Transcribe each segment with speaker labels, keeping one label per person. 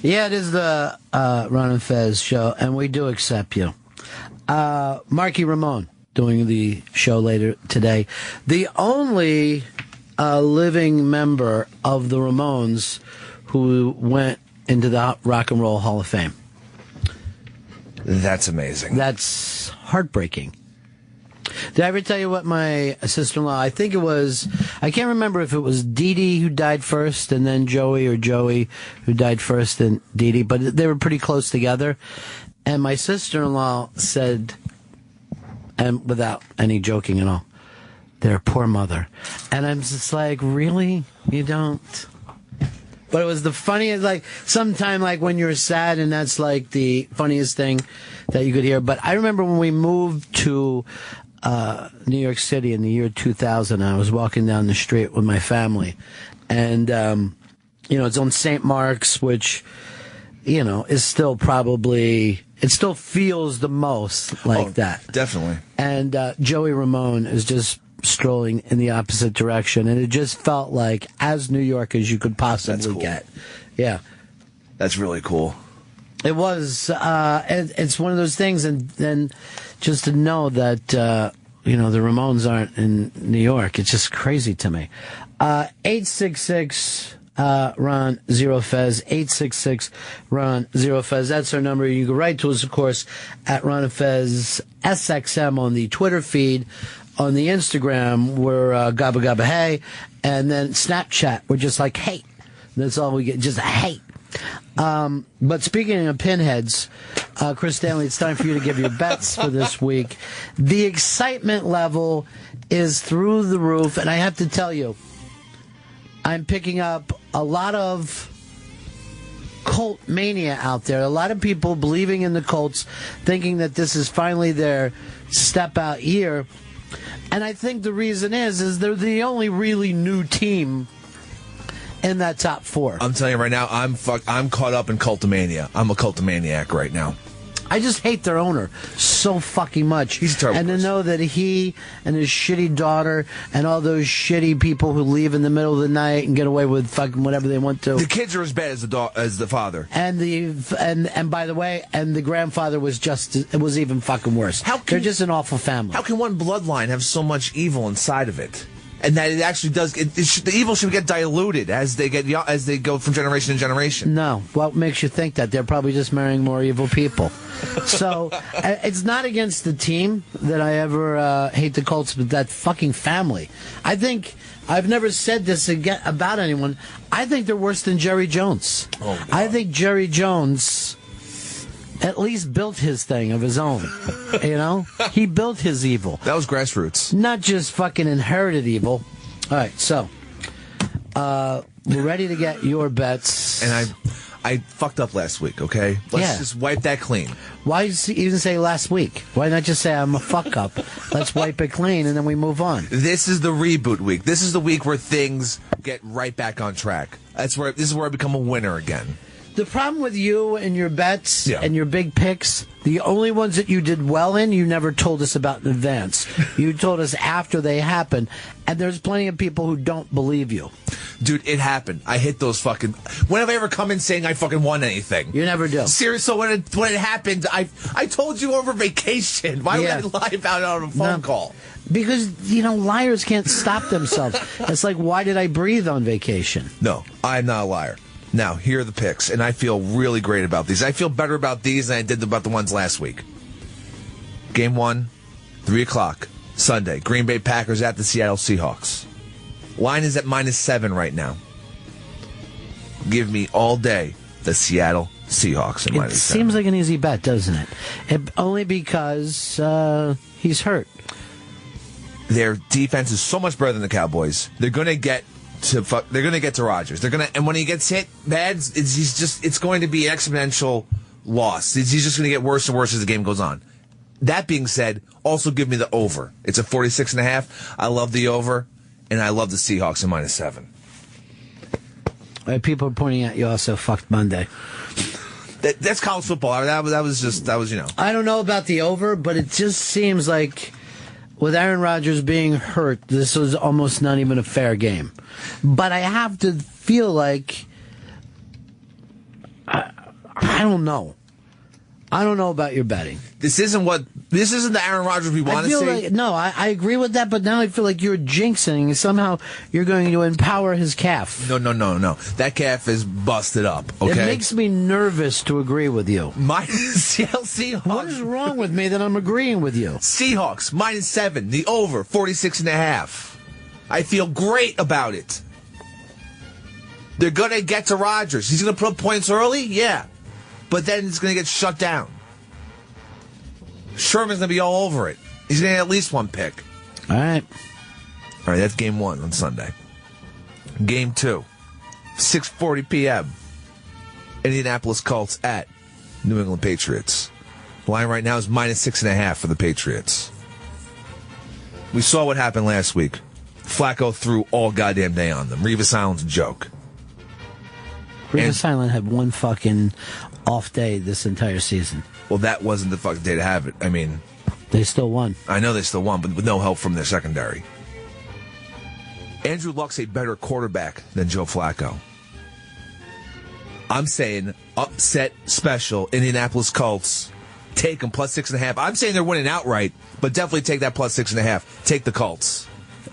Speaker 1: Yeah, it is the Ron and Fez show, and we do accept you. Marky Ramone doing the show later today. The only living member of the Ramones who went into the Rock and Roll Hall of Fame.
Speaker 2: That's amazing.
Speaker 1: That's heartbreaking. Did I ever tell you what my sister-in-law, I think it was, I can't remember if it was Dee Dee who died first and then Joey, or Joey who died first and Dee Dee, but they were pretty close together. And my sister-in-law said, and without any joking at all, their poor mother. And I'm just like, really? You don't? But it was the funniest, like, sometime like when you're sad, and that's like the funniest thing that you could hear. But I remember when we moved to New York City in the year 2000, I was walking down the street with my family. And, it's on St. Mark's, which, is still probably, it still feels the most like that.
Speaker 2: Definitely.
Speaker 1: And Joey Ramone is just strolling in the opposite direction, and it just felt like as New York as you could possibly get. Yeah.
Speaker 2: That's really cool.
Speaker 1: It was, it's one of those things, and just to know that, the Ramones aren't in New York, it's just crazy to me. 866 Ron Zero Fez, 866 Ron Zero Fez. That's our number. You can write to us, of course, at Ron and Fez SXM on the Twitter feed. On the Instagram, we're Gabba Gabba Hey, and then Snapchat, we're just like, hey. That's all we get, just a hey. But speaking of pinheads, Chris Stanley, it's time for you to give your bets for this week. The excitement level is through the roof, and I have to tell you, I'm picking up a lot of cult mania out there. A lot of people believing in the Colts, thinking that this is finally their step out year. And I think the reason is they're the only really new team in that top four.
Speaker 2: I'm telling you right now, I'm caught up in cultomania. I'm a cultomaniac right now.
Speaker 1: I just hate their owner so fucking much.
Speaker 2: He's a terrible
Speaker 1: And to
Speaker 2: person.
Speaker 1: know that he and his shitty daughter and all those shitty people who leave in the middle of the night and get away with fucking whatever they want to.
Speaker 2: The kids are as bad as the father.
Speaker 1: And by the way, and the grandfather was even fucking worse. They're just an awful family.
Speaker 2: How can one bloodline have so much evil inside of it? And that it actually does. The evil should get diluted as they go from generation to generation.
Speaker 1: No, what makes you think that? They're probably just marrying more evil people. So it's not against the team that I ever hate the Colts, but that fucking family. I think I've never said this again about anyone. I think they're worse than Jerry Jones.
Speaker 2: Oh, God.
Speaker 1: I think Jerry Jones at least built his thing of his own. He built his evil.
Speaker 2: That was grassroots.
Speaker 1: Not just fucking inherited evil. All right, so we're ready to get your bets.
Speaker 2: And I fucked up last week, okay? Let's just wipe that clean.
Speaker 1: Why even say last week? Why not just say I'm a fuck up? Let's wipe it clean and then we move on.
Speaker 2: This is the reboot week. This is the week where things get right back on track. This is where I become a winner again.
Speaker 1: The problem with you and your bets and your big picks, the only ones that you did well in, you never told us about in advance. You told us after they happened, and there's plenty of people who don't believe you.
Speaker 2: Dude, it happened. I hit those fucking... When have I ever come in saying I fucking won anything?
Speaker 1: You never do.
Speaker 2: Seriously, so when it happened, I told you over vacation. Why would I lie about it on a phone call?
Speaker 1: Because, liars can't stop themselves. It's like, why did I breathe on vacation?
Speaker 2: No, I'm not a liar. Now, here are the picks, and I feel really great about these. I feel better about these than I did about the ones last week. Game 1, 3 o'clock, Sunday. Green Bay Packers at the Seattle Seahawks. Line is at -7 right now. Give me all day the Seattle Seahawks at -7.
Speaker 1: It seems like an easy bet, doesn't it? Only because he's hurt.
Speaker 2: Their defense is so much better than the Cowboys. They're going to get to Rodgers. And when he gets hit bad, it's going to be an exponential loss. He's just going to get worse and worse as the game goes on. That being said, also give me the over. It's a 46.5. I love the over, and I love the Seahawks at -7.
Speaker 1: People are pointing out you also fucked Monday.
Speaker 2: That's college football. That was.
Speaker 1: I don't know about the over, but it just seems like with Aaron Rodgers being hurt, this was almost not even a fair game. But I have to feel like I don't know. I don't know about your betting.
Speaker 2: This isn't the Aaron Rodgers we want to see.
Speaker 1: No, I agree with that, but now I feel like you're jinxing. Somehow you're going to empower his calf.
Speaker 2: No. That calf is busted up, okay?
Speaker 1: It makes me nervous to agree with you.
Speaker 2: Seahawks.
Speaker 1: What is wrong with me that I'm agreeing with you?
Speaker 2: Seahawks, -7. The over, 46.5. I feel great about it. They're going to get to Rodgers. He's going to put up points early? Yeah. But then it's going to get shut down. Sherman's going to be all over it. He's going to get at least one pick.
Speaker 1: All right,
Speaker 2: that's game 1 on Sunday. Game 2, 6:40 p.m. Indianapolis Colts at New England Patriots. The line right now is -6.5 for the Patriots. We saw what happened last week. Flacco threw all goddamn day on them. Revis Island's a joke.
Speaker 1: Revis Island had one fucking off day this entire season.
Speaker 2: Well, that wasn't the fucking day to have it. I mean,
Speaker 1: they still won.
Speaker 2: I know they still won, but with no help from their secondary. Andrew Luck's a better quarterback than Joe Flacco. I'm saying upset special, Indianapolis Colts. Take them +6.5. I'm saying they're winning outright, but definitely take that +6.5. Take the Colts.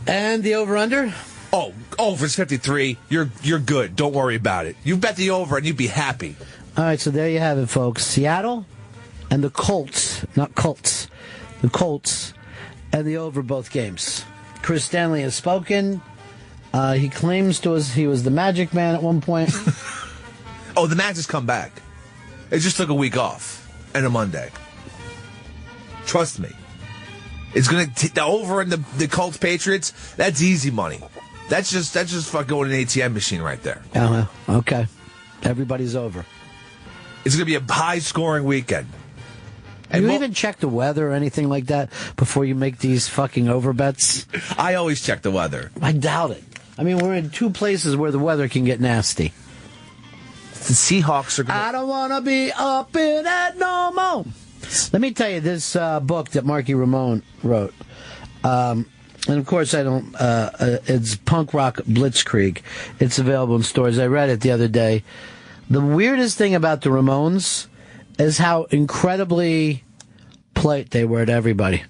Speaker 1: And the over-under?
Speaker 2: Oh, over's 53. You're good. Don't worry about it. You bet the over and you'd be happy.
Speaker 1: All right, so there you have it, folks. Seattle and the Colts, not Colts, the Colts and the over both games. Chris Stanley has spoken. He claims to us he was the Magic Man at one point.
Speaker 2: Oh, the Magic's come back. It just took a week off and a Monday. Trust me. It's going to the over in the Colts Patriots. That's easy money. That's just fuck going an ATM machine right there.
Speaker 1: Okay. Everybody's over.
Speaker 2: It's going to be a high-scoring weekend.
Speaker 1: Have you even check the weather or anything like that before you make these fucking over bets?
Speaker 2: I always check the weather.
Speaker 1: I doubt it. I mean, we're in two places where the weather can get nasty.
Speaker 2: The Seahawks are going to...
Speaker 1: I don't want to be up in that no more. Let me tell you this book that Marky Ramone wrote. And, of course, I don't... it's Punk Rock Blitzkrieg. It's available in stores. I read it the other day. The weirdest thing about the Ramones is how incredibly polite they were to everybody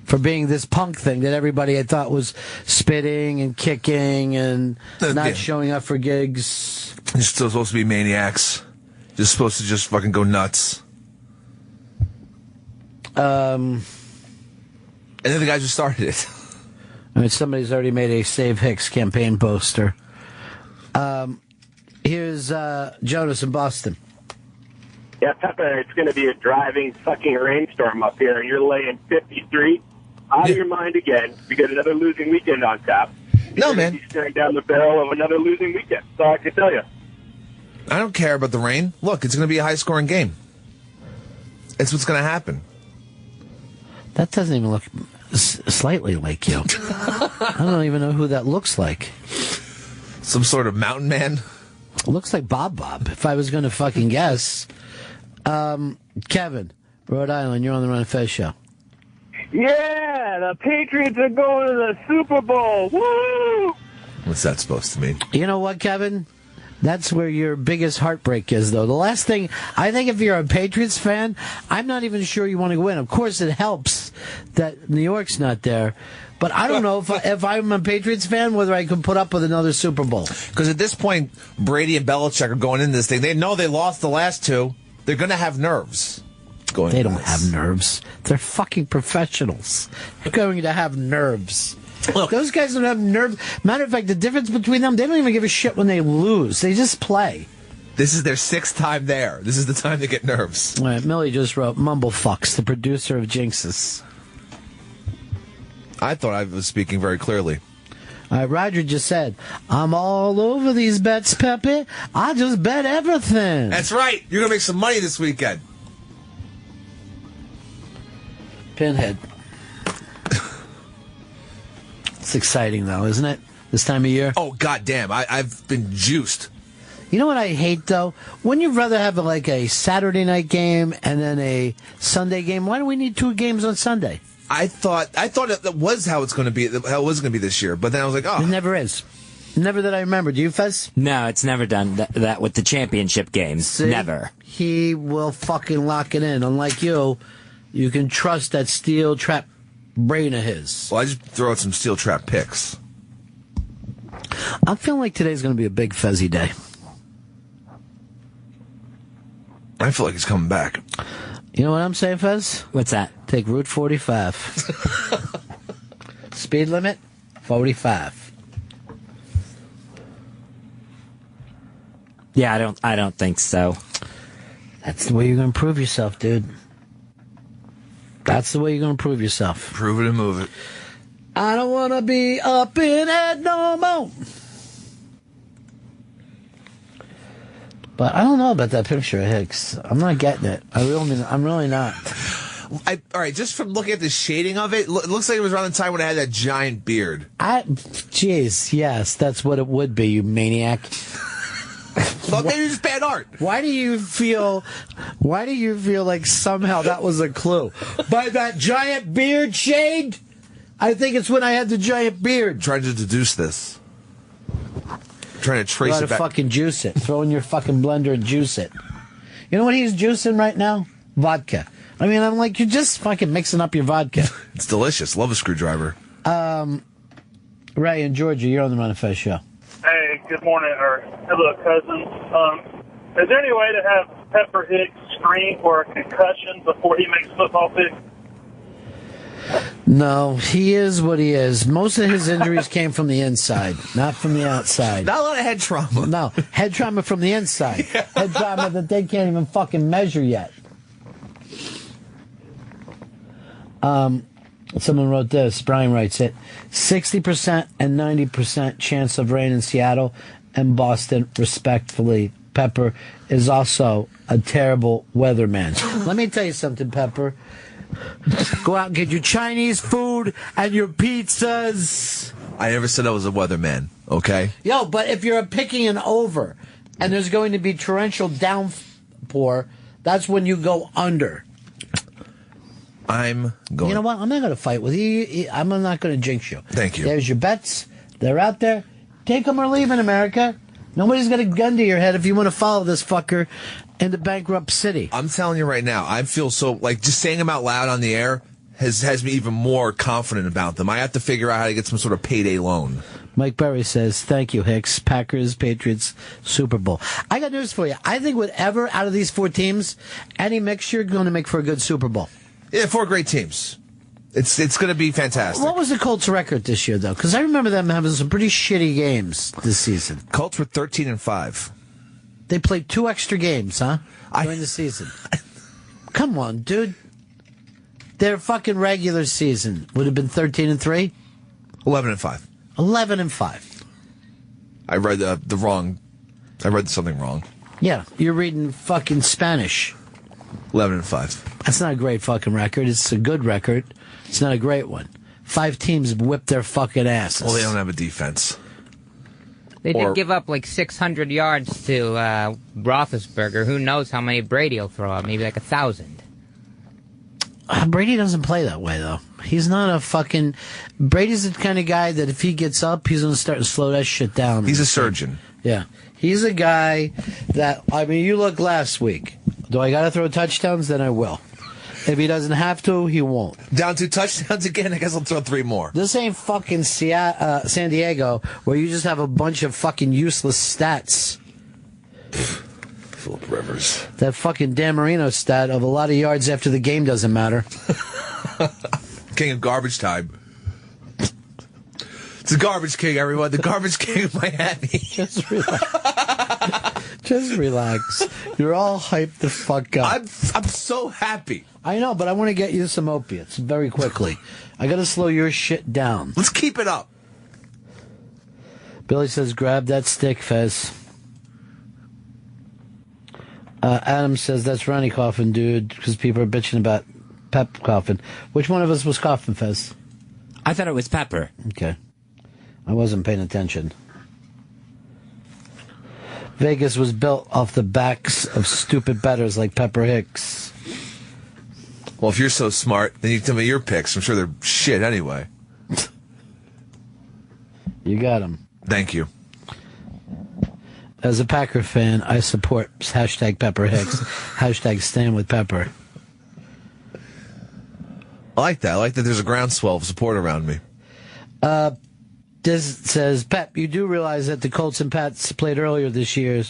Speaker 1: for being this punk thing that everybody I thought was spitting and kicking and not showing up for gigs.
Speaker 2: You're still supposed to be maniacs. You're supposed to just fucking go nuts. And then the guys who started it.
Speaker 1: I mean, somebody's already made a Save Hicks campaign poster. Here's Jonas in Boston.
Speaker 3: Yeah, Peppa, it's going to be a driving fucking rainstorm up here, and you're laying 53. Out of your mind again. We got another losing weekend on tap.
Speaker 2: No, man.
Speaker 3: You're staring down the barrel of another losing weekend. That's all I can tell you.
Speaker 2: I don't care about the rain. Look, it's going to be a high-scoring game. It's what's going to happen.
Speaker 1: That doesn't even look slightly like you. I don't even know who that looks like.
Speaker 2: Some sort of mountain man?
Speaker 1: It looks like Bob, if I was going to fucking guess. Kevin, Rhode Island, you're on the Ron and Fez show.
Speaker 3: Yeah, the Patriots are going to the Super Bowl. Woo!
Speaker 2: What's that supposed to mean?
Speaker 1: You know what, Kevin? That's where your biggest heartbreak is, though. The last thing, I think if you're a Patriots fan, I'm not even sure you want to win. Of course, it helps that New York's not there. But I don't know if I'm a Patriots fan, whether I could put up with another Super Bowl.
Speaker 2: Because at this point, Brady and Belichick are going into this thing. They know they lost the last two. They're going to have nerves.
Speaker 1: They don't have nerves. They're fucking professionals. They're going to have nerves. Look, those guys don't have nerves. Matter of fact, the difference between them, they don't even give a shit when they lose. They just play.
Speaker 2: This is their sixth time there. This is the time to get nerves.
Speaker 1: All right, Millie just wrote, Mumblefucks, the producer of Jinxes.
Speaker 2: I thought I was speaking very clearly.
Speaker 1: All right, Roger just said, I'm all over these bets, Pepe. I just bet everything.
Speaker 2: That's right. You're going to make some money this weekend.
Speaker 1: Pinhead. It's exciting, though, isn't it? This time of year?
Speaker 2: Oh, goddamn. I've been juiced.
Speaker 1: You know what I hate, though? Wouldn't you rather have like a Saturday night game and then a Sunday game? Why do we need two games on Sunday?
Speaker 2: I thought that was how it's going to be. How it was going to be this year, but then I was like, oh,
Speaker 1: it never is. Never that I remember. Do you, Fez?
Speaker 4: No, it's never done that with the championship games.
Speaker 1: See?
Speaker 4: Never.
Speaker 1: He will fucking lock it in. Unlike you can trust that steel trap brain of his.
Speaker 2: Well, I just throw out some steel trap picks.
Speaker 1: I'm feeling like today's going to be a big Fezzy day.
Speaker 2: I feel like he's coming back.
Speaker 1: You know what I'm saying, Fez?
Speaker 4: What's that?
Speaker 1: Take Route 45. Speed limit, 45.
Speaker 4: Yeah, I don't think so.
Speaker 1: That's the way you're going to prove yourself, dude. That's the way you're going to prove yourself.
Speaker 2: Prove it and move it.
Speaker 1: I don't want to be up in it no more. But I don't know about that picture of Hicks. I'm not getting it. I'm really not.
Speaker 2: All right, just from looking at the shading of it, it looks like it was around the time when I had that giant beard.
Speaker 1: Jeez, yes, that's what it would be, you maniac.
Speaker 2: Well, maybe it's bad art.
Speaker 1: Why do you feel like somehow that was a clue? By that giant beard shade? I think it's when I had the giant beard.
Speaker 2: Trying to deduce this. Trying to trace
Speaker 1: you
Speaker 2: it back.
Speaker 1: Fucking juice it. Throw in your fucking blender and juice it. You know what he's juicing right now? Vodka. I mean, I'm like, you're just fucking mixing up your vodka.
Speaker 2: It's delicious. Love a screwdriver.
Speaker 1: Ray in Georgia, you're on the Run of Fez show.
Speaker 5: Hey, good morning, or hello, cousin. Is there any way to have Pepper Hicks screen for a concussion before he makes football picks?
Speaker 1: No, he is what he is. Most of his injuries came from the inside, not from the outside.
Speaker 2: Not a lot of head trauma.
Speaker 1: No, head trauma from the inside. Yeah. Head trauma that they can't even fucking measure yet. Someone wrote this. Brian writes it. 60% and 90% chance of rain in Seattle and Boston, respectfully. Pepper is also a terrible weatherman. Let me tell you something, Pepper. Go out and get your Chinese food and your pizzas.
Speaker 2: I never said I was a weatherman, okay?
Speaker 1: Yo, but if you're picking an over and there's going to be torrential downpour, that's when you go under.
Speaker 2: I'm going.
Speaker 1: You know what? I'm not going to fight with you. I'm not going to jinx you.
Speaker 2: Thank you.
Speaker 1: There's your bets. They're out there. Take them or leave in America. Nobody's got a gun to your head if you want to follow this fucker into bankrupt city.
Speaker 2: I'm telling you right now, I feel so, like, just saying them out loud on the air has me even more confident about them. I have to figure out how to get some sort of payday loan.
Speaker 1: Mike Berry says, thank you, Hicks. Packers, Patriots, Super Bowl. I got news for you. I think whatever out of these four teams, any mixture going to make for a good Super Bowl.
Speaker 2: Yeah, four great teams. It's going to be fantastic.
Speaker 1: What was the Colts' record this year, though? Because I remember them having some pretty shitty games this season.
Speaker 2: Colts were 13-5.
Speaker 1: They played 2 extra games, huh? During the season. Come on, dude. Their fucking regular season would have been 13-3?
Speaker 2: 11-5.
Speaker 1: 11-5.
Speaker 2: I read I read something wrong.
Speaker 1: Yeah, you're reading fucking Spanish.
Speaker 2: 11-5.
Speaker 1: That's not a great fucking record. It's a good record. It's not a great one. 5 teams whipped their fucking asses.
Speaker 2: Well, they don't have a defense.
Speaker 6: They did give up like 600 yards to Roethlisberger. Who knows how many Brady will throw up? Maybe like 1,000.
Speaker 1: Brady doesn't play that way, though. He's not a fucking... Brady's the kind of guy that if he gets up, he's going to start to slow that shit down.
Speaker 2: He's a surgeon.
Speaker 1: Yeah. He's a guy that... I mean, you look last week. Do I got to throw touchdowns? Then I will. If he doesn't have to, he won't.
Speaker 2: Down 2 touchdowns again? I guess I'll throw 3 more.
Speaker 1: This ain't fucking San Diego, where you just have a bunch of fucking useless stats.
Speaker 2: Philip Rivers.
Speaker 1: That fucking Dan Marino stat of a lot of yards after the game doesn't matter.
Speaker 2: King of garbage time. It's the garbage king, everyone. The garbage king of Miami.
Speaker 1: Just relax. Just relax. You're all hyped the fuck up.
Speaker 2: I'm so happy.
Speaker 1: I know, but I want to get you some opiates very quickly. I got to slow your shit down.
Speaker 2: Let's keep it up.
Speaker 1: Billy says, grab that stick, Fez. Adam says, that's Ronnie coughing, dude, because people are bitching about Pep coughing. Which one of us was coughing, Fez?
Speaker 4: I thought it was Pepper.
Speaker 1: Okay. I wasn't paying attention. Vegas was built off the backs of stupid bettors like Pepper Hicks.
Speaker 2: Well, if you're so smart, then you can tell me your picks. I'm sure they're shit anyway.
Speaker 1: You got them.
Speaker 2: Thank you.
Speaker 1: As a Packer fan, I support hashtag Pepper Hicks, hashtag stand with Pepper.
Speaker 2: I like that. I like that there's a groundswell of support around me.
Speaker 1: This says, Pep, you do realize that the Colts and Pats played earlier this year,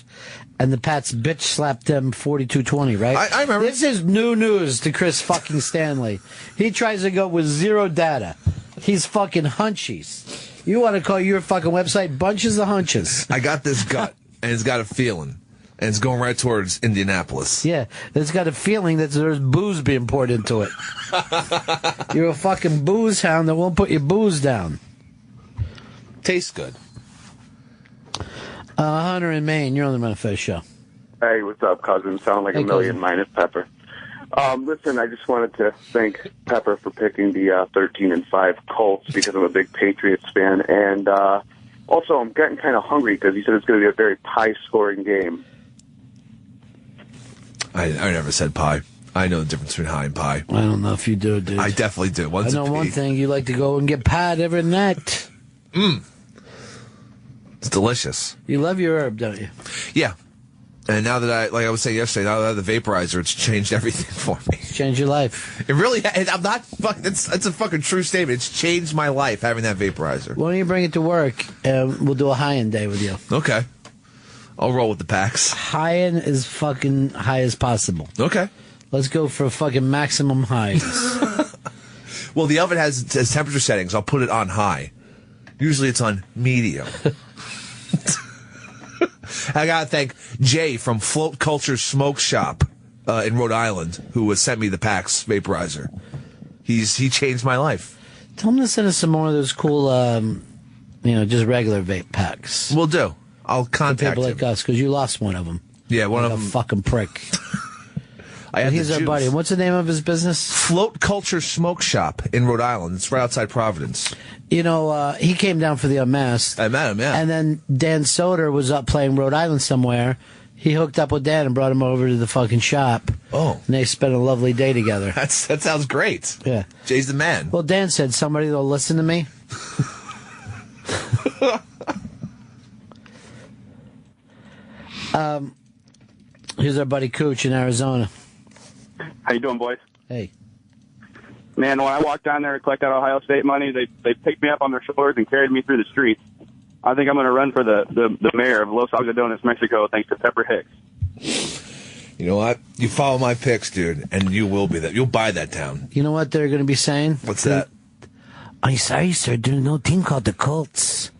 Speaker 1: and the Pats bitch slapped them 42-20, right?
Speaker 2: I remember.
Speaker 1: This is new news to Chris fucking Stanley. He tries to go with zero data. He's fucking hunchies. You want to call your fucking website Bunches of Hunches.
Speaker 2: I got this gut, and it's got a feeling, and it's going right towards Indianapolis.
Speaker 1: Yeah, it's got a feeling that there's booze being poured into it. You're a fucking booze hound that won't put your booze down.
Speaker 2: Tastes good.
Speaker 1: Hunter in Maine, you're on the Fez Show.
Speaker 7: Hey, what's up, cousin? Sound like
Speaker 1: Hey,
Speaker 7: a million
Speaker 1: cousin.
Speaker 7: minus Pepper. Listen, I just wanted to thank Pepper for picking the 13-5 Colts because I'm a big Patriots fan, and also I'm getting kind of hungry because he said it's going to be a very high-scoring game.
Speaker 2: I never said pie. I know the difference between high and pie.
Speaker 1: I don't know if you do, dude.
Speaker 2: I definitely do.
Speaker 1: I know one thing. You like to go and get pied every night.
Speaker 2: It's delicious.
Speaker 1: You love your herb, don't you?
Speaker 2: Yeah. And now that like I was saying yesterday, now that I have the vaporizer, it's changed everything for me.
Speaker 1: Change your life.
Speaker 2: It really, I'm not fucking, it's a fucking true statement. It's changed my life having that vaporizer.
Speaker 1: Why don't you bring it to work and we'll do a high-end day with you?
Speaker 2: Okay. I'll roll with the packs.
Speaker 1: High-end is fucking high as possible.
Speaker 2: Okay.
Speaker 1: Let's go for fucking maximum highs.
Speaker 2: Well, the oven has temperature settings. I'll put it on high. Usually it's on medium. I gotta thank Jay from Float Culture Smoke Shop in Rhode Island, who has sent me the PAX vaporizer. He changed my life.
Speaker 1: Tell him to send us some more of those cool, just regular vape packs.
Speaker 2: Will do. I'll
Speaker 1: For
Speaker 2: contact
Speaker 1: people
Speaker 2: him.
Speaker 1: like us, because you lost one of them.
Speaker 2: Yeah, one
Speaker 1: Like
Speaker 2: of
Speaker 1: a
Speaker 2: them.
Speaker 1: fucking prick.
Speaker 2: I had
Speaker 1: He's
Speaker 2: the
Speaker 1: our
Speaker 2: juice.
Speaker 1: buddy. What's the name of his business?
Speaker 2: Float Culture Smoke Shop in Rhode Island. It's right outside Providence.
Speaker 1: You know, he came down for the Unmasked.
Speaker 2: I met him, yeah.
Speaker 1: And then Dan Soder was up playing Rhode Island somewhere. He hooked up with Dan and brought him over to the fucking shop.
Speaker 2: Oh.
Speaker 1: And they spent a lovely day together.
Speaker 2: That sounds great.
Speaker 1: Yeah.
Speaker 2: Jay's the man.
Speaker 1: Well, Dan said somebody that'll listen to me. Here's our buddy Cooch in Arizona.
Speaker 7: How you doing, boys?
Speaker 1: Hey.
Speaker 7: Man, when I walked down there to collect that Ohio State money, they picked me up on their shoulders and carried me through the streets. I think I'm going to run for the mayor of Los Algodones, Mexico, thanks to Pepper Hicks.
Speaker 2: You know what? You follow my picks, dude, and you will be that. You'll buy that town.
Speaker 1: You know what they're going to be saying?
Speaker 2: What's that?
Speaker 1: I'm sorry, sir. There's no team called the Colts.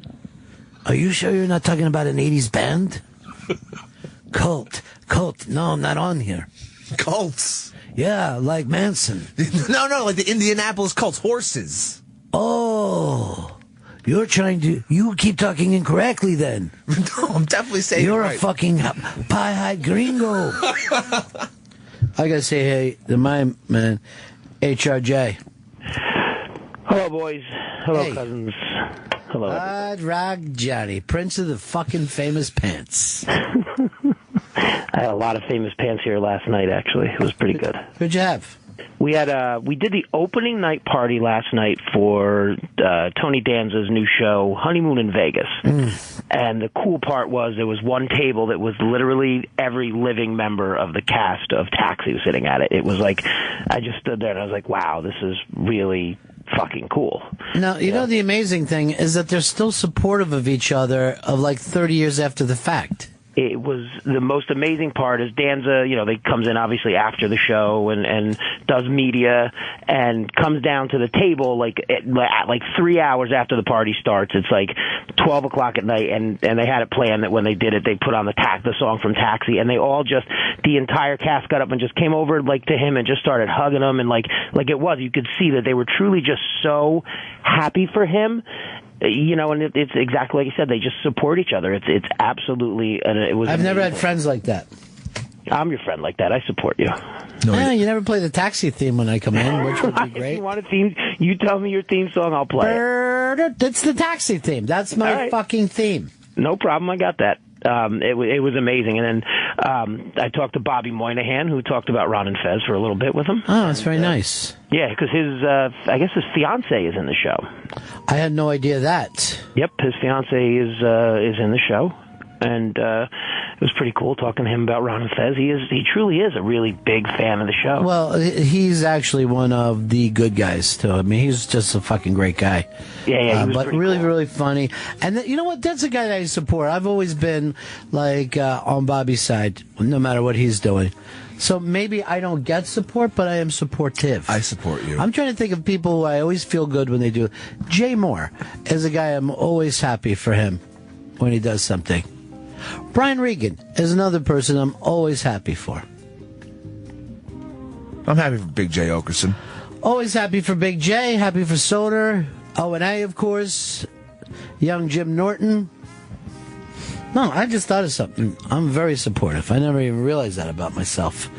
Speaker 1: Are you sure you're not talking about an 80s band? Colt. No, I'm not on here.
Speaker 2: Colts.
Speaker 1: Yeah, like Manson.
Speaker 2: No, like the Indianapolis Colts. Horses.
Speaker 1: Oh, you keep talking incorrectly then.
Speaker 2: No, I'm definitely saying
Speaker 1: You're
Speaker 2: it right.
Speaker 1: a fucking pie-eyed gringo. I gotta say, hey, to my man, HRJ.
Speaker 8: Hello, boys. Hello,
Speaker 1: Hey.
Speaker 8: cousins. Hello.
Speaker 1: Hard Rock Johnny, Prince of the fucking famous pants.
Speaker 8: I had a lot of famous pants here last night, actually. It was pretty good.
Speaker 1: Who'd you have?
Speaker 8: We did the opening night party last night for Tony Danza's new show, Honeymoon in Vegas. And the cool part was there was one table that was literally every living member of the cast of Taxi was sitting at it. It was like, I just stood there and I was like, wow, this is really fucking cool.
Speaker 1: Now, you know the amazing thing is that they're still supportive of each other of like 30 years after the fact.
Speaker 8: It was the most amazing part is Danza, they comes in obviously after the show and does media and comes down to the table at 3 hours after the party starts. It's like 12 o'clock at night and they had it planned that when they did it, they put on the song from Taxi and they all the entire cast got up and just came over to him and just started hugging him and like it was, you could see that they were truly just so happy for him. And it's exactly like you said. They just support each other. It's absolutely. It was.
Speaker 1: I've never
Speaker 8: amazing.
Speaker 1: had friends like that.
Speaker 8: I'm your friend like that. I support you.
Speaker 1: You never play the Taxi theme when I come in, which would be
Speaker 8: If
Speaker 1: great.
Speaker 8: you want a theme, you tell me your theme song. I'll play it.
Speaker 1: That's the Taxi theme. That's my
Speaker 8: All right.
Speaker 1: fucking theme.
Speaker 8: No problem. I got that. It was amazing. And then I talked to Bobby Moynihan, who talked about Ron and Fez for a little bit with him.
Speaker 1: Oh, that's very nice.
Speaker 8: Yeah, because I guess his fiance is in the show.
Speaker 1: I had no idea that.
Speaker 8: Yep, his fiance is in the show. and it was pretty cool talking to him about Ron and Fez. He truly is a really big fan of the show.
Speaker 1: Well, he's actually one of the good guys too. I mean, he's just a fucking great guy.
Speaker 8: Yeah, he was
Speaker 1: but
Speaker 8: pretty
Speaker 1: really,
Speaker 8: cool.
Speaker 1: really funny. And you know what? That's a guy that I support. I've always been like on Bobby's side, no matter what he's doing. So maybe I don't get support, but I am supportive.
Speaker 2: I support you.
Speaker 1: I'm trying to think of people who I always feel good when they do. Jay Moore is a guy I'm always happy for him when he does something. Brian Regan is another person I'm always happy for.
Speaker 2: I'm happy for Big J Okerson.
Speaker 1: Always happy for Big J, happy for Soder, O&A, of course, young Jim Norton. No, I just thought of something. I'm very supportive. I never even realized that about myself.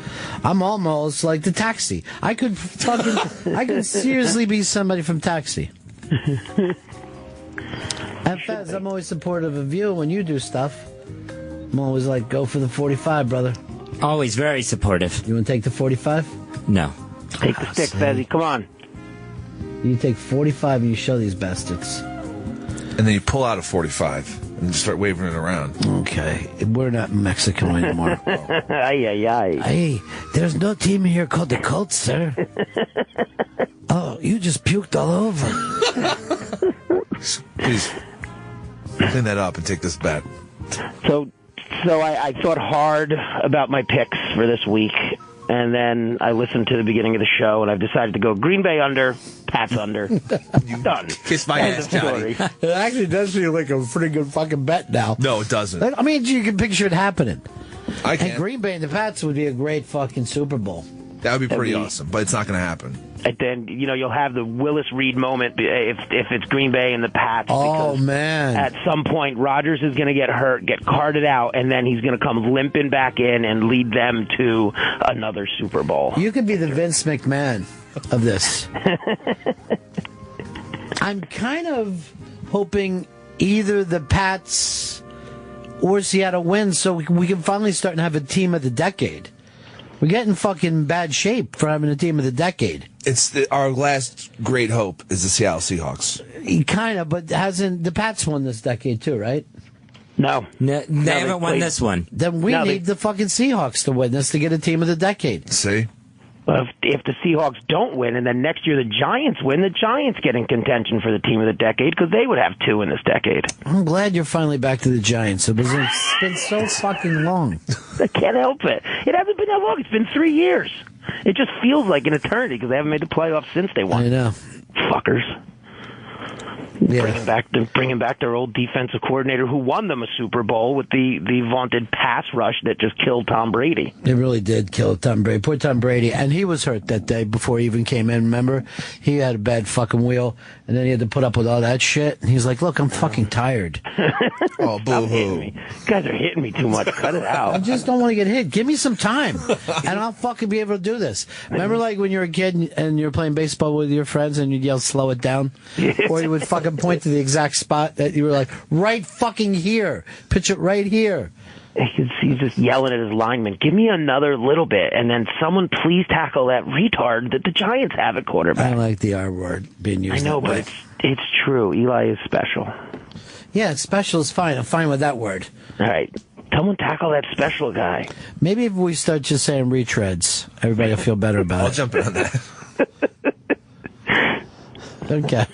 Speaker 1: I'm almost like the Taxi. I could seriously be somebody from Taxi. And Fez, I'm always supportive of you when you do stuff. I'm always like, go for the 45, brother.
Speaker 4: Always very supportive.
Speaker 1: You want to take the 45?
Speaker 4: No.
Speaker 8: Take the stick, Fezzy. Come on.
Speaker 1: You take 45 and you show these bastards.
Speaker 2: And then you pull out a 45 and just start waving it around.
Speaker 1: Okay. We're not in Mexico anymore.
Speaker 8: Ay.
Speaker 1: Hey, there's no team here called the Colts, sir. Oh, you just puked all over.
Speaker 2: Please clean that up and take this bet.
Speaker 8: So I thought hard about my picks for this week, and then I listened to the beginning of the show, and I've decided to go Green Bay under, Pats under. Done.
Speaker 2: Kiss my
Speaker 8: End
Speaker 2: ass,
Speaker 8: of
Speaker 2: Johnny.
Speaker 8: story.
Speaker 1: It actually does feel like a pretty good fucking bet now.
Speaker 2: No, it doesn't.
Speaker 1: I mean, you can picture it happening.
Speaker 2: I
Speaker 1: And
Speaker 2: can't.
Speaker 1: Green Bay and the Pats would be a great fucking Super Bowl.
Speaker 2: That would be pretty
Speaker 8: That'd be-
Speaker 2: awesome, but it's not going to happen.
Speaker 8: And then, you'll have the Willis Reed moment if it's Green Bay and the Pats.
Speaker 1: Oh,
Speaker 8: because
Speaker 1: man.
Speaker 8: at some point, Rodgers is going to get hurt, get carted out, and then he's going to come limping back in and lead them to another Super Bowl.
Speaker 1: You could be the Vince McMahon of this. I'm kind of hoping either the Pats or Seattle wins so we can finally start and have a team of the decade. We're getting fucking bad shape for having a team of the decade.
Speaker 2: It's our last great hope is the Seattle Seahawks.
Speaker 1: Kind of, but hasn't the Pats won this decade too, right?
Speaker 8: No.
Speaker 4: They haven't won
Speaker 8: played-
Speaker 4: this one.
Speaker 1: Then we
Speaker 8: No,
Speaker 1: need the fucking Seahawks to win this to get a team of the decade.
Speaker 2: See?
Speaker 8: If the Seahawks don't win, and then next year the Giants win, the Giants get in contention for the team of the decade because they would have two in this decade.
Speaker 1: I'm glad you're finally back to the Giants. It's been so fucking long.
Speaker 8: I can't help it. It hasn't been that long. It's been 3 years. It just feels like an eternity because they haven't made the playoffs since they won.
Speaker 1: I know.
Speaker 8: Fuckers.
Speaker 1: Yeah.
Speaker 8: Bringing back their old defensive coordinator who won them a Super Bowl with the vaunted pass rush that just killed Tom Brady.
Speaker 1: It really did kill Tom Brady. Poor Tom Brady. And he was hurt that day before he even came in, remember? He had a bad fucking wheel, and then he had to put up with all that shit. And he's like, look, I'm fucking tired.
Speaker 2: Oh,
Speaker 8: Stop hitting
Speaker 2: boo-hoo.
Speaker 8: me. You guys are hitting me too much. Cut it
Speaker 1: I
Speaker 8: out.
Speaker 1: just don't want to get hit. Give me some time, and I'll fucking be able to do this. Remember, like, when you were a kid and you were playing baseball with your friends and you'd yell, slow it down? Or you would fucking point to the exact spot that you were like, right fucking here. Pitch it right here.
Speaker 8: He's just yelling at his lineman, give me another little bit, and then someone please tackle that retard that the Giants have at
Speaker 1: I
Speaker 8: quarterback.
Speaker 1: don't like the R word being used.
Speaker 8: I know,
Speaker 1: that
Speaker 8: but
Speaker 1: way.
Speaker 8: it's true. Eli is special.
Speaker 1: Yeah, special is fine. I'm fine with that word.
Speaker 8: All right. Someone tackle that special guy.
Speaker 1: Maybe if we start just saying retreads, everybody will feel better about
Speaker 2: I'll
Speaker 1: it.
Speaker 2: jump in on that.
Speaker 1: Okay.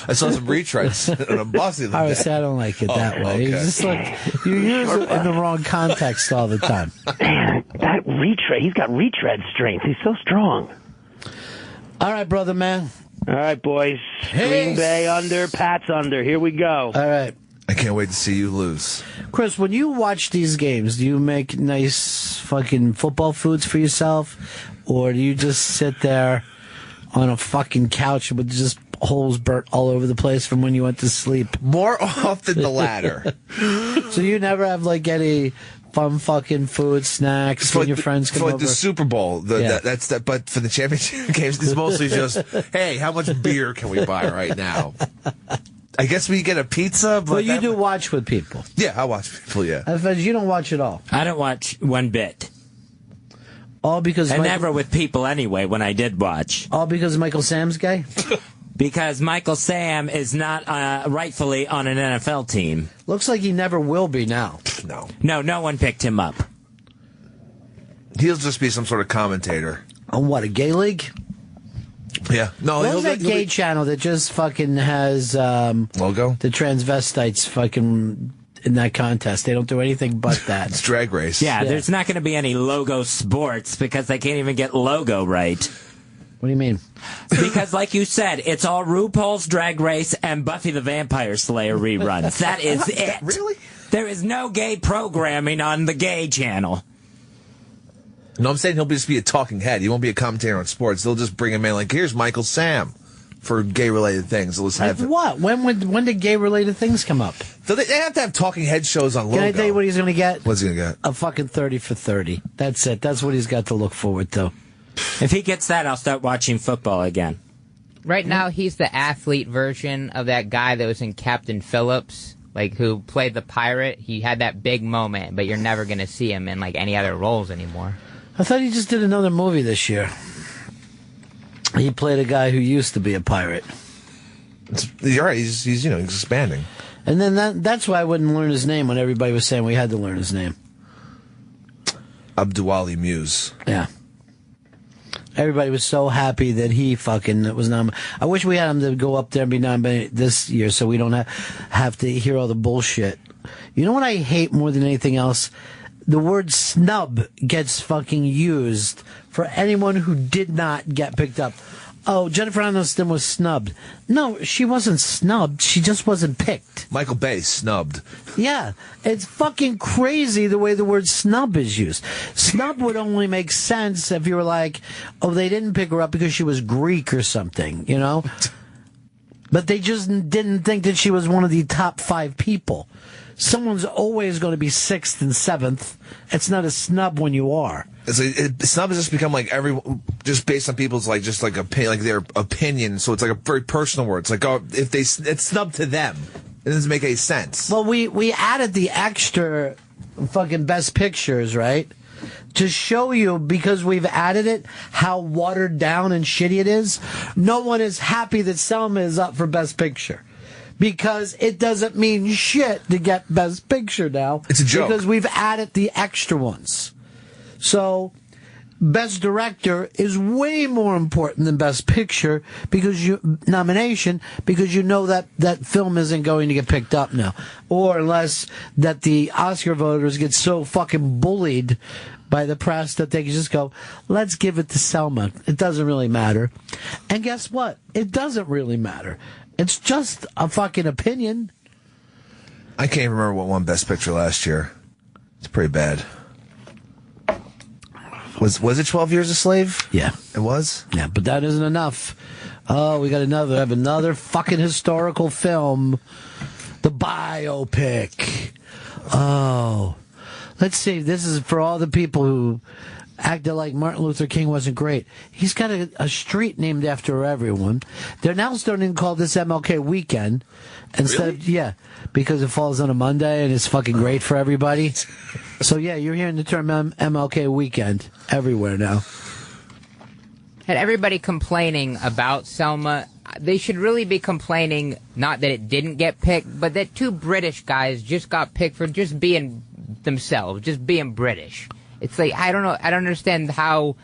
Speaker 2: I saw some retreads on a bus the other
Speaker 1: I
Speaker 2: day.
Speaker 1: would say I don't like it that way.
Speaker 2: okay.
Speaker 1: It's just like you use it in the wrong context all the time.
Speaker 8: Man, that retread, he's got retread strength. He's so strong.
Speaker 1: All right, brother man.
Speaker 8: All right, boys. Green Bay under, Pats under. Here we go.
Speaker 1: All right.
Speaker 2: I can't wait to see you lose.
Speaker 1: Chris, when you watch these games, do you make nice fucking football foods for yourself? Or do you just sit there on a fucking couch with just holes burnt all over the place from when you went to sleep?
Speaker 2: More often the latter.
Speaker 1: So you never have like any fun fucking food, snacks when your friends come
Speaker 2: for
Speaker 1: over?
Speaker 2: the Super Bowl,
Speaker 1: Yeah.
Speaker 2: that's that. But for the championship games, it's mostly just, hey, how much beer can we buy right now? I guess we get a pizza. But
Speaker 1: Well, you do watch with people.
Speaker 2: Yeah, I watch people. Yeah,
Speaker 1: Fez, you don't watch at all.
Speaker 4: I don't watch one bit.
Speaker 1: All because
Speaker 4: And
Speaker 1: Michael,
Speaker 4: never with people anyway when I did watch.
Speaker 1: all because Michael Sam's gay?
Speaker 4: Because Michael Sam is not rightfully on an NFL team.
Speaker 1: Looks like he never will be now.
Speaker 4: No one picked him up.
Speaker 2: He'll just be some sort of commentator.
Speaker 1: On what, a gay league?
Speaker 2: Yeah. No,
Speaker 1: what was that gay channel that just fucking has
Speaker 2: logo?
Speaker 1: The transvestites fucking in that contest. They don't do anything but that.
Speaker 2: It's Drag Race.
Speaker 4: Yeah, there's not going to be any Logo Sports because they can't even get logo right.
Speaker 1: What do you mean?
Speaker 4: Because, like you said, it's all RuPaul's Drag Race and Buffy the Vampire Slayer reruns. That is it.
Speaker 2: Really?
Speaker 4: There is no gay programming on the gay channel.
Speaker 2: No, I'm saying he'll just be a talking head. He won't be a commentator on sports. They'll just bring him in like, here's Michael Sam for gay-related things. They'll just have
Speaker 1: what? When did gay-related things come up?
Speaker 2: So they have to have talking head shows on Logo.
Speaker 1: Can I tell you what he's going to get?
Speaker 2: What's he going to get?
Speaker 1: A fucking 30 for 30. That's it. That's what he's got to look forward to.
Speaker 4: If he gets that, I'll start watching football again.
Speaker 6: Right now, he's the athlete version of that guy that was in Captain Phillips, like who played the pirate. He had that big moment, but you're never going to see him in like any other roles anymore.
Speaker 1: I thought he just did another movie this year. He played a guy who used to be a pirate.
Speaker 2: You're right. He's he's expanding.
Speaker 1: And then that's why I wouldn't learn his name when everybody was saying we had to learn his name.
Speaker 2: Abduwali Muse.
Speaker 1: Yeah. Everybody was so happy that he fucking was nominated. I wish we had him to go up there and be nominated this year so we don't have to hear all the bullshit. You know what I hate more than anything else? The word snub gets fucking used for anyone who did not get picked up. Oh, Jennifer Aniston was snubbed. No, she wasn't snubbed. She just wasn't picked.
Speaker 2: Michael Bay snubbed.
Speaker 1: Yeah, it's fucking crazy the way the word snub is used. Snub would only make sense if you were like, oh, they didn't pick her up because she was Greek or something, you know? But they just didn't think that she was one of the top 5 people. Someone's always going to be 6th and 7th. It's not a snub when you are.
Speaker 2: Snub has just become like just based on people's like their opinion. So it's like a very personal word. It's like, oh, if it's snub to them, it doesn't make any sense.
Speaker 1: Well, we added the extra fucking best pictures, right? To show you, because we've added it, how watered down and shitty it is. No one is happy that Selma is up for best picture. Because it doesn't mean shit to get Best Picture now.
Speaker 2: It's a joke.
Speaker 1: Because we've added the extra ones. So, Best Director is way more important than Best Picture nomination because you know that film isn't going to get picked up now. Or unless that the Oscar voters get so fucking bullied by the press that they can just go, let's give it to Selma. It doesn't really matter. And guess what? It doesn't really matter. It's just a fucking opinion.
Speaker 2: I can't even remember what won Best Picture last year. It's pretty bad. Was it 12 Years a Slave?
Speaker 1: Yeah.
Speaker 2: It was?
Speaker 1: Yeah, but that isn't enough. Oh, we got another fucking historical film. The biopic. Oh. Let's see. This is for all the people who acted like Martin Luther King wasn't great. He's got a street named after everyone. They're now starting to call this MLK weekend instead of, yeah, because it falls on a Monday and it's fucking great for everybody. So yeah, you're hearing the term MLK weekend everywhere now.
Speaker 6: And everybody complaining about Selma, they should really be complaining not that it didn't get picked, but that 2 British guys just got picked for just being themselves, just being British. It's like, I don't know, I don't understand how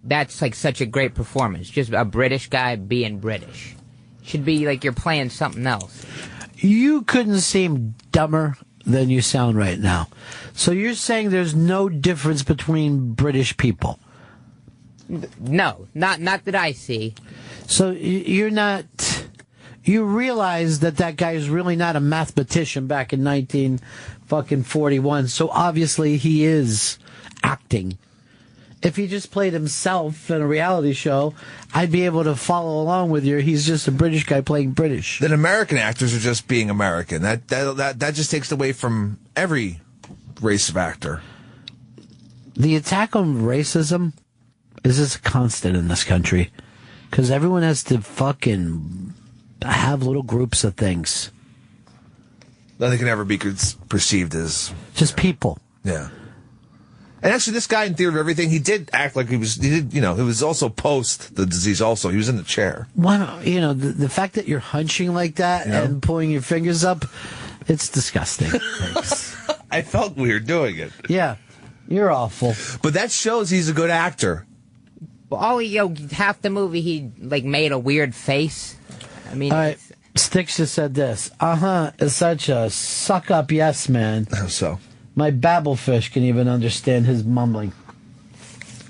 Speaker 6: that's like such a great performance. Just a British guy being British. Should be like you're playing something else.
Speaker 1: You couldn't seem dumber than you sound right now. So you're saying there's no difference between British people?
Speaker 6: No, not that I see.
Speaker 1: So you're not... You realize that guy is really not a mathematician back in 1941. So obviously he is acting. If he just played himself in a reality show, I'd be able to follow along with you. He's just a British guy playing British.
Speaker 2: Then American actors are just being American. That just takes away from every race of actor.
Speaker 1: The attack on racism is just a constant in this country. Because everyone has to fucking have little groups of things.
Speaker 2: Nothing can ever be perceived as...
Speaker 1: Just people.
Speaker 2: Yeah. And actually, this guy in Theater of Everything, he did act like he was also post the disease also. He was in the chair.
Speaker 1: Well, the fact that you're hunching like that and pulling your fingers up, it's disgusting. Thanks.
Speaker 2: I felt weird doing it.
Speaker 1: Yeah, you're awful.
Speaker 2: But that shows he's a good actor.
Speaker 6: Half the movie he made a weird face. I mean,
Speaker 1: all right. Sticks just said this. Is such a suck up yes man.
Speaker 2: How so?
Speaker 1: My babblefish can even understand his mumbling.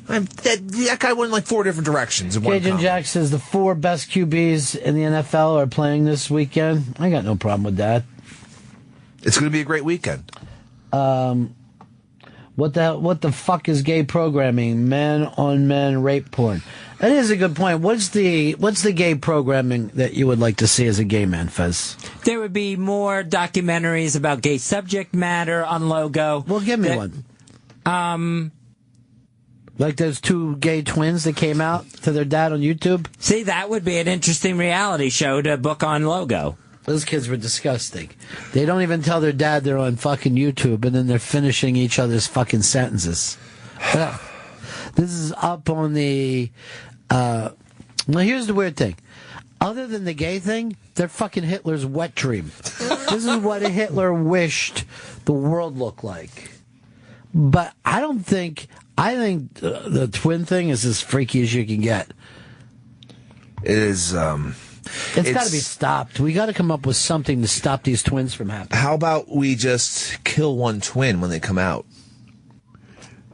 Speaker 2: That guy went in 4 different directions in one
Speaker 1: Cajun
Speaker 2: comment.
Speaker 1: Jack says the 4 best QBs in the NFL are playing this weekend. I got no problem with that.
Speaker 2: It's going to be a great weekend.
Speaker 1: What the fuck is gay programming? Men on men rape porn. That is a good point. What's the gay programming that you would like to see as a gay man, Fez?
Speaker 4: There would be more documentaries about gay subject matter on Logo.
Speaker 1: Well, give me one. Like those 2 gay twins that came out to their dad on YouTube?
Speaker 4: See, that would be an interesting reality show to book on Logo.
Speaker 1: Those kids were disgusting. They don't even tell their dad they're on fucking YouTube, and then they're finishing each other's fucking sentences. This is up on the... well, here's the weird thing. Other than the gay thing, they're fucking Hitler's wet dream. This is what Hitler wished the world looked like. But I think the twin thing is as freaky as you can get.
Speaker 2: It is...
Speaker 1: It's got to be stopped. We got to come up with something to stop these twins from happening.
Speaker 2: How about we just kill one twin when they come out?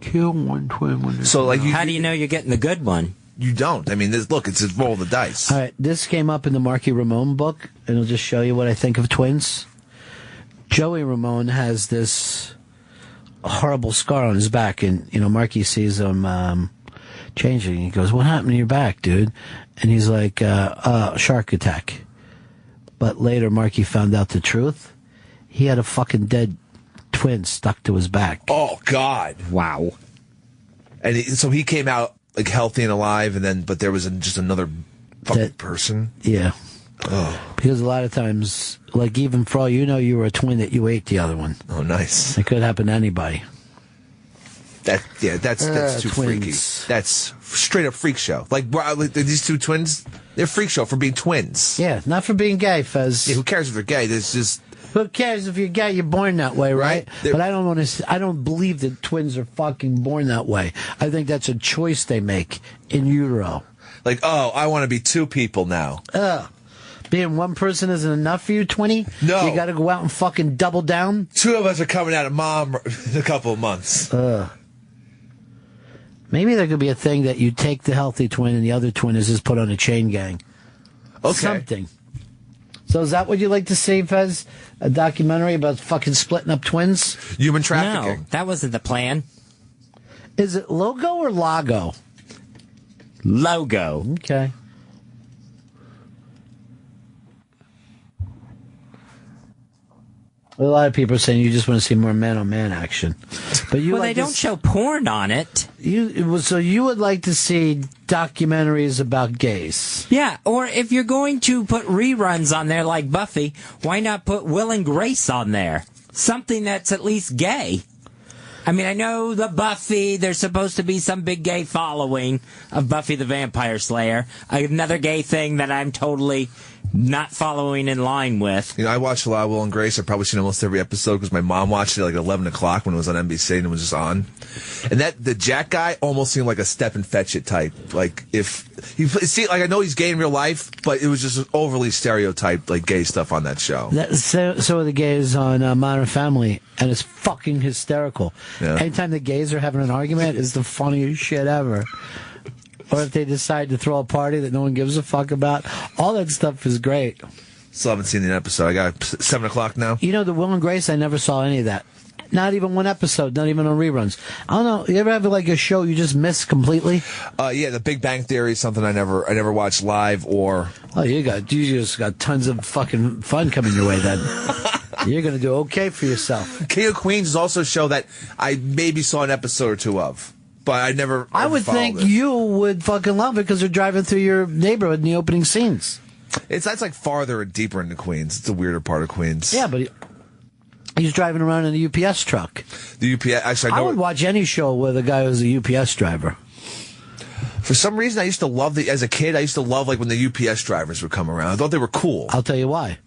Speaker 1: Kill one twin when they come out.
Speaker 4: How do you know you're getting the good one?
Speaker 2: You don't. I mean, look, it's a roll of the dice.
Speaker 1: All right, this came up in the Marky Ramone book, and it'll just show you what I think of twins. Joey Ramone has this horrible scar on his back, and Marky sees him changing. He goes, "What happened to your back, dude?" And he's like, "Shark attack." But later, Marky found out the truth. He had a fucking dead twin stuck to his back.
Speaker 2: Oh God!
Speaker 4: Wow.
Speaker 2: And so he came out healthy and alive, but there was just another fucking person.
Speaker 1: Yeah.
Speaker 2: Oh.
Speaker 1: Because a lot of times, even for all you know, you were a twin that you ate the other one.
Speaker 2: Oh, nice.
Speaker 1: It could happen to anybody.
Speaker 2: That's too
Speaker 1: twins.
Speaker 2: freaky. That's straight up freak show. These 2 twins, they're freak show for being twins.
Speaker 1: Yeah, not for being gay, Fez.
Speaker 2: Yeah, who cares if they're gay? There's just...
Speaker 1: Who cares if you're gay? You're born that way, right?
Speaker 2: Right.
Speaker 1: But I don't believe that twins are fucking born that way. I think that's a choice they make in utero.
Speaker 2: I want to be 2 people now.
Speaker 1: Being one person isn't enough for you, 20?
Speaker 2: No.
Speaker 1: You got to go out and fucking double down?
Speaker 2: 2 of us are coming out of mom in a couple of months.
Speaker 1: Maybe there could be a thing that you take the healthy twin and the other twin is just put on a chain gang.
Speaker 2: Okay.
Speaker 1: Something. So is that what you'd like to see, Fez? A documentary about fucking splitting up twins?
Speaker 2: Human trafficking.
Speaker 4: No, that wasn't the plan.
Speaker 1: Is it Logo or Lago?
Speaker 4: Logo.
Speaker 1: Okay. A lot of people are saying you just want to see more man-on-man action. But you
Speaker 4: they don't show porn on it.
Speaker 1: So you would like to see documentaries about gays?
Speaker 4: Yeah, or if you're going to put reruns on there like Buffy, why not put Will and Grace on there? Something that's at least gay. I mean, I know the Buffy, there's supposed to be some big gay following of Buffy the Vampire Slayer. Another gay thing that I'm totally not following in line with.
Speaker 2: I watched a lot of Will and Grace. I've probably seen almost every episode because my mom watched it at 11 o'clock when it was on NBC and it was just on. And the Jack guy almost seemed like a Step and Fetch It type. I know he's gay in real life, but it was just overly stereotyped, gay stuff on that show.
Speaker 1: So are the gays on Modern Family, and it's fucking hysterical.
Speaker 2: Yeah.
Speaker 1: Anytime the gays are having an argument, it's the funniest shit ever. Or if they decide to throw a party that no one gives a fuck about, all that stuff is great.
Speaker 2: Still haven't seen the episode. I got 7 o'clock now.
Speaker 1: The Will and Grace, I never saw any of that. Not even one episode, not even on reruns. I don't know. You ever have a show you just miss completely?
Speaker 2: Yeah, The Big Bang Theory is something I never watched live or.
Speaker 1: Oh, you just got tons of fucking fun coming your way then. You're gonna do okay for yourself.
Speaker 2: King of Queens is also a show that I maybe saw an episode or 2 of. But I never.
Speaker 1: I would think you would fucking love it because they're driving through your neighborhood in the opening scenes.
Speaker 2: That's farther and deeper into Queens. It's a weirder part of Queens.
Speaker 1: Yeah, but he's driving around in a UPS truck.
Speaker 2: The UPS. Actually,
Speaker 1: I would watch any show with a guy who's a UPS driver.
Speaker 2: For some reason, I used to love as a kid. I used to love when the UPS drivers would come around. I thought they were cool.
Speaker 1: I'll tell you why.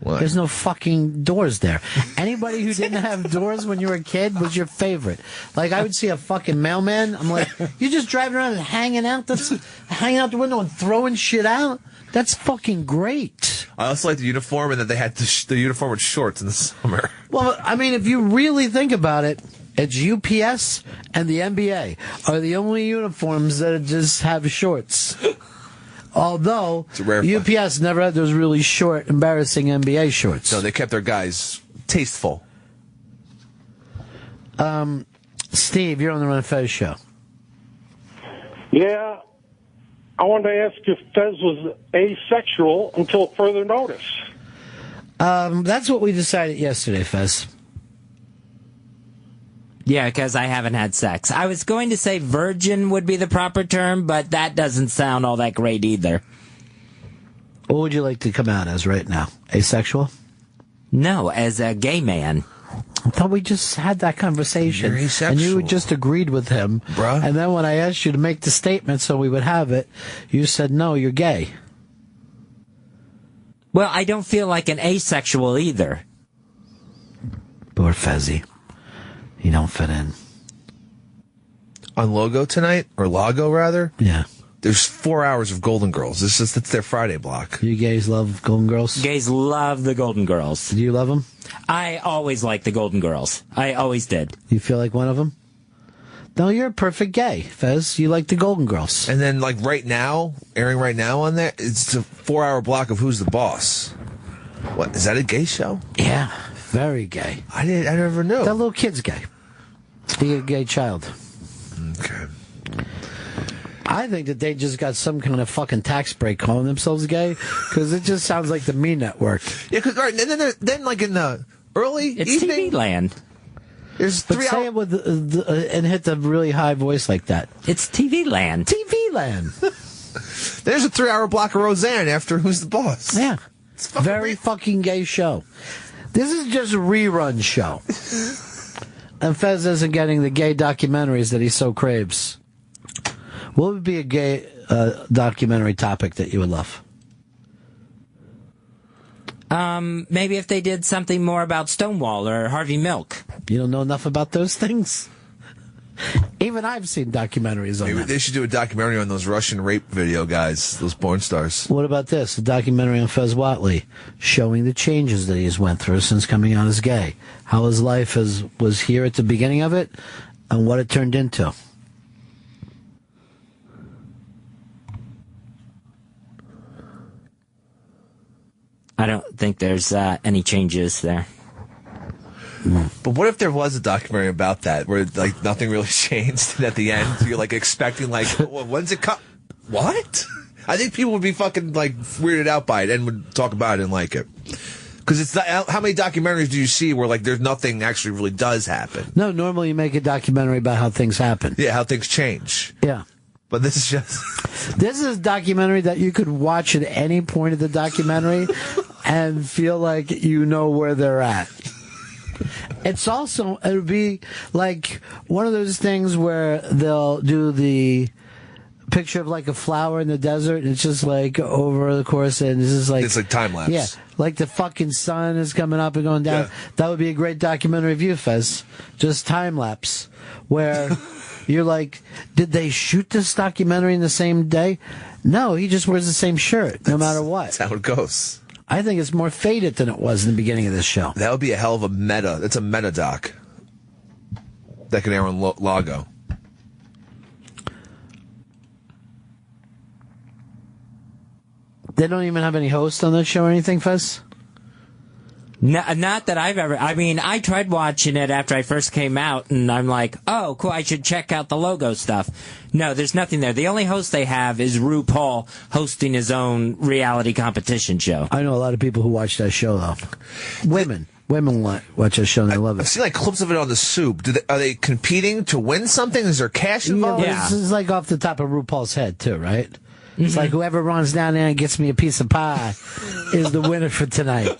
Speaker 2: What?
Speaker 1: There's no fucking doors there. Anybody who didn't have doors when you were a kid was your favorite. Like, I would see a fucking mailman. I'm like, you're just driving around and hanging out the window and throwing shit out? That's fucking great.
Speaker 2: I also like the uniform, and that they had the uniform with shorts in the summer.
Speaker 1: Well, I mean, if you really think about it, it's UPS and the NBA are the only uniforms that just have shorts. Although UPS never had those really short, embarrassing NBA shorts.
Speaker 2: No, they kept their guys tasteful.
Speaker 1: Steve, you're on the Run of Fez show.
Speaker 9: Yeah, I wanted to ask if Fez was asexual until further notice.
Speaker 1: That's what we decided yesterday, Fez.
Speaker 4: Yeah, because I haven't had sex. I was going to say virgin would be the proper term, but that doesn't sound all that great either.
Speaker 1: What would you like to come out as right now? Asexual?
Speaker 4: No, as a gay man.
Speaker 1: I thought we just had that conversation.
Speaker 2: You're asexual.
Speaker 1: And you just agreed with him.
Speaker 2: Bruh.
Speaker 1: And then when I asked you to make the statement so we would have it, you said, no, you're gay.
Speaker 4: Well, I don't feel like an asexual either.
Speaker 1: Poor Fezzy. You don't fit in.
Speaker 2: On Logo tonight, or Lago rather,
Speaker 1: Yeah.
Speaker 2: there's 4 hours of Golden Girls. It's their Friday block.
Speaker 1: You gays love Golden Girls?
Speaker 4: Gays love the Golden Girls.
Speaker 1: Do you love them?
Speaker 4: I always liked the Golden Girls. I always did.
Speaker 1: You feel like one of them? No, you're a perfect gay, Fez. You like the Golden Girls.
Speaker 2: And then, like right now, airing right now on there, it's a 4 hour block of Who's the Boss. What, is that a gay show?
Speaker 1: Yeah, very gay.
Speaker 2: I never knew.
Speaker 1: That little kid's gay. Be a gay child.
Speaker 2: Okay.
Speaker 1: I think that they just got some kind of fucking tax break calling themselves gay, because it just sounds like the Me Network.
Speaker 2: Yeah, because right, and then like in the early
Speaker 4: It's
Speaker 2: evening,
Speaker 4: TV land.
Speaker 2: there's
Speaker 1: But
Speaker 2: 3
Speaker 1: say
Speaker 2: hours.
Speaker 1: it with and hit the really high voice like that.
Speaker 4: It's TV land.
Speaker 1: TV land.
Speaker 2: There's a 3 hour block of Roseanne after Who's the Boss.
Speaker 1: Yeah.
Speaker 2: fucking
Speaker 1: Very fucking gay show. This is just a rerun show. And Fez isn't getting the gay documentaries that he so craves. What would be a gay documentary topic that you would love?
Speaker 4: Maybe if they did something more about Stonewall or Harvey Milk.
Speaker 1: You don't know enough about those things? Even I've seen documentaries on
Speaker 2: Maybe
Speaker 1: them.
Speaker 2: they should do a documentary on those Russian rape video guys, those porn stars.
Speaker 1: What about this? A documentary on Fez Whatley showing the changes that he's went through since coming out as gay. How his life was here at the beginning of it and what it turned into.
Speaker 4: I don't think there's any changes there.
Speaker 2: But what if there was a documentary about that, where like nothing really changed, and at the end you're like expecting like, well, when's it come? What? I think people would be fucking like weirded out by it and would talk about it and like it. Because it's not, how many documentaries do you see where like there's nothing actually really does happen?
Speaker 1: No, normally you make a documentary about how things happen.
Speaker 2: Yeah, how things change.
Speaker 1: Yeah.
Speaker 2: But this is just
Speaker 1: This is a documentary that you could watch at any point of the documentary and feel like you know where they're at. It's also, it would be like one of those things where they'll do the picture of like a flower in the desert, and it's just like over the course, and it's just like...
Speaker 2: It's like time lapse.
Speaker 1: Yeah, like the fucking sun is coming up and going down.
Speaker 2: Yeah.
Speaker 1: That would be a great documentary of you, Fez. Just time lapse, where you're like, did they shoot this documentary in the same day? No, he just wears the same shirt, no matter what.
Speaker 2: That's how it goes.
Speaker 1: I think it's more faded than it was in the beginning of this show.
Speaker 2: That would be a hell of a meta. That's a meta doc. That could air on Lago.
Speaker 1: They don't even have any hosts on that show or anything, Fez?
Speaker 4: No, not that I've ever... I mean, I tried watching it after I first came out, and I'm like, oh, cool, I should check out the Logo stuff. No, there's nothing there. The only host they have is RuPaul hosting his own reality competition show.
Speaker 1: I know a lot of people who watch that show, though. Women watch that show and they love
Speaker 2: I've
Speaker 1: it.
Speaker 2: seen like clips of it on the Soup. Are they competing to win something? Is there cash involved?
Speaker 1: Yeah, this is like off the top of RuPaul's head, too, right? It's like whoever runs down there and gets me a piece of pie is the winner for tonight.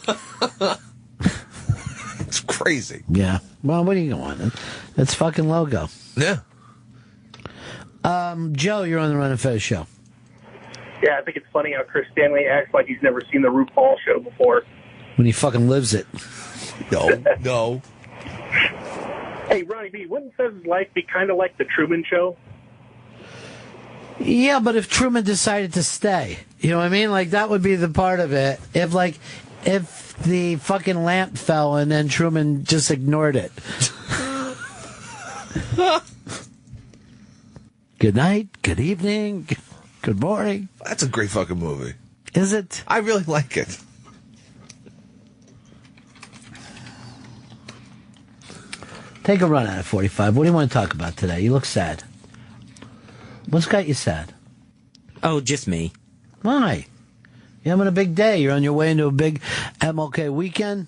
Speaker 2: It's crazy.
Speaker 1: Yeah. Well, what are you going? It's fucking Logo.
Speaker 2: Yeah.
Speaker 1: Joe, you're on the Run of Fez show.
Speaker 5: Yeah, I think it's funny how Chris Stanley acts like he's never seen the RuPaul show before.
Speaker 1: when he fucking lives it.
Speaker 2: No.
Speaker 3: Hey, Ronnie B, wouldn't Fez's life be kind of like the Truman Show?
Speaker 1: Yeah, but if Truman decided to stay, you know what I mean? Like, that would be the part of it. If the fucking lamp fell and then Truman just ignored it. Good night, good evening, good morning.
Speaker 2: That's a great fucking movie.
Speaker 1: Is it?
Speaker 2: I really like it.
Speaker 1: Take a run at it, 45. What do you want to talk about today? You look sad. What's got you sad?
Speaker 4: Oh, just me.
Speaker 1: Why? You're having a big day. You're on your way into a big MLK weekend.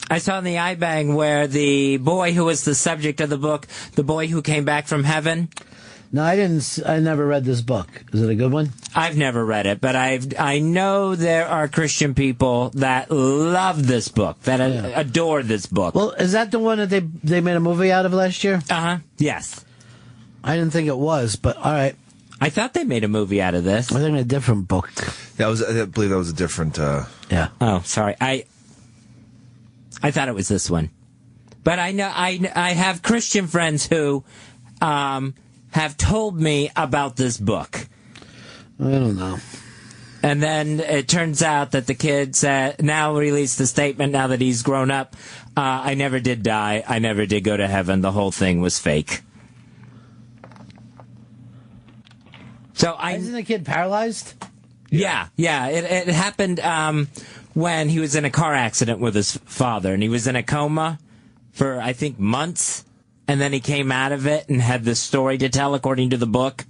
Speaker 4: I saw in the iBang where the boy who was the subject of the book, the boy who came back from heaven.
Speaker 1: No, I didn't. I never read this book. Is it a good one?
Speaker 4: I've never read it, but I know there are Christian people that love this book, that adore this book.
Speaker 1: Well, is that the one that they made a movie out of last year?
Speaker 4: Uh-huh. Yes.
Speaker 1: I didn't think it was, but all right.
Speaker 4: I thought they made a movie out of this.
Speaker 1: I think a different book.
Speaker 2: Yeah, I believe that was a different.
Speaker 1: Yeah.
Speaker 4: Oh, sorry. I thought it was this one, but I know I have Christian friends who have told me about this book.
Speaker 1: I don't know.
Speaker 4: And then it turns out that the kid now released a statement now that he's grown up. I never did die. I never did go to heaven. The whole thing was fake. So
Speaker 1: Isn't the kid paralyzed?
Speaker 4: Yeah. It happened when he was in a car accident with his father, and he was in a coma for, I think, months. And then he came out of it and had this story to tell, according to the book,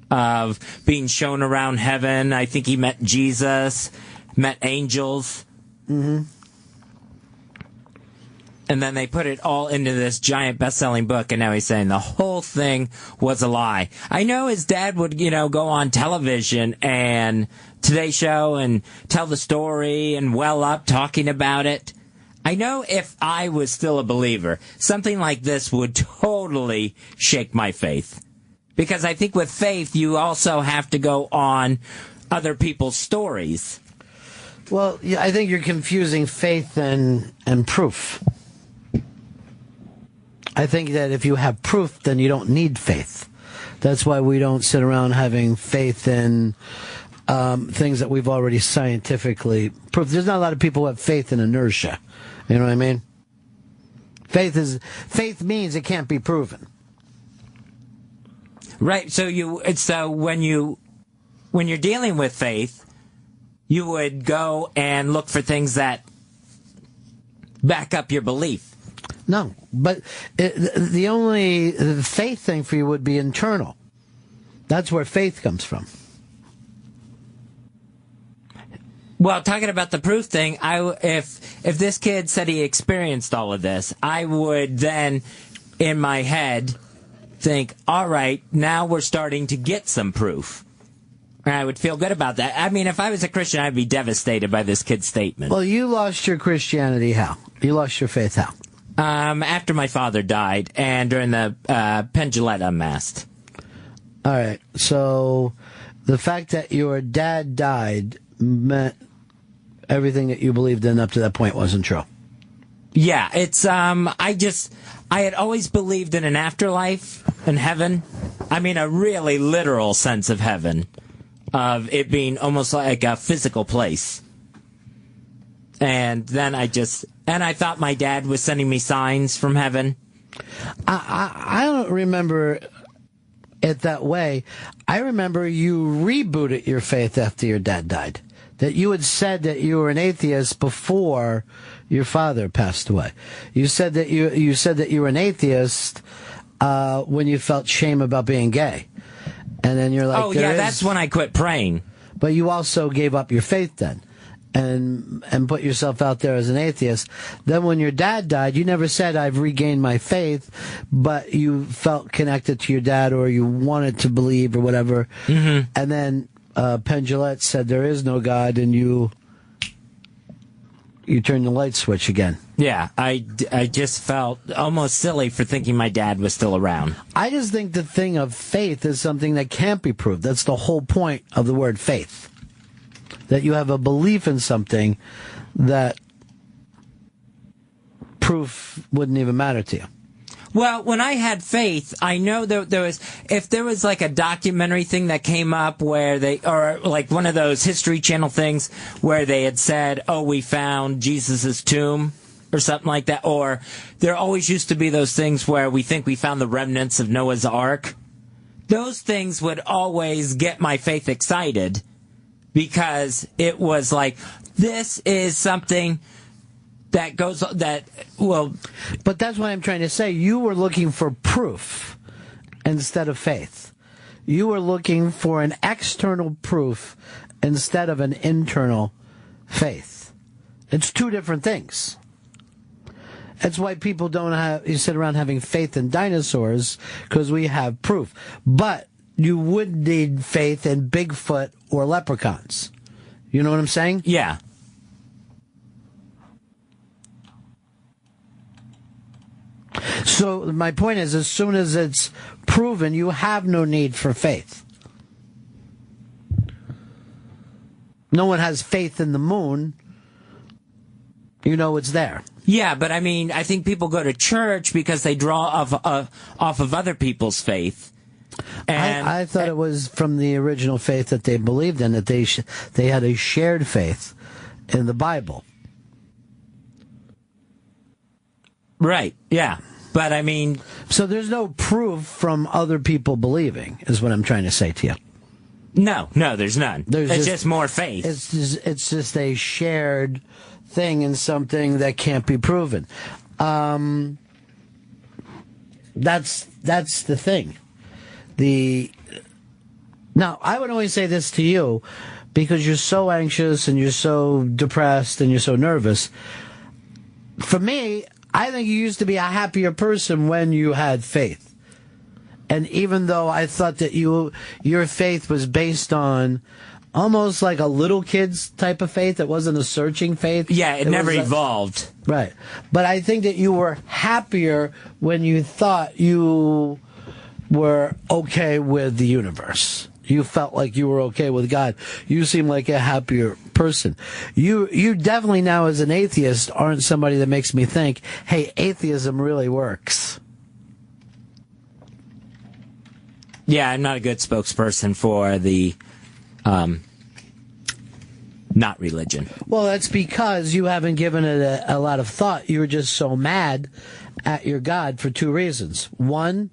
Speaker 4: of being shown around heaven. I think he met Jesus, met angels.
Speaker 1: Mm-hmm.
Speaker 4: And then they put it all into this giant best-selling book, and now he's saying the whole thing was a lie. I know his dad would, go on television and Today Show and tell the story and well up talking about it. I know if I was still a believer, something like this would totally shake my faith. Because I think with faith, you also have to go on other people's stories.
Speaker 1: Well, yeah, I think you're confusing faith and proof. I think that if you have proof, then you don't need faith. That's why we don't sit around having faith in things that we've already scientifically proved. There's not a lot of people who have faith in inertia. You know what I mean? Faith means it can't be proven.
Speaker 4: Right. So when you're dealing with faith, you would go and look for things that back up your belief.
Speaker 1: No, but the faith thing for you would be internal. That's where faith comes from.
Speaker 4: Well, talking about the proof thing, if this kid said he experienced all of this, I would then, in my head, think, all right, now we're starting to get some proof. And I would feel good about that. I mean, if I was a Christian, I'd be devastated by this kid's statement.
Speaker 1: Well, you lost your Christianity how? You lost your faith how?
Speaker 4: After my father died and during the Pendulette unmasked.
Speaker 1: All right. So the fact that your dad died meant everything that you believed in up to that point wasn't true.
Speaker 4: Yeah, it's I had always believed in an afterlife in heaven. I mean, a really literal sense of heaven, of it being almost like a physical place. And then I thought my dad was sending me signs from heaven.
Speaker 1: I don't remember it that way. I remember you rebooted your faith after your dad died. That you had said that you were an atheist before your father passed away. You said that you were an atheist when you felt shame about being gay. And then you're like,
Speaker 4: that's when I quit praying.
Speaker 1: But you also gave up your faith then. And put yourself out there as an atheist. Then when your dad died, you never said, I've regained my faith, but you felt connected to your dad or you wanted to believe or whatever.
Speaker 4: Mm-hmm.
Speaker 1: And then Pendulette said there is no God, and you turned the light switch again.
Speaker 4: Yeah, I just felt almost silly for thinking my dad was still around.
Speaker 1: I just think the thing of faith is something that can't be proved. That's the whole point of the word faith. That you have a belief in something that proof wouldn't even matter to you.
Speaker 4: Well, when I had faith, I know that if there was like a documentary thing that came up where or like one of those History Channel things where they had said, oh, we found Jesus' tomb or something like that, or there always used to be those things where we think we found the remnants of Noah's Ark. Those things would always get my faith excited because it was like, this is something that will.
Speaker 1: But that's what I'm trying to say. You were looking for proof instead of faith. You were looking for an external proof instead of an internal faith. It's two different things. That's why people you sit around having faith in dinosaurs, because we have proof. But you would need faith in Bigfoot or leprechauns. You know what I'm saying?
Speaker 4: Yeah.
Speaker 1: So my point is, as soon as it's proven, you have no need for faith. No one has faith in the moon. You know it's there.
Speaker 4: Yeah, but I mean, I think people go to church because they draw off of other people's faith. And
Speaker 1: I thought it was from the original faith that they believed in, that they had a shared faith in the Bible.
Speaker 4: Right, yeah. But I mean...
Speaker 1: So there's no proof from other people believing, is what I'm trying to say to you.
Speaker 4: No, there's none. It's just more faith.
Speaker 1: It's just a shared thing in something that can't be proven. That's the thing. Now, I would only say this to you because you're so anxious and you're so depressed and you're so nervous. For me, I think you used to be a happier person when you had faith. And even though I thought that your faith was based on almost like a little kid's type of faith, it wasn't a searching faith.
Speaker 4: Yeah, it never evolved.
Speaker 1: Right. But I think that you were happier when you thought you were okay with the universe. You felt like you were okay with God. You seem like a happier person. You definitely now as an atheist aren't somebody that makes me think, hey, atheism really works.
Speaker 4: Yeah, I'm not a good spokesperson for the not religion.
Speaker 1: Well, that's because you haven't given it a lot of thought. You were just so mad at your God for two reasons. One,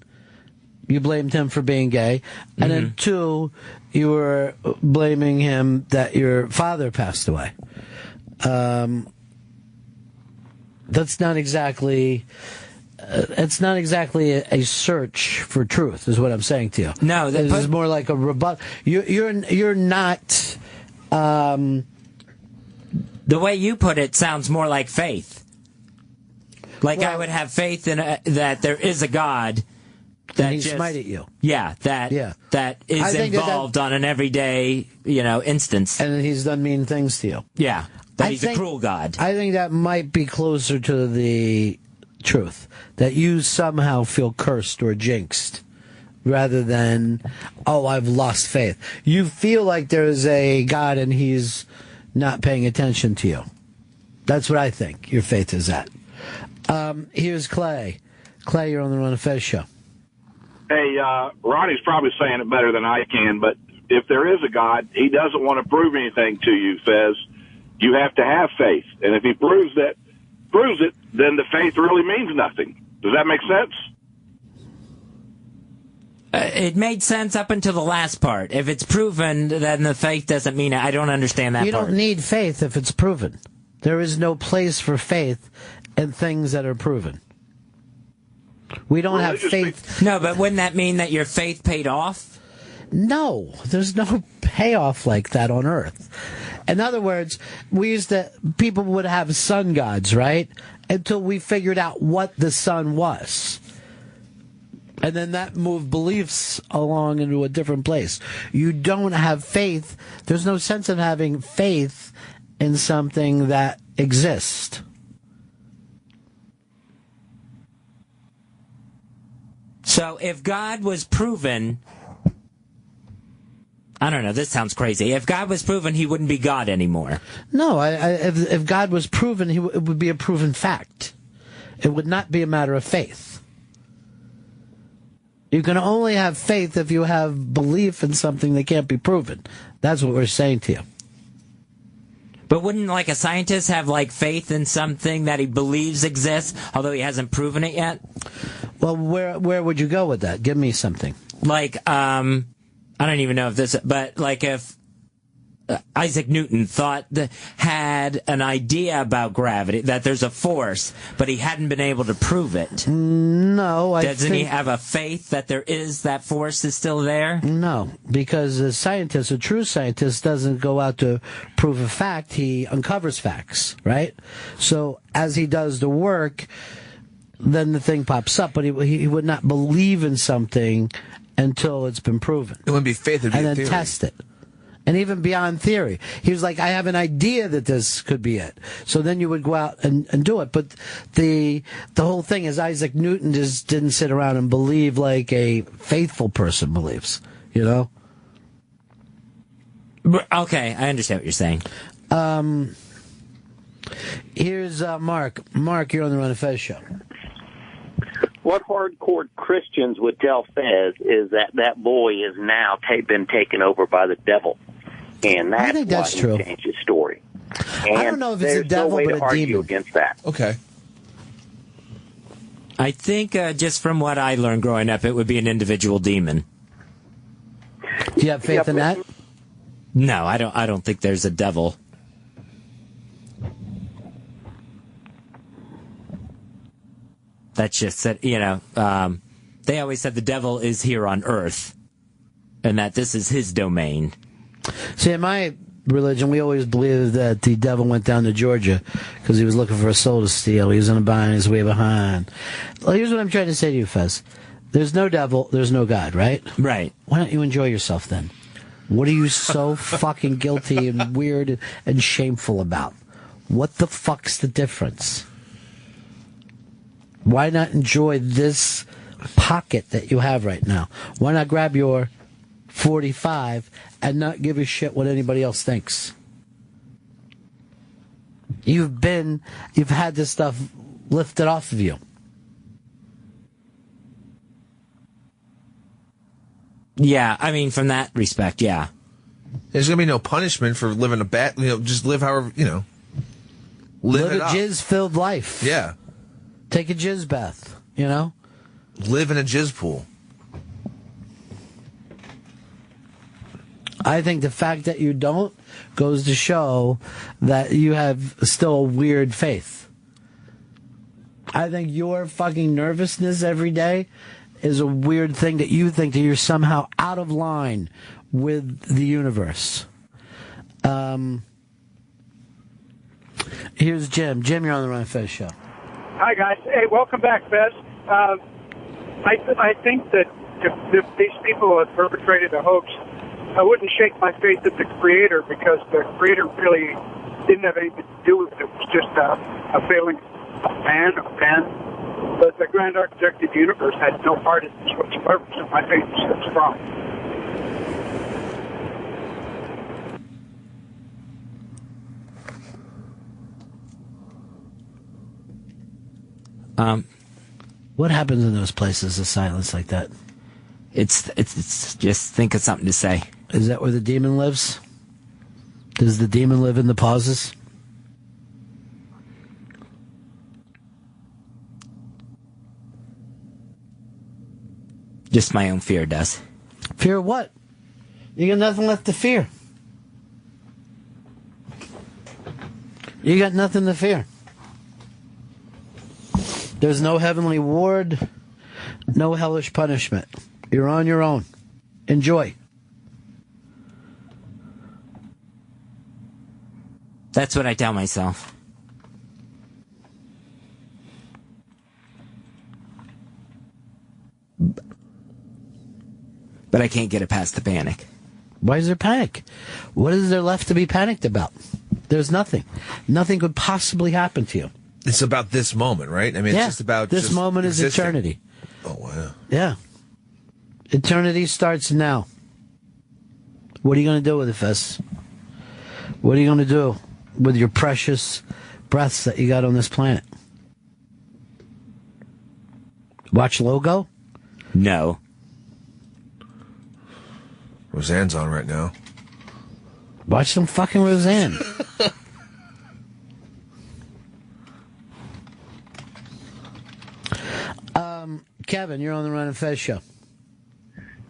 Speaker 1: you blamed him for being gay. And then two, you were blaming him that your father passed away. That's not exactly... it's not exactly a search for truth, is what I'm saying to you.
Speaker 4: No,
Speaker 1: this is more like a rebuttal. You're not.
Speaker 4: The way you put it sounds more like faith. Like I would have faith in that there is a God that
Speaker 1: he smite at you.
Speaker 4: Yeah, that is involved on an everyday instance,
Speaker 1: and he's done mean things to you.
Speaker 4: Yeah, he's a cruel God.
Speaker 1: I think that might be closer to the truth, that you somehow feel cursed or jinxed rather than, oh, I've lost faith. You feel like there's a God and he's not paying attention to you. That's what I think your faith is at. Here's Clay. Clay, you're on the Ron and Fez show.
Speaker 10: Hey, Ronnie's probably saying it better than I can, but if there is a God, he doesn't want to prove anything to you, Fez. You have to have faith. And if he proves it, then the faith really means nothing. Does that make sense?
Speaker 4: It made sense up until the last part. If it's proven, then the faith doesn't mean it. I don't understand that part.
Speaker 1: You don't need faith if it's proven. There is no place for faith in things that are proven. We don't have faith.
Speaker 4: No, but wouldn't that mean that your faith paid off?
Speaker 1: No, there's no payoff like that on earth. In other words, people would have sun gods, right? Until we figured out what the sun was. And then that moved beliefs along into a different place. You don't have faith. There's no sense of having faith in something that exists.
Speaker 4: So if God was proven, I don't know. This sounds crazy. If God was proven, he wouldn't be God anymore.
Speaker 1: No, if God was proven, it would be a proven fact. It would not be a matter of faith. You can only have faith if you have belief in something that can't be proven. That's what we're saying to you.
Speaker 4: But wouldn't, like, a scientist have, like, faith in something that he believes exists, although he hasn't proven it yet?
Speaker 1: Well, where would you go with that? Give me something.
Speaker 4: Like, I don't even know if this, but, like, if Isaac Newton had an idea about gravity, that there's a force, but he hadn't been able to prove it.
Speaker 1: No,
Speaker 4: Doesn't he have a faith that that force is still there?
Speaker 1: No, because a true scientist doesn't go out to prove a fact, he uncovers facts, right? So as he does the work, then the thing pops up, but he would not believe in something until it's been proven.
Speaker 2: It wouldn't be faith, it'd be
Speaker 1: and
Speaker 2: a
Speaker 1: then
Speaker 2: theory.
Speaker 1: Test it. And even beyond theory. He was like, I have an idea that this could be it. So then you would go out and do it. But the whole thing is Isaac Newton just didn't sit around and believe like a faithful person believes, you know?
Speaker 4: Okay, I understand what you're saying.
Speaker 1: Here's Mark. Mark, you're on the Ron and Fez show.
Speaker 11: What hardcore Christians would tell Fez is that boy is now been taken over by the devil. And
Speaker 1: I think that's
Speaker 11: why
Speaker 1: true.
Speaker 11: He changed his story. And
Speaker 1: I don't know if it's a devil,
Speaker 11: no way
Speaker 1: but
Speaker 11: to
Speaker 1: a
Speaker 11: argue
Speaker 1: demon.
Speaker 11: against that.
Speaker 2: Okay.
Speaker 4: I think just from what I learned growing up, it would be an individual demon.
Speaker 1: Do you have faith in that?
Speaker 4: No, I don't think there's a devil. That's just that, they always said the devil is here on earth and that this is his domain.
Speaker 1: See, in my religion, we always believed that the devil went down to Georgia because he was looking for a soul to steal. He was going to buy his way behind. Well, here's what I'm trying to say to you, Fez. There's no devil, there's no God, right?
Speaker 4: Right.
Speaker 1: Why don't you enjoy yourself then? What are you so fucking guilty and weird and shameful about? What the fuck's the difference? Why not enjoy this pocket that you have right now? Why not grab your 45 and not give a shit what anybody else thinks? You've had this stuff lifted off of you.
Speaker 4: Yeah, I mean, from that respect, yeah.
Speaker 2: There's going to be no punishment for living a bad, just live however, live it
Speaker 1: a
Speaker 2: up.
Speaker 1: jizz-filled life.
Speaker 2: Yeah.
Speaker 1: Take a jizz bath,
Speaker 2: Live in a jizz pool.
Speaker 1: I think the fact that you don't goes to show that you have still a weird faith. I think your fucking nervousness every day is a weird thing that you think that you're somehow out of line with the universe. Here's Jim. Jim, you're on the Ron and Fez show.
Speaker 12: Hi, guys. Hey, welcome back, Fez. I think that if these people had perpetrated a hoax, I wouldn't shake my faith at the Creator because the Creator really didn't have anything to do with it. It was just a failing man. But the grand architect of the universe had no part in this whatsoever, so my faith is still strong.
Speaker 1: What happens in those places of silence like that?
Speaker 4: It's just think of something to say.
Speaker 1: Is that where the demon lives? Does the demon live in the pauses?
Speaker 4: Just my own fear does.
Speaker 1: Fear what? You got nothing left to fear. You got nothing to fear. There's no heavenly ward, no hellish punishment. You're on your own. Enjoy.
Speaker 4: That's what I tell myself. But I can't get it past the panic.
Speaker 1: Why is there panic? What is there left to be panicked about? There's nothing. Nothing could possibly happen to you.
Speaker 2: It's about this moment, right? I mean,
Speaker 1: Yeah,
Speaker 2: it's just about
Speaker 1: this
Speaker 2: just
Speaker 1: moment is
Speaker 2: existing.
Speaker 1: eternity.
Speaker 2: Oh, wow.
Speaker 1: Yeah. Eternity starts now. What are you going to do with it, Fez? What are you going to do with your precious breaths that you got on this planet? Watch Logo?
Speaker 4: No.
Speaker 2: Roseanne's on right now.
Speaker 1: Watch some fucking Roseanne. Kevin, you're on the Ron and Fez show.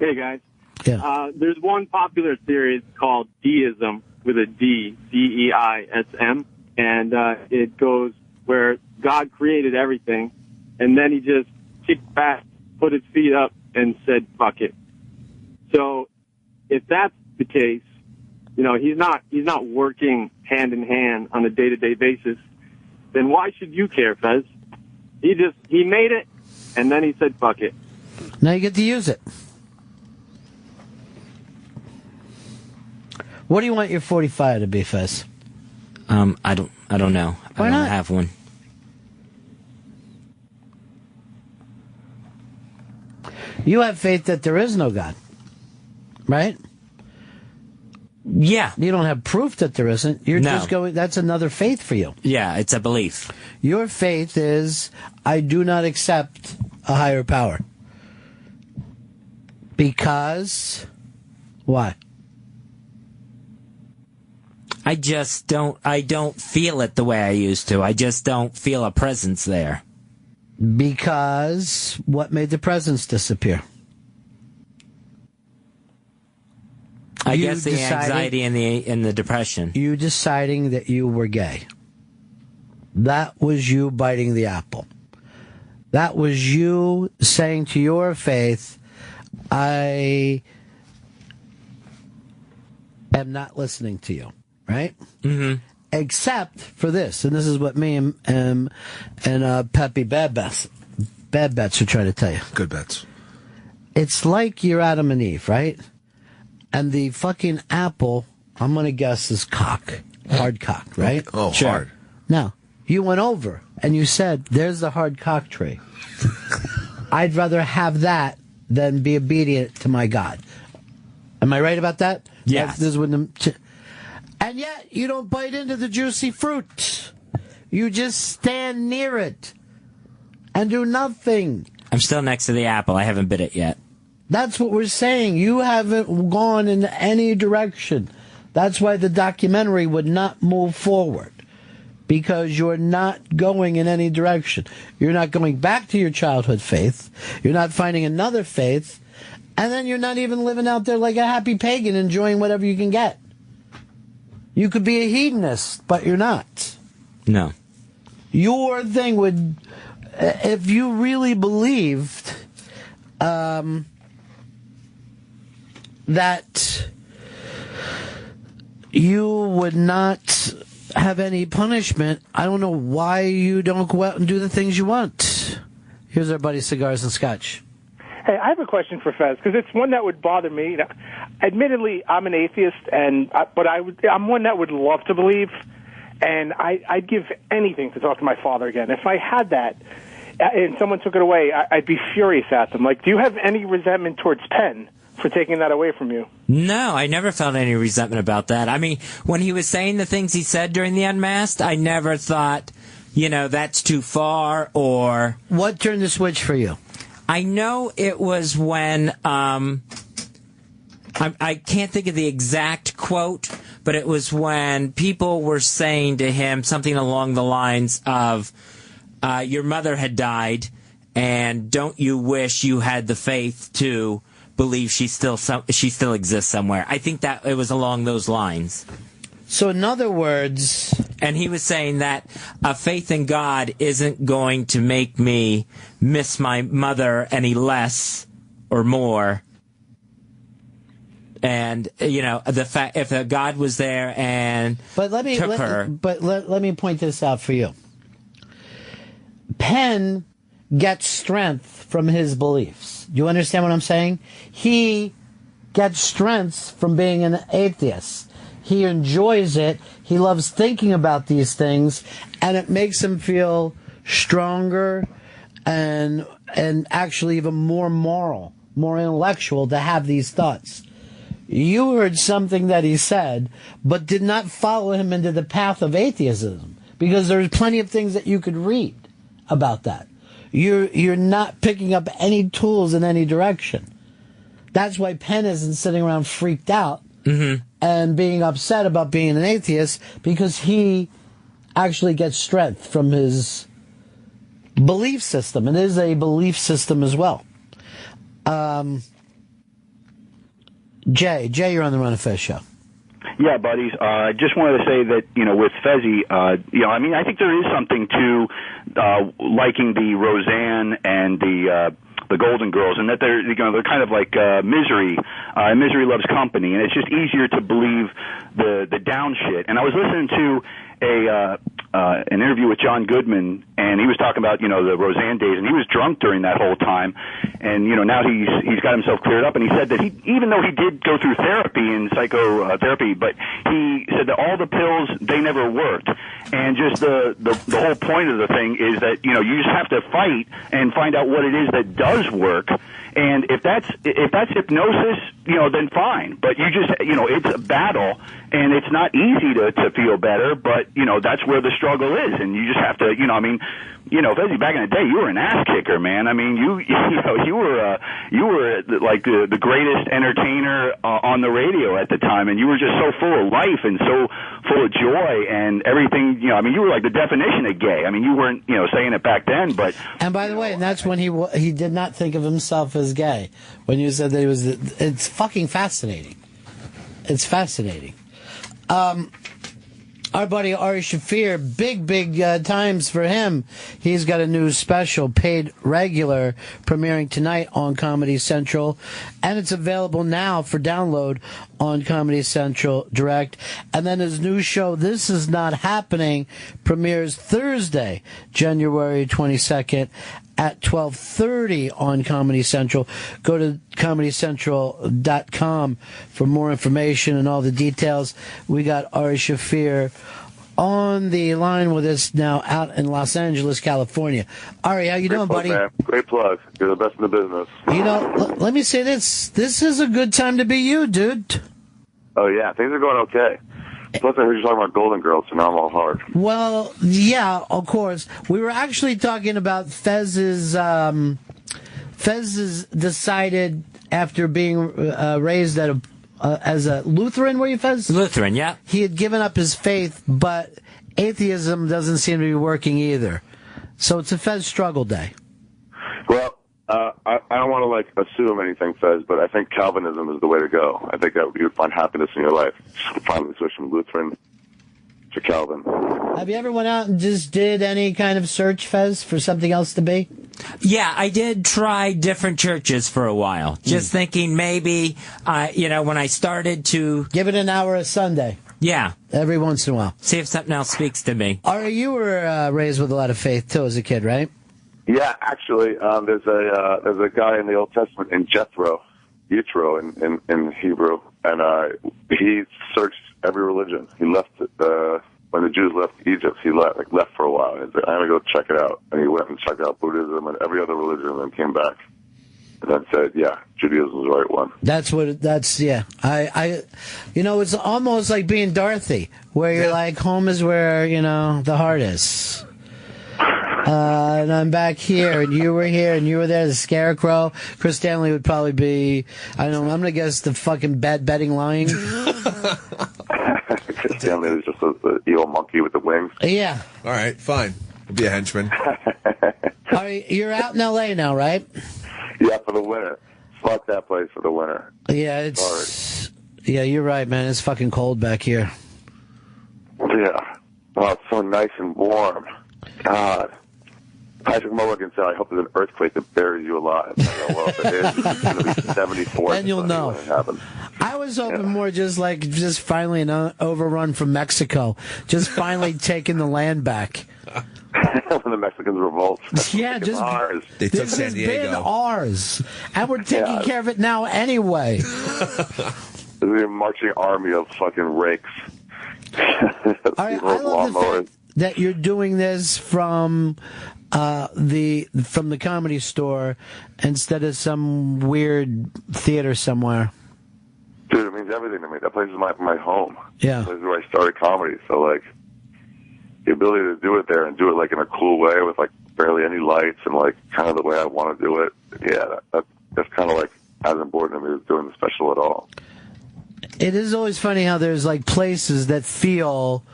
Speaker 13: Hey, guys.
Speaker 1: Yeah.
Speaker 13: There's one popular theory called deism, with a D, D-E-I-S-M, and it goes where God created everything, and then he just kicked back, put his feet up, and said, fuck it. So if that's the case, you know, he's not working hand in hand on a day-to-day basis, then why should you care, Fez? He made it, and then he said, fuck it.
Speaker 1: Now you get to use it. What do you want your 45 to be, Fez?
Speaker 4: I don't know.
Speaker 1: Why
Speaker 4: I don't
Speaker 1: not?
Speaker 4: have one.
Speaker 1: You have faith that there is no God, right?
Speaker 4: Yeah.
Speaker 1: You don't have proof that there isn't. You're
Speaker 4: No.
Speaker 1: just going, that's another faith for you.
Speaker 4: Yeah, it's a belief.
Speaker 1: Your faith is, I do not accept a higher power. Because, why?
Speaker 4: I don't feel it the way I used to. I just don't feel a presence there.
Speaker 1: Because what made the presence disappear?
Speaker 4: I
Speaker 1: You
Speaker 4: guess the
Speaker 1: decided-
Speaker 4: anxiety and the depression.
Speaker 1: You deciding that you were gay. That was you biting the apple. That was you saying to your faith, I am not listening to you, right?
Speaker 4: Mm-hmm.
Speaker 1: Except for this, and this is what me and Peppy Bad Bets are trying to tell you.
Speaker 2: Good bets.
Speaker 1: It's like you're Adam and Eve, right? And the fucking apple, I'm going to guess, is cock. Hard cock, right?
Speaker 2: Oh,
Speaker 4: Sure.
Speaker 2: hard.
Speaker 1: Now, you went over and you said, there's the hard cock tree. I'd rather have that than be obedient to my God. Am I right about that?
Speaker 4: Yes.
Speaker 1: This is when and yet, you don't bite into the juicy fruit. You just stand near it and do nothing.
Speaker 4: I'm still next to the apple. I haven't bit it yet.
Speaker 1: That's what we're saying. You haven't gone in any direction. That's why the documentary would not move forward. Because you're not going in any direction. You're not going back to your childhood faith. You're not finding another faith. And then you're not even living out there like a happy pagan, enjoying whatever you can get. You could be a hedonist, but you're not.
Speaker 4: No.
Speaker 1: Your thing would, if you really believed that you would not have any punishment, I don't know why you don't go out and do the things you want. Here's our buddy Cigars and Scotch.
Speaker 14: Hey, I have a question for Fez, because it's one that would bother me. Now, admittedly, I'm an atheist, but I'm one that would love to believe, and I'd give anything to talk to my father again. If I had that and someone took it away, I'd be furious at them. Like, do you have any resentment towards Penn for taking that away from you?
Speaker 4: No, I never felt any resentment about that. I mean, when he was saying the things he said during the Unmasked, I never thought, that's too far or...
Speaker 1: What turned the switch for you?
Speaker 4: I know it was when, I can't think of the exact quote, but it was when people were saying to him something along the lines of, your mother had died, and don't you wish you had the faith to believe she still exists somewhere? I think that it was along those lines.
Speaker 1: So in other words...
Speaker 4: And he was saying that a faith in God isn't going to make me miss my mother any less or more. And, the fact, if a God was there and
Speaker 1: took her... But let me point this out for you. Penn gets strength from his beliefs. Do you understand what I'm saying? He gets strength from being an atheist. He enjoys it. He loves thinking about these things, and it makes him feel stronger and actually even more moral, more intellectual to have these thoughts. you heard something that he said, but did not follow him into the path of atheism, because there's plenty of things that you could read about that. You're not picking up any tools in any direction. That's why Penn isn't sitting around freaked out and being upset about being an atheist, because he actually gets strength from his belief system. It is a belief system as well. Jay, you're on the Run of Fez show.
Speaker 15: Yeah, buddies. I just wanted to say that, with Fezzy, I think there is something to liking the Roseanne and the Golden Girls, and that they're kind of like Misery. Misery loves company, and it's just easier to believe the down shit. And I was listening to an interview with John Goodman, and he was talking about the Roseanne days, and he was drunk during that whole time, and now he's got himself cleared up, and he said that even though he did go through therapy and psychotherapy, but he said that all the pills, they never worked, and just the whole point of the thing is that you just have to fight and find out what it is that does work. And if that's hypnosis, then fine. But you just, it's a battle, and it's not easy to feel better. But that's where the struggle is, and you just have to, Fezzy, back in the day, you were an ass kicker, man. I mean, you were like the greatest entertainer on the radio at the time, and you were just so full of life and so full of joy and everything. You were like the definition of gay. I mean, you weren't, saying it back then, but. And
Speaker 1: by the way, and that's when he did not think of himself as gay. When you said that he was, it's fucking fascinating. It's fascinating. Our buddy Ari Shaffir, big times for him. He's got a new special, Paid Regular, premiering tonight on Comedy Central, and it's available now for download on Comedy Central Direct. And then his new show, This Is Not Happening, premieres Thursday, January 22nd at 12:30 on Comedy Central. Go to ComedyCentral.com for more information and all the details. We got Ari Shaffir on the line with us now out in Los Angeles, California. Ari, how you doing, buddy?
Speaker 16: Man. Great plug. You're the best in the business.
Speaker 1: Let me say this. This is a good time to be you, dude.
Speaker 16: Oh, yeah. Things are going okay. Plus, I heard you talking about Golden Girls, so now I'm all hard.
Speaker 1: Well, yeah, of course. We were actually talking about Fez's decided after being raised as a Lutheran, were you, Fez?
Speaker 4: Lutheran, yeah.
Speaker 1: He had given up his faith, but atheism doesn't seem to be working either. So it's a Fez struggle day.
Speaker 16: Well, I don't want to assume anything, Fez, but I think Calvinism is the way to go. I think that you would find happiness in your life. Just finally switch from Lutheran to Calvin.
Speaker 1: Have you ever went out and just did any kind of search, Fez, for something else to be?
Speaker 4: Yeah, I did try different churches for a while, just thinking maybe, when I started to...
Speaker 1: Give it an hour a Sunday.
Speaker 4: Yeah.
Speaker 1: Every once in a while.
Speaker 4: See if something else speaks to me.
Speaker 1: Ari, you were raised with a lot of faith, too, as a kid, right?
Speaker 16: Yeah, actually, there's a guy in the Old Testament in Yitro in Hebrew, and he searched every religion. He left when the Jews left Egypt. He left for a while. And he said, "I'm gonna go check it out." And he went and checked out Buddhism and every other religion, and then came back and then said, "Yeah, Judaism is the right one."
Speaker 1: Yeah. It's almost like being Dorothy, where you're like, home is where the heart is. And I'm back here, and you were here, and you were there, the Scarecrow. Chris Stanley would probably be, I'm going to guess the fucking bad betting lion.
Speaker 16: Chris Stanley is just the evil monkey with the wings.
Speaker 1: Yeah.
Speaker 2: All right, fine. We'll be a henchman.
Speaker 1: You're out in L.A. now, right?
Speaker 16: Yeah, for the winter. Fuck that place for the winter.
Speaker 1: Yeah, Yeah, you're right, man. It's fucking cold back here.
Speaker 16: Yeah. Oh, it's so nice and warm. God. Patrick Mulligan said, "I hope there's an earthquake that buries you alive." I don't know, well, if it is, it's going to be 74.
Speaker 1: And you'll know.
Speaker 16: When it happens.
Speaker 1: I was hoping more just finally an overrun from Mexico. Just finally taking the land back.
Speaker 16: When the Mexicans revolt.
Speaker 1: Yeah, just
Speaker 16: ours.
Speaker 2: They took San Diego.
Speaker 1: This has been ours. And we're taking care of it now anyway.
Speaker 16: There's a marching army of fucking rakes.
Speaker 1: I love the fact that you're doing this from the Comedy Store instead of some weird theater somewhere.
Speaker 16: Dude, it means means everything to me. That place is my home.
Speaker 1: Yeah.
Speaker 16: That place is where I started comedy. So, like, the ability to do it there and do it, like, in a cool way with, like, barely any lights and, like, kind of the way I want to do it, yeah, that's kind of, like, as important to me as doing the special at all.
Speaker 1: It is always funny how there's, like, places that feel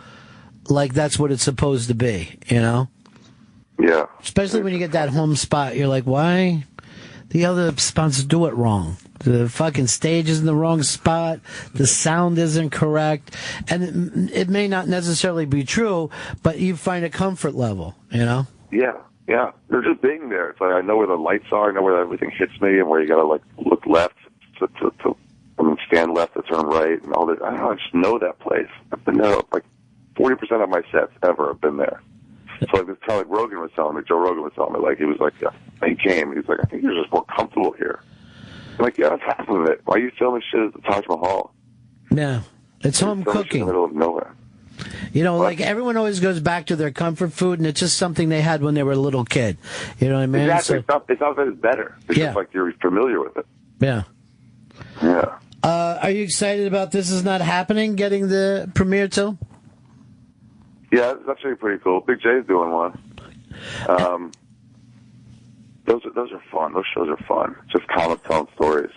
Speaker 1: like that's what it's supposed to be, you know?
Speaker 16: Yeah.
Speaker 1: Especially when you get that home spot, you're like, why? The other spots do it wrong. The fucking stage is in the wrong spot. The sound isn't correct. And it may not necessarily be true, but you find a comfort level, you know?
Speaker 16: Yeah. They're just being there. It's like I know where the lights are, I know where everything hits me, and where you gotta, like, look left to stand left to turn right, and all that. I don't know, I just know that place. I've been there, like, 40% of my sets ever have been there. So, like, this kind of like Rogan was telling me, Joe Rogan was telling me, like, he was like, he came, he was like, I think you're just more comfortable here. I'm like, yeah, that's half of it. Why are you filming shit at the Taj Mahal?
Speaker 1: Yeah. It's home cooking.
Speaker 16: In the middle of nowhere.
Speaker 1: You know, like, everyone always goes back to their comfort food, and it's just something they had when they were a little kid. You know what I mean?
Speaker 16: Exactly.
Speaker 1: So,
Speaker 16: it's not that it's better. It's just like you're familiar with it.
Speaker 1: yeah.
Speaker 16: Yeah.
Speaker 1: Are you excited about This Is Not Happening getting the premiere too?
Speaker 16: Yeah, it's actually pretty cool. Big J's doing one. Those are fun. Those shows are fun. Just comic telling stories.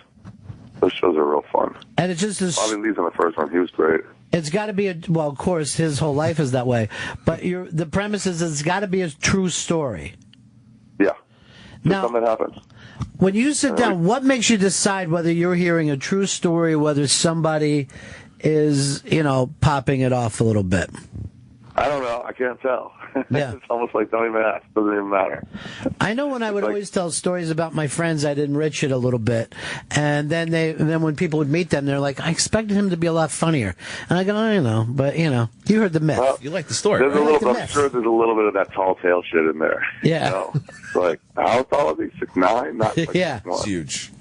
Speaker 16: Those shows are real fun.
Speaker 1: And it's just
Speaker 16: Bobby Lee's on the first one. He was great.
Speaker 1: It's got to be well, of course, his whole life is that way. But the premise is it's got to be a true story.
Speaker 16: Yeah.
Speaker 1: Now,
Speaker 16: something that happens.
Speaker 1: When you sit down, what makes you decide whether you're hearing a true story, whether somebody is, popping it off a little bit?
Speaker 16: I don't know. I can't tell.
Speaker 1: Yeah.
Speaker 16: It's almost like don't even ask. Doesn't even matter.
Speaker 1: I know when I would always tell stories about my friends, I'd enrich it a little bit, and then when people would meet them, they're like, "I expected him to be a lot funnier," and I go, "I know, but you heard the myth.
Speaker 2: You like the story.
Speaker 16: There's
Speaker 2: right?
Speaker 16: I'm sure there's a little bit of that tall tale shit in there.
Speaker 1: Yeah.
Speaker 16: It's like, how tall is he? 6'9"? Not like
Speaker 1: yeah.
Speaker 16: 6'1".
Speaker 2: It's huge.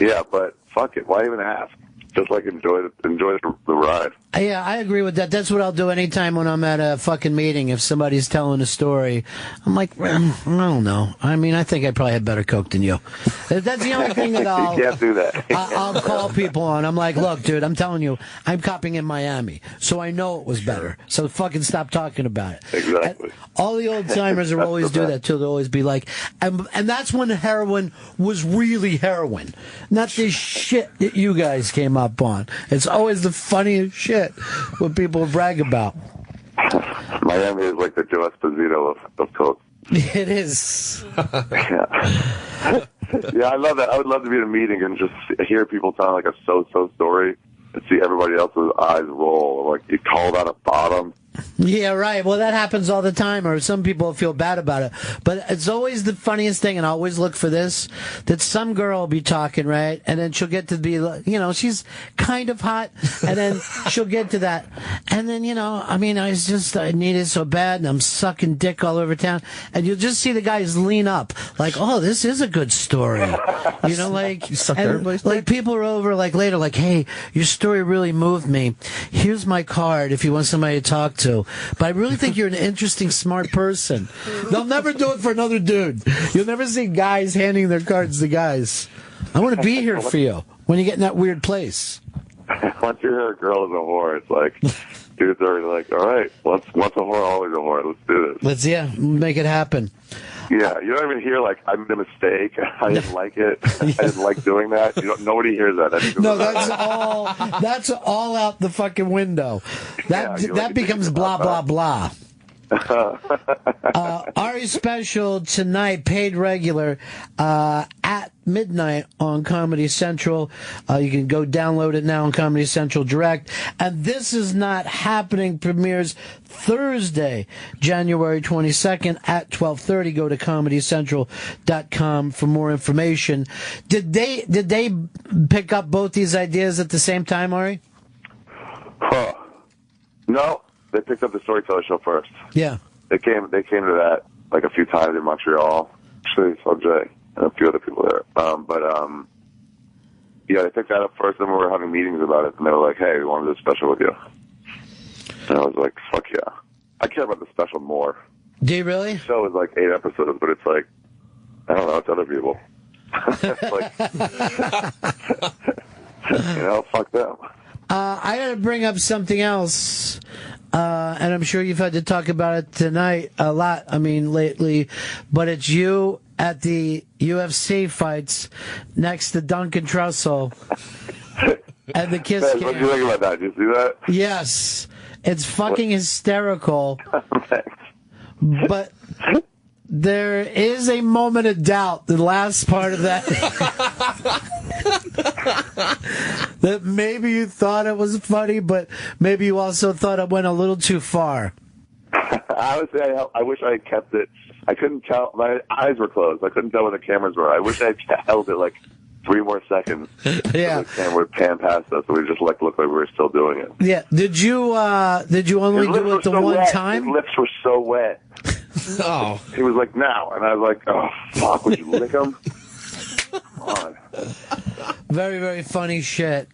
Speaker 16: Yeah, but fuck it. Why even ask? Just like enjoy the ride.
Speaker 1: Yeah, I agree with that. That's what I'll do anytime when I'm at a fucking meeting. If somebody's telling a story, I'm like, I don't know. I mean, I think I probably have better coke than you. That's the only thing that I'll...
Speaker 16: You can't do that.
Speaker 1: I'll call people on. I'm like, look, dude, I'm telling you, I'm copying in Miami, so I know it was better. So fucking stop talking about it.
Speaker 16: Exactly.
Speaker 1: All the old timers will always do that too. They'll always be like, and that's when heroin was really heroin, not this shit that you guys came up on. It's always the funniest shit what people brag about.
Speaker 16: Miami is like the Joe Esposito of coke.
Speaker 1: It is.
Speaker 16: Yeah, I love that. I would love to be in a meeting and just hear people telling like a so-so story and see everybody else's eyes roll. Like you called out a bottom.
Speaker 1: Yeah, right. Well, that happens all the time, or some people feel bad about it. But it's always the funniest thing, and I always look for this, that some girl will be talking, right? And then she'll get to be, she's kind of hot, and then she'll get to that. And then, I need it so bad, and I'm sucking dick all over town. And you'll just see the guys lean up, like, oh, this is a good story. Like,
Speaker 2: you sucked
Speaker 1: and,
Speaker 2: everybody's
Speaker 1: like, people are over, like, later, like, hey, your story really moved me. Here's my card if you want somebody to talk to. But I really think you're an interesting, smart person. They'll never do it for another dude. You'll never see guys handing their cards to guys. I want to be here for you when you get in that weird place.
Speaker 16: Once you hear a girl is a whore, it's like, dudes are like, all right, once a whore, always a whore. Let's do this.
Speaker 1: Let's make it happen.
Speaker 16: Yeah, you don't even hear like I made a mistake. I didn't like it. I didn't like doing that. Nobody hears that.
Speaker 1: No, that's all out the fucking window. That becomes blah blah blah. Ari special tonight, paid regular, at midnight on Comedy Central. You can go download it now on Comedy Central Direct. And This Is Not Happening premieres Thursday, January 22nd at 12:30. Go to ComedyCentral.com for more information. Did they pick up both these ideas at the same time, Ari?
Speaker 16: No, they picked up the Storyteller Show first.
Speaker 1: Yeah.
Speaker 16: They came to that like a few times in Montreal. Actually, saw Jay and a few other people there. Yeah, they picked that up first, and we were having meetings about it, and they were like, hey, we want to do a special with you. And I was like, fuck yeah. I care about the special more.
Speaker 1: Do you really?
Speaker 16: The show is like 8 episodes, but it's like, I don't know, it's other people. It's Fuck them.
Speaker 1: I got to bring up something else, and I'm sure you've had to talk about it tonight a lot. I mean, lately, but it's you at the UFC fights next to Duncan Trussell and the kiss cam.
Speaker 16: What do you think about that? Did you see that?
Speaker 1: Yes, it's fucking hysterical. But there is a moment of doubt, the last part of that, that maybe you thought it was funny, but maybe you also thought it went a little too far.
Speaker 16: I would say I wish I had kept it. I couldn't tell. My eyes were closed. I couldn't tell where the cameras were. I wish I had held it like 3 more seconds.
Speaker 1: Yeah.
Speaker 16: So the camera would pan past us, and we just look like we were still doing it.
Speaker 1: Yeah. Did you only do it the one time?
Speaker 16: His lips were so wet.
Speaker 2: Oh.
Speaker 16: He was like, "Now," and I was like, "Oh fuck, would you lick him?" Come on.
Speaker 1: Very, very funny shit.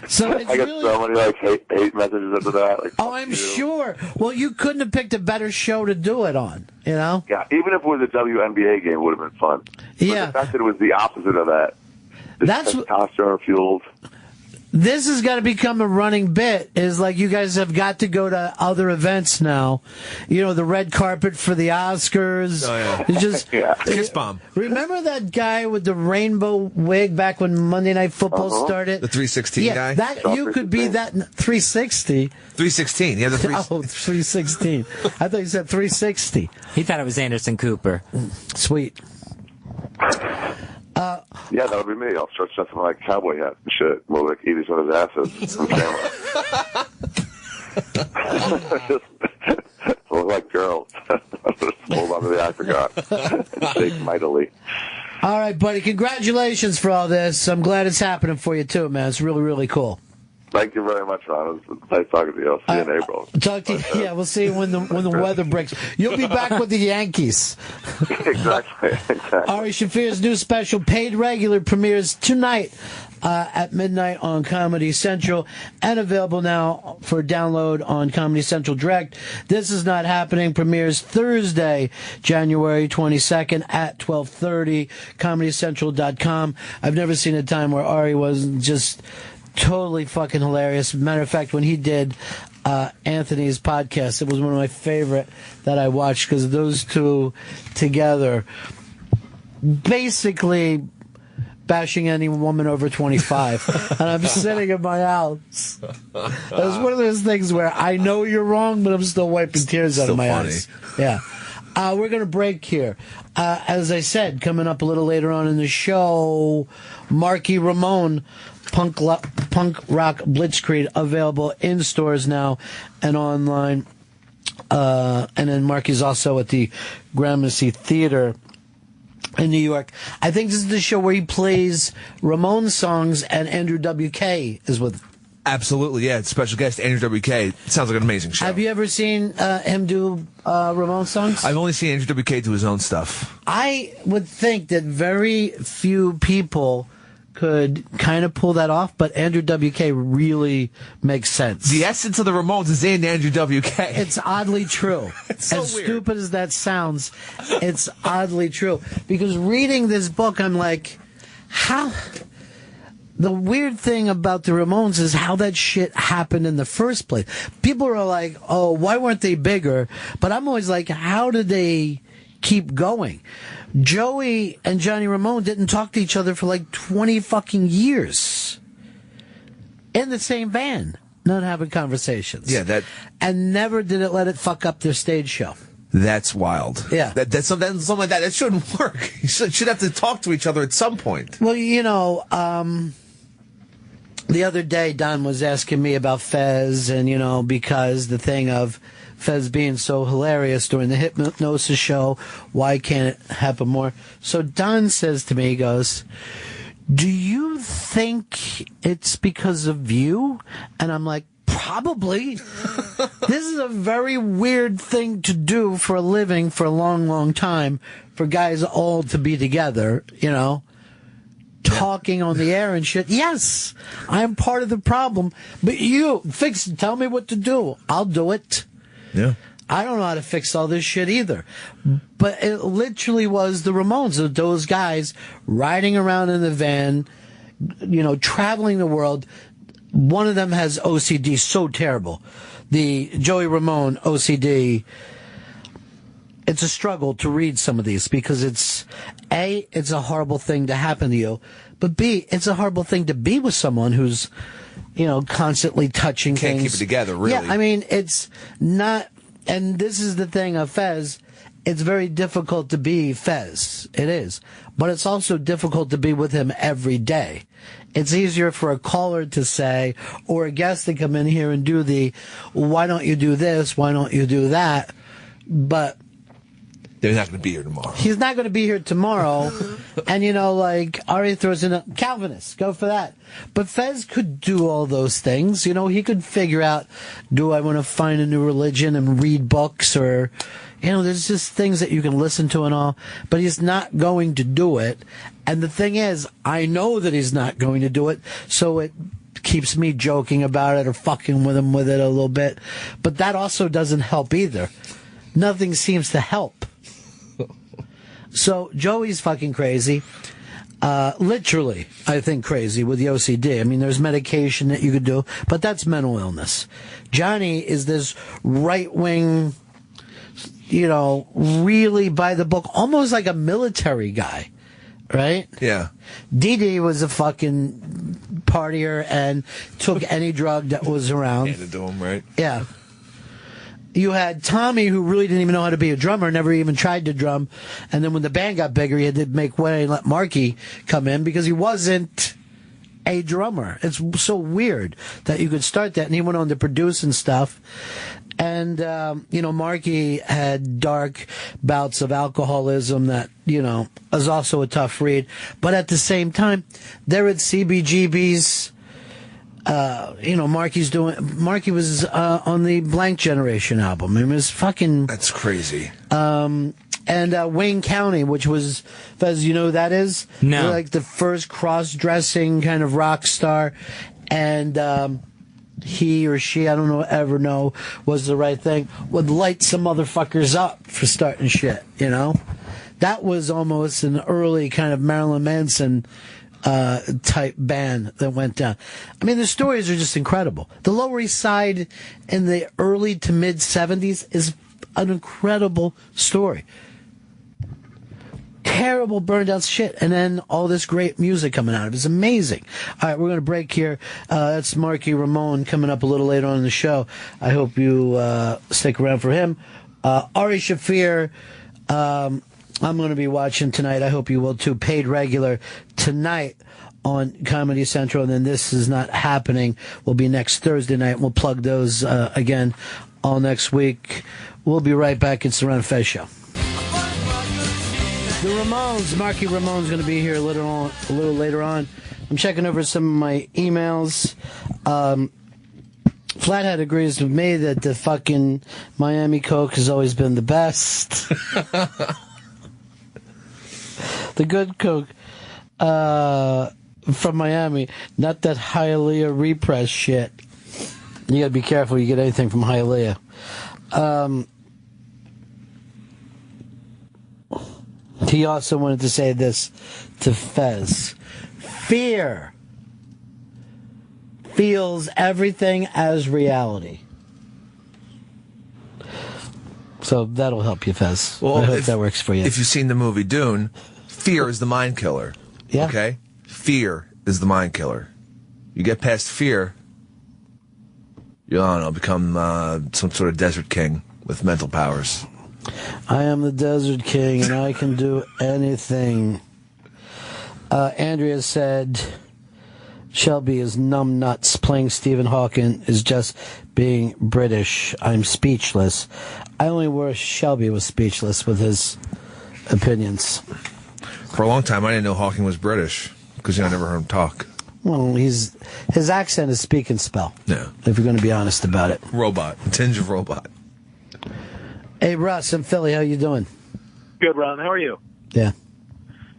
Speaker 1: So it's
Speaker 16: I got so many hate messages after that. Like,
Speaker 1: I'm sure. Well, you couldn't have picked a better show to do it on, you know?
Speaker 16: Yeah, even if it was a WNBA game, it would have been fun.
Speaker 1: Yeah.
Speaker 16: But the fact that it was the opposite of that.
Speaker 1: That's
Speaker 16: testosterone fueled.
Speaker 1: This has got to become a running bit, is like you guys have got to go to other events now. You know, the red carpet for the Oscars.
Speaker 2: Oh, yeah.
Speaker 1: It's just,
Speaker 2: Kiss bomb.
Speaker 1: Remember that guy with the rainbow wig back when Monday Night Football started?
Speaker 2: The 316 guy?
Speaker 1: That, you could be that 360.
Speaker 2: 316. Yeah, the
Speaker 1: 316. I thought you said 360.
Speaker 4: He thought it was Anderson Cooper.
Speaker 1: Sweet.
Speaker 16: Yeah, that would be me. I'll start stuffing my cowboy hat and shit. We'll like eat each other's asses on camera. Just look like girls. Just hold on to the apricot and shake mightily.
Speaker 1: All right, buddy. Congratulations for all this. I'm glad it's happening for you, too, man. It's really, really cool.
Speaker 16: Thank you very much, Ron. It was nice talking to you. I'll see you in April.
Speaker 1: Talk to you. Yeah, we'll see you when the weather breaks. You'll be back with the Yankees.
Speaker 16: Exactly.
Speaker 1: Ari Shaffir's new special, Paid Regular, premieres tonight at midnight on Comedy Central and available now for download on Comedy Central Direct. This Is Not Happening premieres Thursday, January 22nd at 12:30, ComedyCentral.com. I've never seen a time where Ari wasn't just totally fucking hilarious. Matter of fact, when he did Anthony's podcast, it was one of my favorite that I watched because those two together basically bashing any woman over 25. And I'm sitting in my house. It was one of those things where I know you're wrong, but I'm still wiping tears out of my eyes. Yeah. We're going to break here. As I said, coming up a little later on in the show, Marky Ramone, Punk Rock Blitzkrieg, available in stores now and online. And then Marky's also at the Gramercy Theater in New York. I think this is the show where he plays Ramone songs and Andrew WK is with him.
Speaker 2: Absolutely, yeah. Special guest Andrew WK. It sounds like an amazing show.
Speaker 1: Have you ever seen him do Ramone songs?
Speaker 2: I've only seen Andrew WK do his own stuff.
Speaker 1: I would think that very few people could kind of pull that off, but Andrew WK really makes sense.
Speaker 2: The essence of the Ramones is in Andrew WK.
Speaker 1: It's oddly true.
Speaker 2: It's so
Speaker 1: as
Speaker 2: weird.
Speaker 1: Stupid as that sounds, it's oddly true. Because reading this book, I'm like, how... The weird thing about the Ramones is how that shit happened in the first place. People are like, oh, why weren't they bigger? But I'm always like, how did they keep going? Joey and Johnny Ramone didn't talk to each other for like 20 fucking years. In the same van, not having conversations.
Speaker 2: Yeah,
Speaker 1: and never did it let it fuck up their stage show.
Speaker 2: That's wild.
Speaker 1: Yeah.
Speaker 2: That's something like that. That shouldn't work. You should have to talk to each other at some point.
Speaker 1: Well, you know, the other day, Don was asking me about Fez, and, you know, because the thing of Fez being so hilarious during the hypnosis show, why can't it happen more? So Don says to me, he goes, do you think it's because of you? And I'm like, probably. This is a very weird thing to do for a living for a long, long time, for guys all to be together, you know? Talking on the air and shit. Yes, I'm part of the problem. But you fix it. Tell me what to do. I'll do it.
Speaker 2: Yeah.
Speaker 1: I don't know how to fix all this shit either. But it literally was the Ramones, those guys riding around in the van, traveling the world. One of them has OCD so terrible. The Joey Ramone OCD. It's a struggle to read some of these because it's a horrible thing to happen to you, but B, it's a horrible thing to be with someone who's, constantly touching
Speaker 2: Can't
Speaker 1: things.
Speaker 2: keep it together, really.
Speaker 1: Yeah, I mean, it's not, and this is the thing of Fez, it's very difficult to be Fez. It is. But it's also difficult to be with him every day. It's easier for a caller to say, or a guest to come in here and do why don't you do this, why don't you do that, but
Speaker 2: they're not going to be here tomorrow.
Speaker 1: He's not going to be here tomorrow. And, Ari throws in a Calvinist. Go for that. But Fez could do all those things. He could figure out, do I want to find a new religion and read books or, there's just things that you can listen to and all. But he's not going to do it. And the thing is, I know that he's not going to do it. So it keeps me joking about it or fucking with him with it a little bit. But that also doesn't help either. Nothing seems to help. So Joey's fucking crazy. Literally, I think crazy with the OCD. I mean, there's medication that you could do, but that's mental illness. Johnny is this right-wing, really by the book, almost like a military guy, right?
Speaker 2: Yeah.
Speaker 1: Dee Dee was a fucking partier and took any drug that was around.
Speaker 2: Handed to him, right?
Speaker 1: Yeah. You had Tommy, who really didn't even know how to be a drummer, never even tried to drum. And then when the band got bigger, he had to make way and let Marky come in because he wasn't a drummer. It's so weird that you could start that. And he went on to produce and stuff. And, Marky had dark bouts of alcoholism that, is also a tough read. But at the same time, they're at CBGB's. Marky was on the Blank Generation album. It was fucking.
Speaker 2: That's crazy.
Speaker 1: And Wayne County, which was, Fez, you know who that is?
Speaker 4: No.
Speaker 1: Like the first cross-dressing kind of rock star. And he or she, I don't know, ever know, was the right thing, would light some motherfuckers up for starting shit, That was almost an early kind of Marilyn Manson type band that went down. I mean, the stories are just incredible. The Lower East Side in the early to mid 70s is an incredible story. Terrible burned out shit, and then all this great music coming out of it. It's amazing. All right, we're going to break here. That's Marky Ramone coming up a little later on in the show. I hope you stick around for him. Ari Shaffir, I'm going to be watching tonight. I hope you will too. Paid regular tonight on Comedy Central, and then This Is Not Happening will be next Thursday night. We'll plug those again all next week. We'll be right back. It's the Ron Fez Show. The Ramones, Marky Ramone's going to be here a little later on. I'm checking over some of my emails. Flathead agrees with me that the fucking Miami Coke has always been the best. The good Coke from Miami, not that Hialeah repress shit. You gotta be careful you get anything from Hialeah. He also wanted to say this to Fez. Fear feels everything as reality. So that'll help you, Fez.
Speaker 2: Well,
Speaker 1: I hope that works for you.
Speaker 2: If you've seen the movie Dune, fear is the mind killer.
Speaker 1: Yeah.
Speaker 2: Okay? Fear is the mind killer. You get past fear, you, I don't know, become some sort of desert king with mental powers.
Speaker 1: I am the Desert King, and I can do anything. Andrea said, Shelby is numb nuts. Playing Stephen Hawking is just being British. I'm speechless. I only wish Shelby was speechless with his opinions.
Speaker 2: For a long time, I didn't know Hawking was British, because I never heard him talk.
Speaker 1: Well, his accent is speak and spell.
Speaker 2: Yeah.
Speaker 1: If you're going to be honest about it.
Speaker 2: Robot. A tinge of robot.
Speaker 1: Hey, Russ, in Philly, how you doing?
Speaker 17: Good, Ron. How are you?
Speaker 1: Yeah.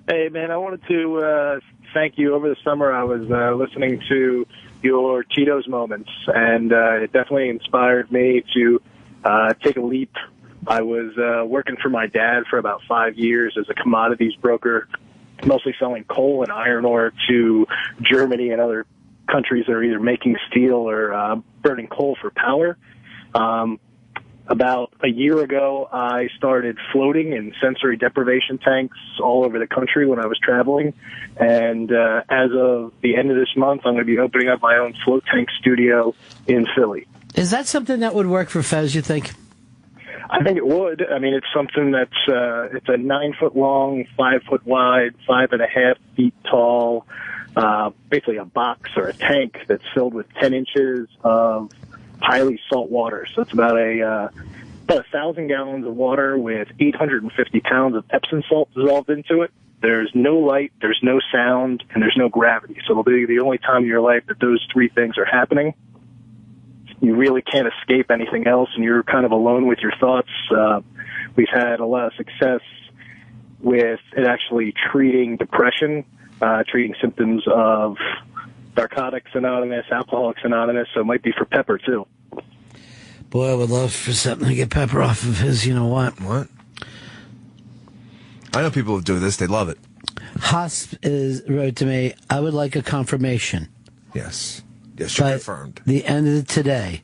Speaker 17: Hey, man, I wanted to thank you. Over the summer, I was listening to your Cheetos moments, and it definitely inspired me to take a leap. I was working for my dad for about 5 years as a commodities broker, mostly selling coal and iron ore to Germany and other countries that are either making steel or burning coal for power. About a year ago, I started floating in sensory deprivation tanks all over the country when I was traveling. And as of the end of this month, I'm going to be opening up my own float tank studio in Philly.
Speaker 1: Is that something that would work for Fez, you think?
Speaker 17: I think it would. I mean, it's something that's it's a 9 foot long, 5 foot wide, 5.5 feet tall, basically a box or a tank that's filled with 10 inches of highly salt water. So it's about 1,000 gallons of water with 850 pounds of Epsom salt dissolved into it. There's no light, there's no sound, and there's no gravity. So it'll be the only time in your life that those three things are happening. You really can't escape anything else, and you're kind of alone with your thoughts. We've had a lot of success with it actually treating depression, treating symptoms of Narcotics Anonymous, Alcoholics Anonymous, so it might be for Pepper, too.
Speaker 1: Boy, I would love for something to get Pepper off of his, you know what?
Speaker 2: What? I know people who do this. They love it.
Speaker 1: Wrote to me, I would like a confirmation.
Speaker 2: Yes. Yes, you're confirmed.
Speaker 1: The end of today,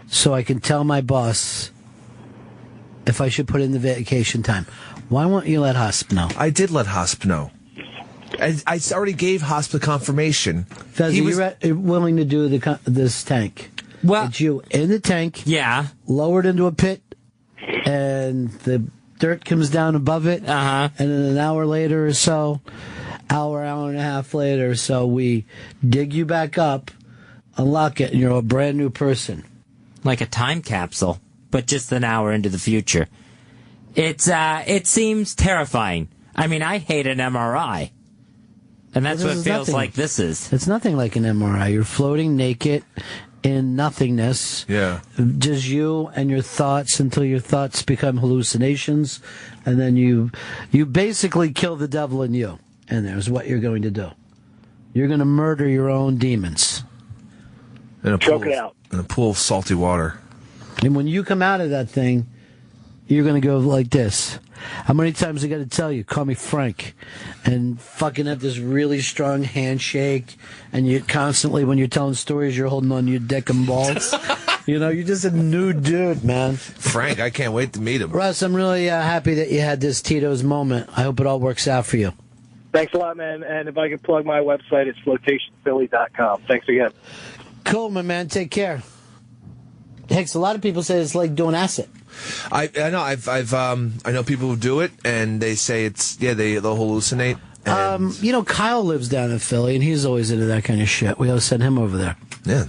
Speaker 1: so I can tell my boss if I should put in the vacation time. Why won't you let Hosp know?
Speaker 2: I did let Hosp know. I already gave Hosp the confirmation.
Speaker 1: Fez, you're willing to do this tank?
Speaker 4: Well,
Speaker 1: it's you in the tank.
Speaker 4: Yeah.
Speaker 1: Lowered into a pit, and the dirt comes down above it.
Speaker 4: Uh-huh.
Speaker 1: And then an hour later or so, hour and a half later or so, we dig you back up, unlock it, and you're a brand new person.
Speaker 4: Like a time capsule, but just an hour into the future. It seems terrifying. I mean, I hate an MRI. And that's what it feels like this is.
Speaker 1: It's nothing like an MRI. You're floating naked in nothingness.
Speaker 2: Yeah.
Speaker 1: Just you and your thoughts until your thoughts become hallucinations. And then you basically kill the devil in you. And there's what you're going to do. You're going to murder your own demons.
Speaker 17: Choke it out.
Speaker 2: In a pool of salty water.
Speaker 1: And when you come out of that thing, you're going to go like this. How many times I got to tell you, call me Frank, and fucking have this really strong handshake, and you constantly, when you're telling stories, you're holding on to your dick and balls. You know, you're just a new dude, man.
Speaker 2: Frank, I can't wait to meet him.
Speaker 1: Russ, I'm really happy that you had this Tito's moment. I hope it all works out for you.
Speaker 17: Thanks a lot, man. And if I could plug my website, it's flotationphilly.com. Thanks again.
Speaker 1: Cool, my man. Take care. Hicks, a lot of people say it's like doing acid.
Speaker 2: I know I know people who do it, and they say they'll hallucinate.
Speaker 1: You know, Kyle lives down in Philly, and he's always into that kind of shit. We ought to send him over there.
Speaker 2: Yeah,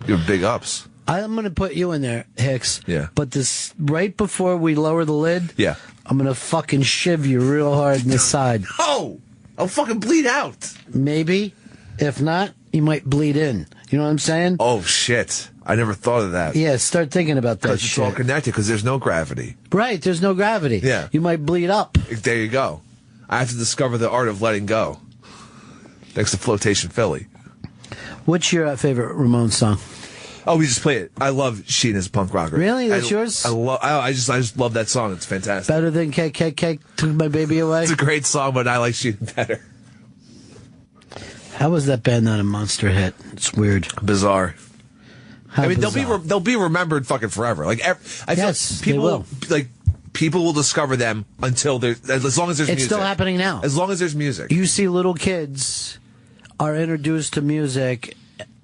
Speaker 2: give big ups.
Speaker 1: I'm going to put you in there, Hicks.
Speaker 2: Yeah.
Speaker 1: But this right before we lower the lid,
Speaker 2: yeah,
Speaker 1: I'm going to fucking shiv you real hard in the side.
Speaker 2: Oh, I'll fucking bleed out.
Speaker 1: Maybe. If not, you might bleed in. You know what I'm saying?
Speaker 2: Oh, shit. I never thought of that.
Speaker 1: Yeah, start thinking about that
Speaker 2: shit. It's all connected because there's no gravity.
Speaker 1: Right, there's no gravity.
Speaker 2: Yeah.
Speaker 1: You might bleed up.
Speaker 2: There you go. I have to discover the art of letting go. Thanks to Flotation Philly.
Speaker 1: What's your favorite Ramones song?
Speaker 2: Oh, we just play it. I love Sheen as a punk rocker.
Speaker 1: Really? That's yours?
Speaker 2: I just love that song. It's fantastic.
Speaker 1: Better than KKK Took My Baby Away?
Speaker 2: It's a great song, but I like Sheen better.
Speaker 1: How was that band not a monster hit? It's weird.
Speaker 2: Bizarre.
Speaker 1: How bizarre.
Speaker 2: they'll be remembered fucking forever. Like
Speaker 1: yes,
Speaker 2: people
Speaker 1: they will.
Speaker 2: Like people will discover them until as long as there's music.
Speaker 1: It's still happening now.
Speaker 2: As long as there's music.
Speaker 1: You see little kids are introduced to music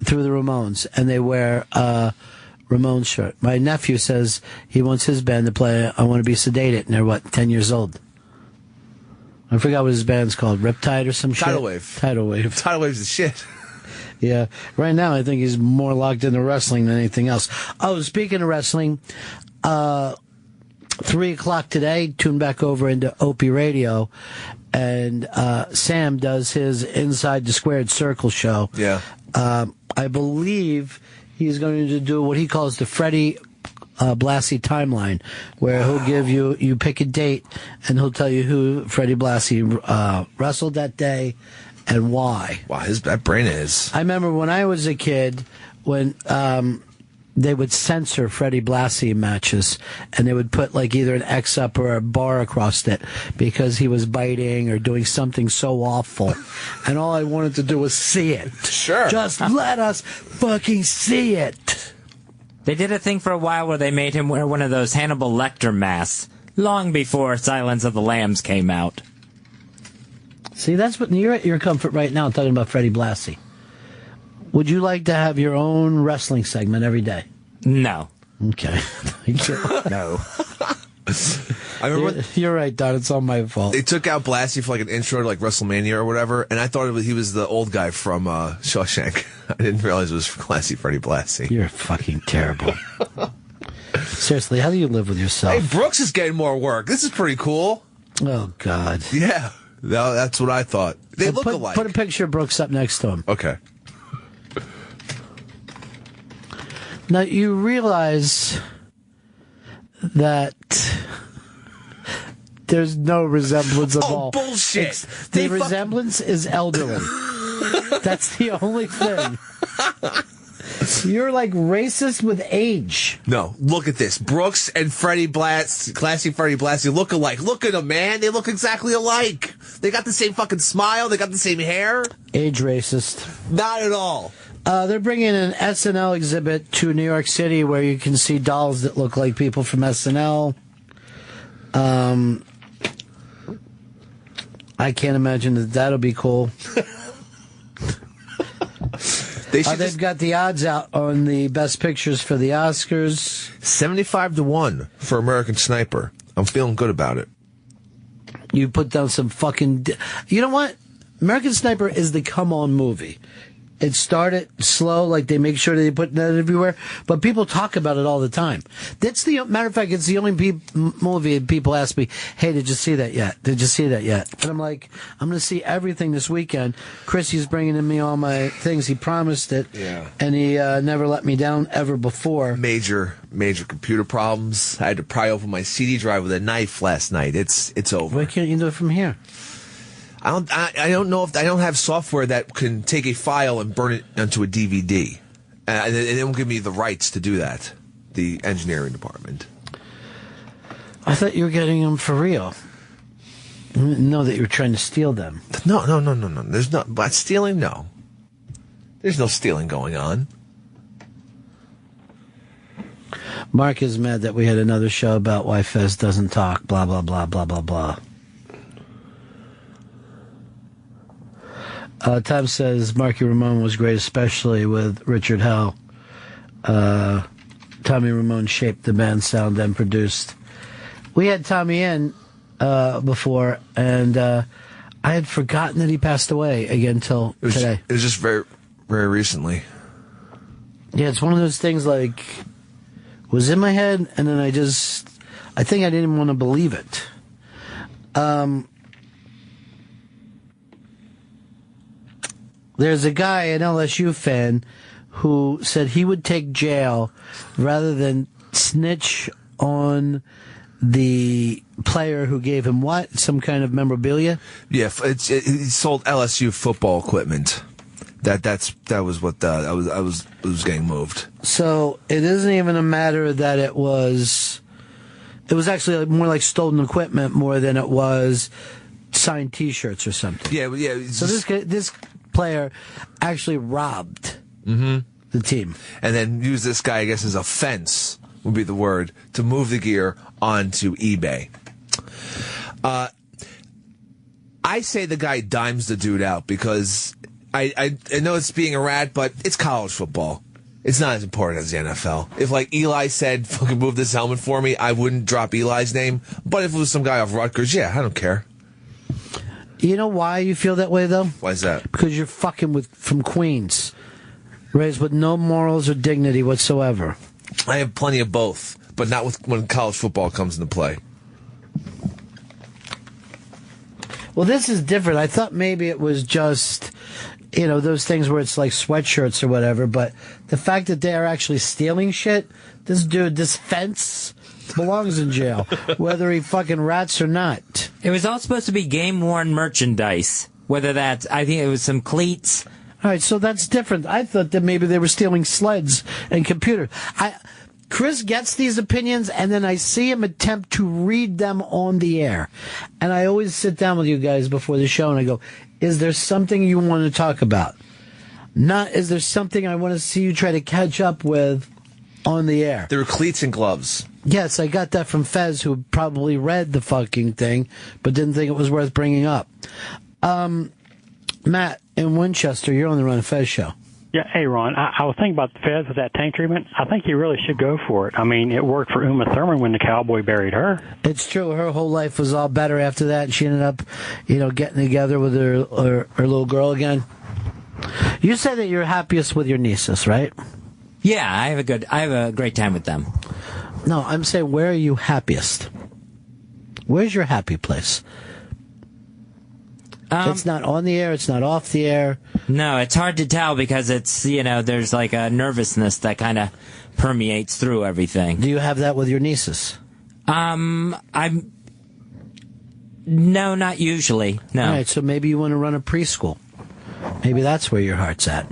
Speaker 1: through the Ramones, and they wear a Ramones shirt. My nephew says he wants his band to play I Want to Be Sedated, and they're 10 years old. I forgot what his band's called. Riptide or some shit?
Speaker 2: Tidal Wave.
Speaker 1: Tidal Wave.
Speaker 2: Tidal Wave's the shit.
Speaker 1: Yeah. Right now, I think he's more locked into wrestling than anything else. Oh, speaking of wrestling, 3 o'clock today, tune back over into Opie Radio, and Sam does his Inside the Squared Circle show.
Speaker 2: Yeah.
Speaker 1: I believe he's going to do what he calls the Freddie Blassie timeline, where he'll give you pick a date, and he'll tell you who Freddie Blassie wrestled that day and why.
Speaker 2: Wow, that brain is.
Speaker 1: I remember when I was a kid, when they would censor Freddie Blassie matches, and they would put like either an X up or a bar across it because he was biting or doing something so awful. And all I wanted to do was see it.
Speaker 2: Sure.
Speaker 1: Just let us fucking see it.
Speaker 4: They did a thing for a while where they made him wear one of those Hannibal Lecter masks, long before Silence of the Lambs came out.
Speaker 1: See, that's what you're at your comfort right now talking about Freddie Blassie. Would you like to have your own wrestling segment every day?
Speaker 4: No.
Speaker 1: Okay.
Speaker 4: No.
Speaker 2: I remember
Speaker 1: you're right, Don. It's all my fault.
Speaker 2: They took out Blassie for like an intro to like WrestleMania or whatever, and I thought he was the old guy from Shawshank. I didn't realize it was Classy Freddie Blassie.
Speaker 1: You're fucking terrible. Seriously, how do you live with yourself?
Speaker 2: Hey, Brooks is getting more work. This is pretty cool.
Speaker 1: Oh, God.
Speaker 2: Yeah. That's what I thought. They look alike.
Speaker 1: Put a picture of Brooks up next to him.
Speaker 2: Okay.
Speaker 1: Now, you realize that there's no resemblance of all.
Speaker 2: Bullshit.
Speaker 1: The resemblance is elderly. That's the only thing. You're like racist with age.
Speaker 2: No, look at this. Brooks and Freddie Classy Freddie Blassie look alike. Look at them, man. They look exactly alike. They got the same fucking smile. They got the same hair.
Speaker 1: Age racist.
Speaker 2: Not at all.
Speaker 1: They're bringing an SNL exhibit to New York City where you can see dolls that look like people from SNL. I can't imagine that'll be cool. They've got the odds out on the best pictures for the Oscars.
Speaker 2: 75-1 for American Sniper. I'm feeling good about it.
Speaker 1: You put down some fucking... You know what? American Sniper is the come-on movie. It started slow, like they make sure they put that everywhere, but people talk about it all the time. That's the matter of fact. It's the only movie people ask me, "Hey, did you see that yet? Did you see that yet?" And I'm like, "I'm going to see everything this weekend." Chrissy's bringing in me all my things. He promised it, and he never let me down ever before.
Speaker 2: Major computer problems. I had to pry open my CD drive with a knife last night. It's over.
Speaker 1: Why can't you do it from here?
Speaker 2: I don't know if I don't have software that can take a file and burn it onto a DVD. And it won't give me the rights to do that. The engineering department.
Speaker 1: I thought you were getting them for real. I didn't know that you were trying to steal them.
Speaker 2: No. There's not. But stealing, no. There's no stealing going on.
Speaker 1: Mark is mad that we had another show about why Fez doesn't talk. Blah blah blah blah blah blah. Tom says Marky Ramone was great, especially with Richard Hell. Tommy Ramone shaped the band's sound and produced. We had Tommy in before, and I had forgotten that he passed away again till today.
Speaker 2: It was just very, very recently.
Speaker 1: Yeah, it's one of those things like was in my head, and then I think I didn't want to believe it. There's a guy, an LSU fan, who said he would take jail rather than snitch on the player who gave him what? Some kind of memorabilia?
Speaker 2: Yeah, he sold LSU football equipment. That was what I was getting moved.
Speaker 1: So it isn't even a matter that it was actually more like stolen equipment more than it was signed T-shirts or something.
Speaker 2: Yeah.
Speaker 1: So this player actually robbed the team.
Speaker 2: And then used this guy, I guess, as a fence, would be the word, to move the gear onto eBay. I say the guy dimes the dude out because I know it's being a rat, but it's college football. It's not as important as the NFL. If, like, Eli said, fucking move this helmet for me, I wouldn't drop Eli's name. But if it was some guy off Rutgers, yeah, I don't care.
Speaker 1: You know why you feel that way, though?
Speaker 2: Why is that?
Speaker 1: Because you're fucking from Queens, raised with no morals or dignity whatsoever.
Speaker 2: I have plenty of both, but not when college football comes into play.
Speaker 1: Well, this is different. I thought maybe it was just, those things where it's like sweatshirts or whatever, but the fact that they are actually stealing shit, this fence belongs in jail, whether he fucking rats or not.
Speaker 4: It was all supposed to be game-worn merchandise, whether that's, I think it was some cleats,
Speaker 1: All right, so that's different. I thought that maybe they were stealing sleds and computers. Chris gets these opinions, and then I see him attempt to read them on the air. And I always sit down with you guys before the show, and I go, is there something you want to talk about? Not, is there something I want to see you try to catch up with on the air?
Speaker 2: There were cleats and gloves.
Speaker 1: Yes, I got that from Fez, who probably read the fucking thing, but didn't think it was worth bringing up. Matt, in Winchester, you're on the Ron and Fez show.
Speaker 18: Yeah, hey, Ron, I was thinking about the Fez with that tank treatment. I think you really should go for it. I mean, it worked for Uma Thurman when the cowboy buried her.
Speaker 1: It's true. Her whole life was all better after that, and she ended up, getting together with her little girl again. You say that you're happiest with your nieces, right?
Speaker 4: Yeah, I have a great time with them.
Speaker 1: No, I'm saying, where are you happiest? Where's your happy place? It's not on the air. It's not off the air.
Speaker 4: No, it's hard to tell because it's, there's like a nervousness that kind of permeates through everything.
Speaker 1: Do you have that with your nieces?
Speaker 4: No, not usually. No.
Speaker 1: All right, so maybe you want to run a preschool. Maybe that's where your heart's at.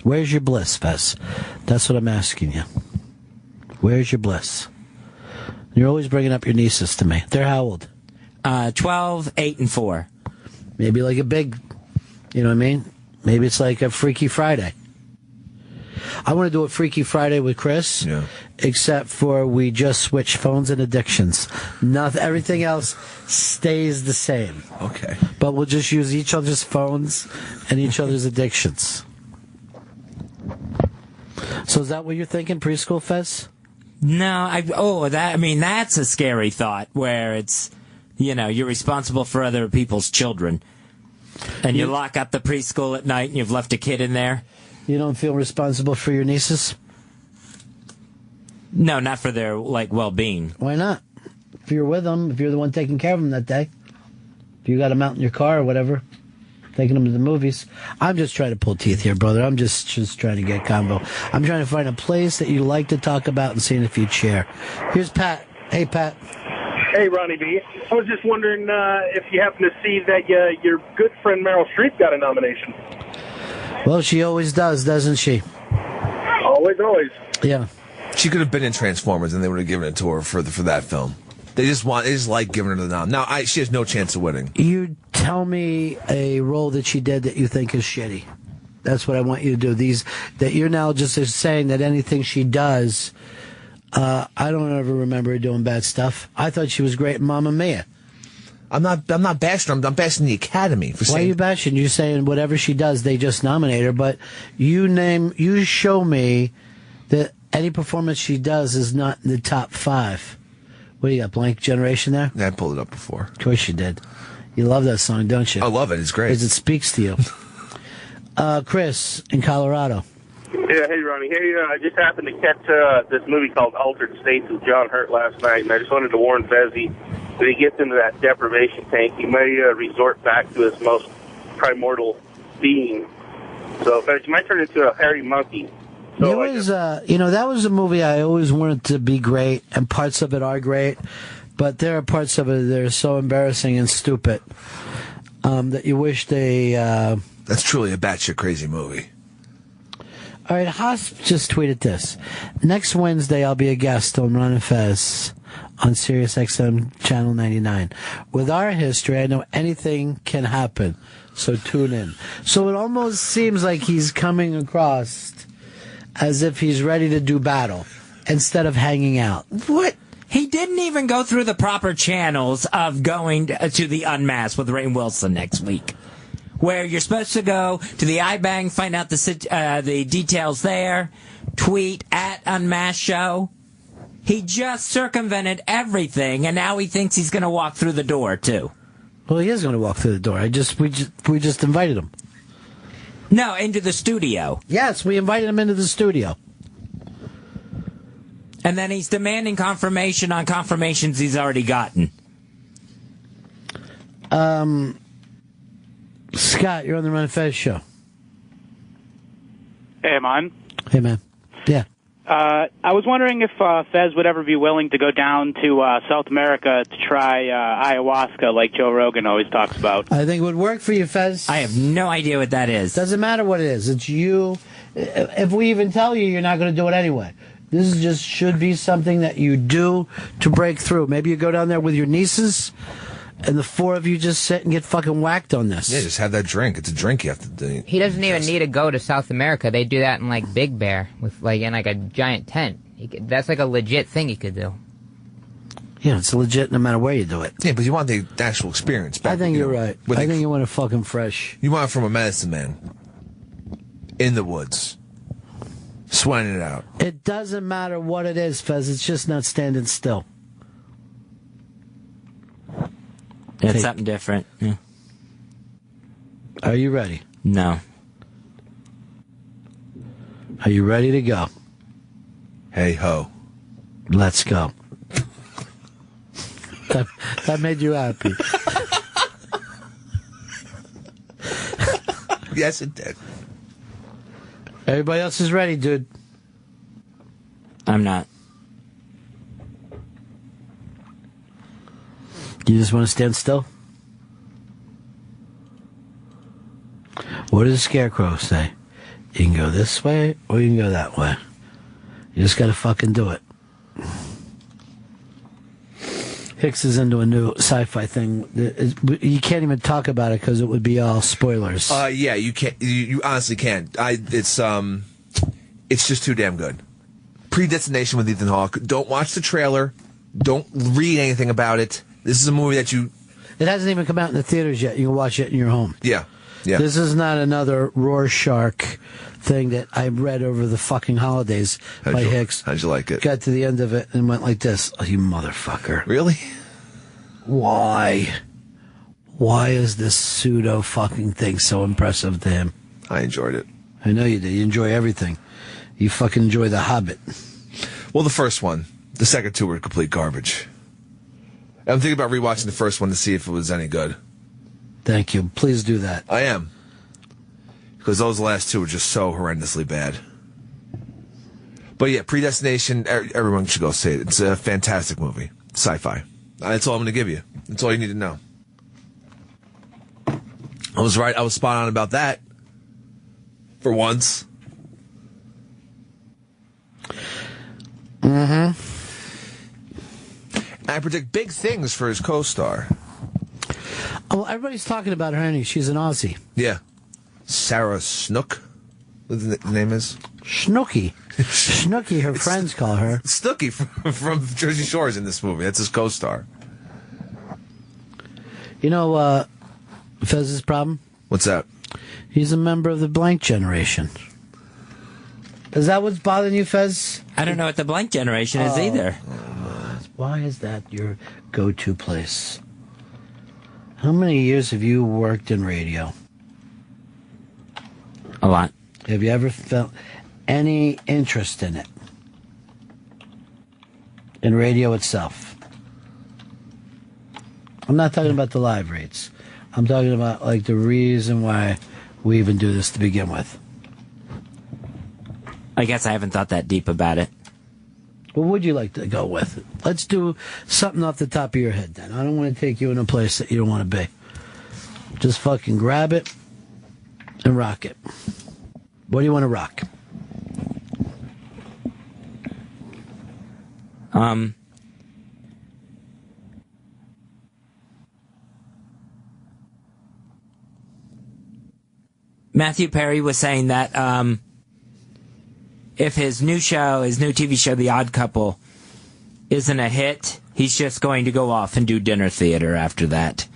Speaker 1: Where's your bliss, Fez? That's what I'm asking you. Where's your bliss? You're always bringing up your nieces to me. They're how old?
Speaker 4: 12, 8, and 4.
Speaker 1: Maybe like a big, you know what I mean? Maybe it's like a Freaky Friday. I want to do a Freaky Friday with Chris, except for we just switch phones and addictions. Everything else stays the same.
Speaker 2: Okay.
Speaker 1: But we'll just use each other's phones and each other's addictions. So is that what you're thinking, preschool, Fez?
Speaker 4: No, that's a scary thought where it's, you're responsible for other people's children. And you lock up the preschool at night and you've left a kid in there.
Speaker 1: You don't feel responsible for your nieces?
Speaker 4: No, not for their, well-being.
Speaker 1: Why not? If you're with them, if you're the one taking care of them that day, if you got them out in your car or whatever, taking them to the movies. I'm just trying to pull teeth here, brother. I'm just trying to get combo. I'm trying to find a place that you like to talk about and seeing if you'd share. Here's Pat. Hey, Pat.
Speaker 12: Hey, Ronnie B. I was just wondering if you happen to see that your good friend Meryl Streep got a nomination.
Speaker 1: Well, she always does, doesn't she?
Speaker 12: Always.
Speaker 1: Yeah.
Speaker 2: She could have been in Transformers, and they would have given it to her for that film. They just like giving her the nom. Now, she has no chance of winning.
Speaker 1: You tell me a role that she did that you think is shitty. That's what I want you to do. That you're now just saying that anything she does, I don't ever remember her doing bad stuff. I thought she was great in Mamma Mia.
Speaker 2: I'm not bashing her. I'm bashing the Academy for saying.
Speaker 1: Why are you bashing? You're saying whatever she does, they just nominate her. But you show me that any performance she does is not in the top 5. What do you got, Blank Generation there?
Speaker 2: Yeah, I pulled it up before.
Speaker 1: Of course you did. You love that song, don't you?
Speaker 2: I love it. It's great.
Speaker 1: Because it speaks to you. Chris, in Colorado.
Speaker 19: Yeah, hey, Ronnie. Hey, I just happened to catch this movie called Altered States with John Hurt last night, and I just wanted to warn Fezzy that he gets into that deprivation tank, he may resort back to his most primordial being. So, Fez, you might turn into a hairy monkey.
Speaker 1: There was, that was a movie I always wanted to be great, and parts of it are great, but there are parts of it that are so embarrassing and stupid that you wish they...
Speaker 2: That's truly a batshit crazy movie.
Speaker 1: All right, Haas just tweeted this. Next Wednesday, I'll be a guest on Ron and Fez on Sirius XM Channel 99. With our history, I know anything can happen, so tune in. So it almost seems like he's coming across as if he's ready to do battle instead of hanging out.
Speaker 4: What? He didn't even go through the proper channels of going to the Unmasked with Rainn Wilson next week, where you're supposed to go to the iBang, find out the details there, tweet at Unmasked Show. He just circumvented everything, and now he thinks he's going to walk through the door, too.
Speaker 1: Well, he is going to walk through the door. We just invited him.
Speaker 4: No, into the studio.
Speaker 1: Yes, we invited him into the studio.
Speaker 4: And then he's demanding confirmation on confirmations he's already gotten.
Speaker 1: Scott, you're on the Ron and Fez show.
Speaker 20: Hey, man.
Speaker 1: Hey, man. Yeah.
Speaker 20: I was wondering if Fez would ever be willing to go down to South America to try ayahuasca like Joe Rogan always talks about.
Speaker 1: I think it would work for you, Fez.
Speaker 4: I have no idea what that is.
Speaker 1: Doesn't matter what it is. It's you. If we even tell you, you're not going to do it anyway. This is just should be something that you do to break through. Maybe you go down there with your nieces, and the four of you just sit and get fucking whacked on this.
Speaker 2: Yeah, just have that drink. It's a drink you have to do.
Speaker 6: He doesn't even need to go to South America. They do that in like Big Bear with like in like a giant tent. That's like a legit thing he could do.
Speaker 1: Yeah, it's legit no matter where you do it.
Speaker 2: Yeah, but you want the actual experience.
Speaker 1: I think you're right. I think you want it fucking fresh.
Speaker 2: You want it from a medicine man in the woods, sweating it out.
Speaker 1: It doesn't matter what it is, Fez. It's just not standing still.
Speaker 4: It's something different. Yeah.
Speaker 1: Are you ready?
Speaker 4: No.
Speaker 1: Are you ready to go?
Speaker 2: Hey ho.
Speaker 1: Let's go. That made you happy.
Speaker 2: Yes, it did.
Speaker 1: Everybody else is ready, dude.
Speaker 4: I'm not.
Speaker 1: You just want to stand still? What does the Scarecrow say? You can go this way or you can go that way. You just gotta fucking do it. Hicks is into a new sci-fi thing. You can't even talk about it because it would be all spoilers.
Speaker 2: Yeah, you can't. You honestly can't. It's just too damn good. Predestination with Ethan Hawke. Don't watch the trailer. Don't read anything about it. This is a movie that you...
Speaker 1: It hasn't even come out in the theaters yet. You can watch it in your home.
Speaker 2: Yeah.
Speaker 1: This is not another Rorschach thing that I read over the fucking holidays by Hicks.
Speaker 2: How'd you like it?
Speaker 1: Got to the end of it and went like this. Oh, you motherfucker.
Speaker 2: Really?
Speaker 1: Why? Why is this pseudo fucking thing so impressive to him?
Speaker 2: I enjoyed it.
Speaker 1: I know you did. You enjoy everything. You fucking enjoy The Hobbit.
Speaker 2: Well, the first one. The second two were complete garbage. I'm thinking about rewatching the first one to see if it was any good.
Speaker 1: Thank you. Please do that.
Speaker 2: I am. Because those last two were just so horrendously bad. But yeah, Predestination, everyone should go see it. It's a fantastic movie. Sci-fi. That's all I'm going to give you. That's all you need to know. I was right. I was spot on about that. For once.
Speaker 1: Mm-hmm.
Speaker 2: I predict big things for his co-star.
Speaker 1: Oh, everybody's talking about her, honey. She's an Aussie.
Speaker 2: Yeah. Sarah Snook, what the name is?
Speaker 1: Snooky. Snooky, her friends call her.
Speaker 2: Snooky from Jersey Shore is in this movie. That's his co-star.
Speaker 1: You know, Fez's problem?
Speaker 2: What's that?
Speaker 1: He's a member of the blank generation. Is that what's bothering you, Fez?
Speaker 4: I don't know what the blank generation is either.
Speaker 1: Why is that your go-to place? How many years have you worked in radio?
Speaker 4: A lot.
Speaker 1: Have you ever felt any interest in it? In radio itself? I'm not talking about the live rates. I'm talking about like the reason why we even do this to begin with.
Speaker 4: I guess I haven't thought that deep about it.
Speaker 1: What would you like to go with? Let's do something off the top of your head then. I don't want to take you in a place that you don't want to be. Just fucking grab it and rock it. What do you want to rock?
Speaker 4: Matthew Perry was saying that if his new TV show, The Odd Couple, isn't a hit, he's just going to go off and do dinner theater after that.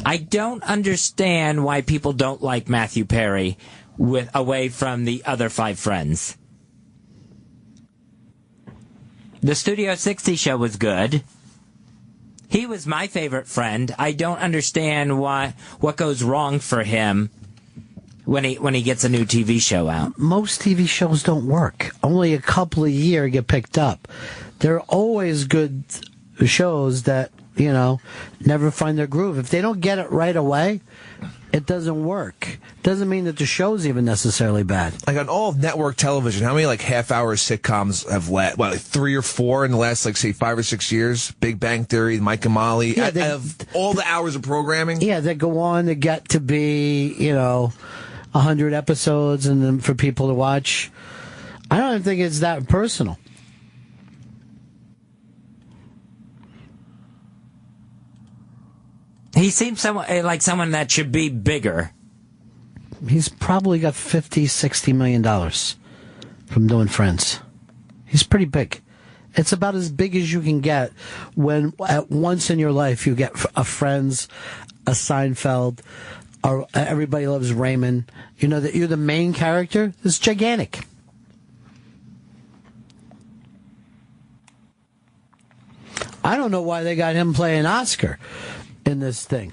Speaker 4: I don't understand why people don't like Matthew Perry away from the other five friends. The Studio 60 show was good. He was my favorite friend. I don't understand what goes wrong for him when he gets a new TV show out.
Speaker 1: Most TV shows don't work. Only a couple a year get picked up. There are always good shows that never find their groove. If they don't get it right away, it doesn't work. Doesn't mean that the show's even necessarily bad.
Speaker 2: Like on all of network television, how many like half-hour sitcoms have like 3 or 4 in the last say 5 or 6 years? Big Bang Theory, Mike and Molly.
Speaker 1: Yeah,
Speaker 2: out of all the hours of programming.
Speaker 1: Yeah, they go on to get to be 100 episodes and then for people to watch. I don't even think it's that personal.
Speaker 4: He seems like someone that should be bigger.
Speaker 1: He's probably got $50-60 million from doing Friends. He's pretty big. It's about as big as you can get when at once in your life you get a Friends, a Seinfeld, or Everybody Loves Raymond. You know that you're the main character. It's gigantic. I don't know why they got him playing Oscar in this thing.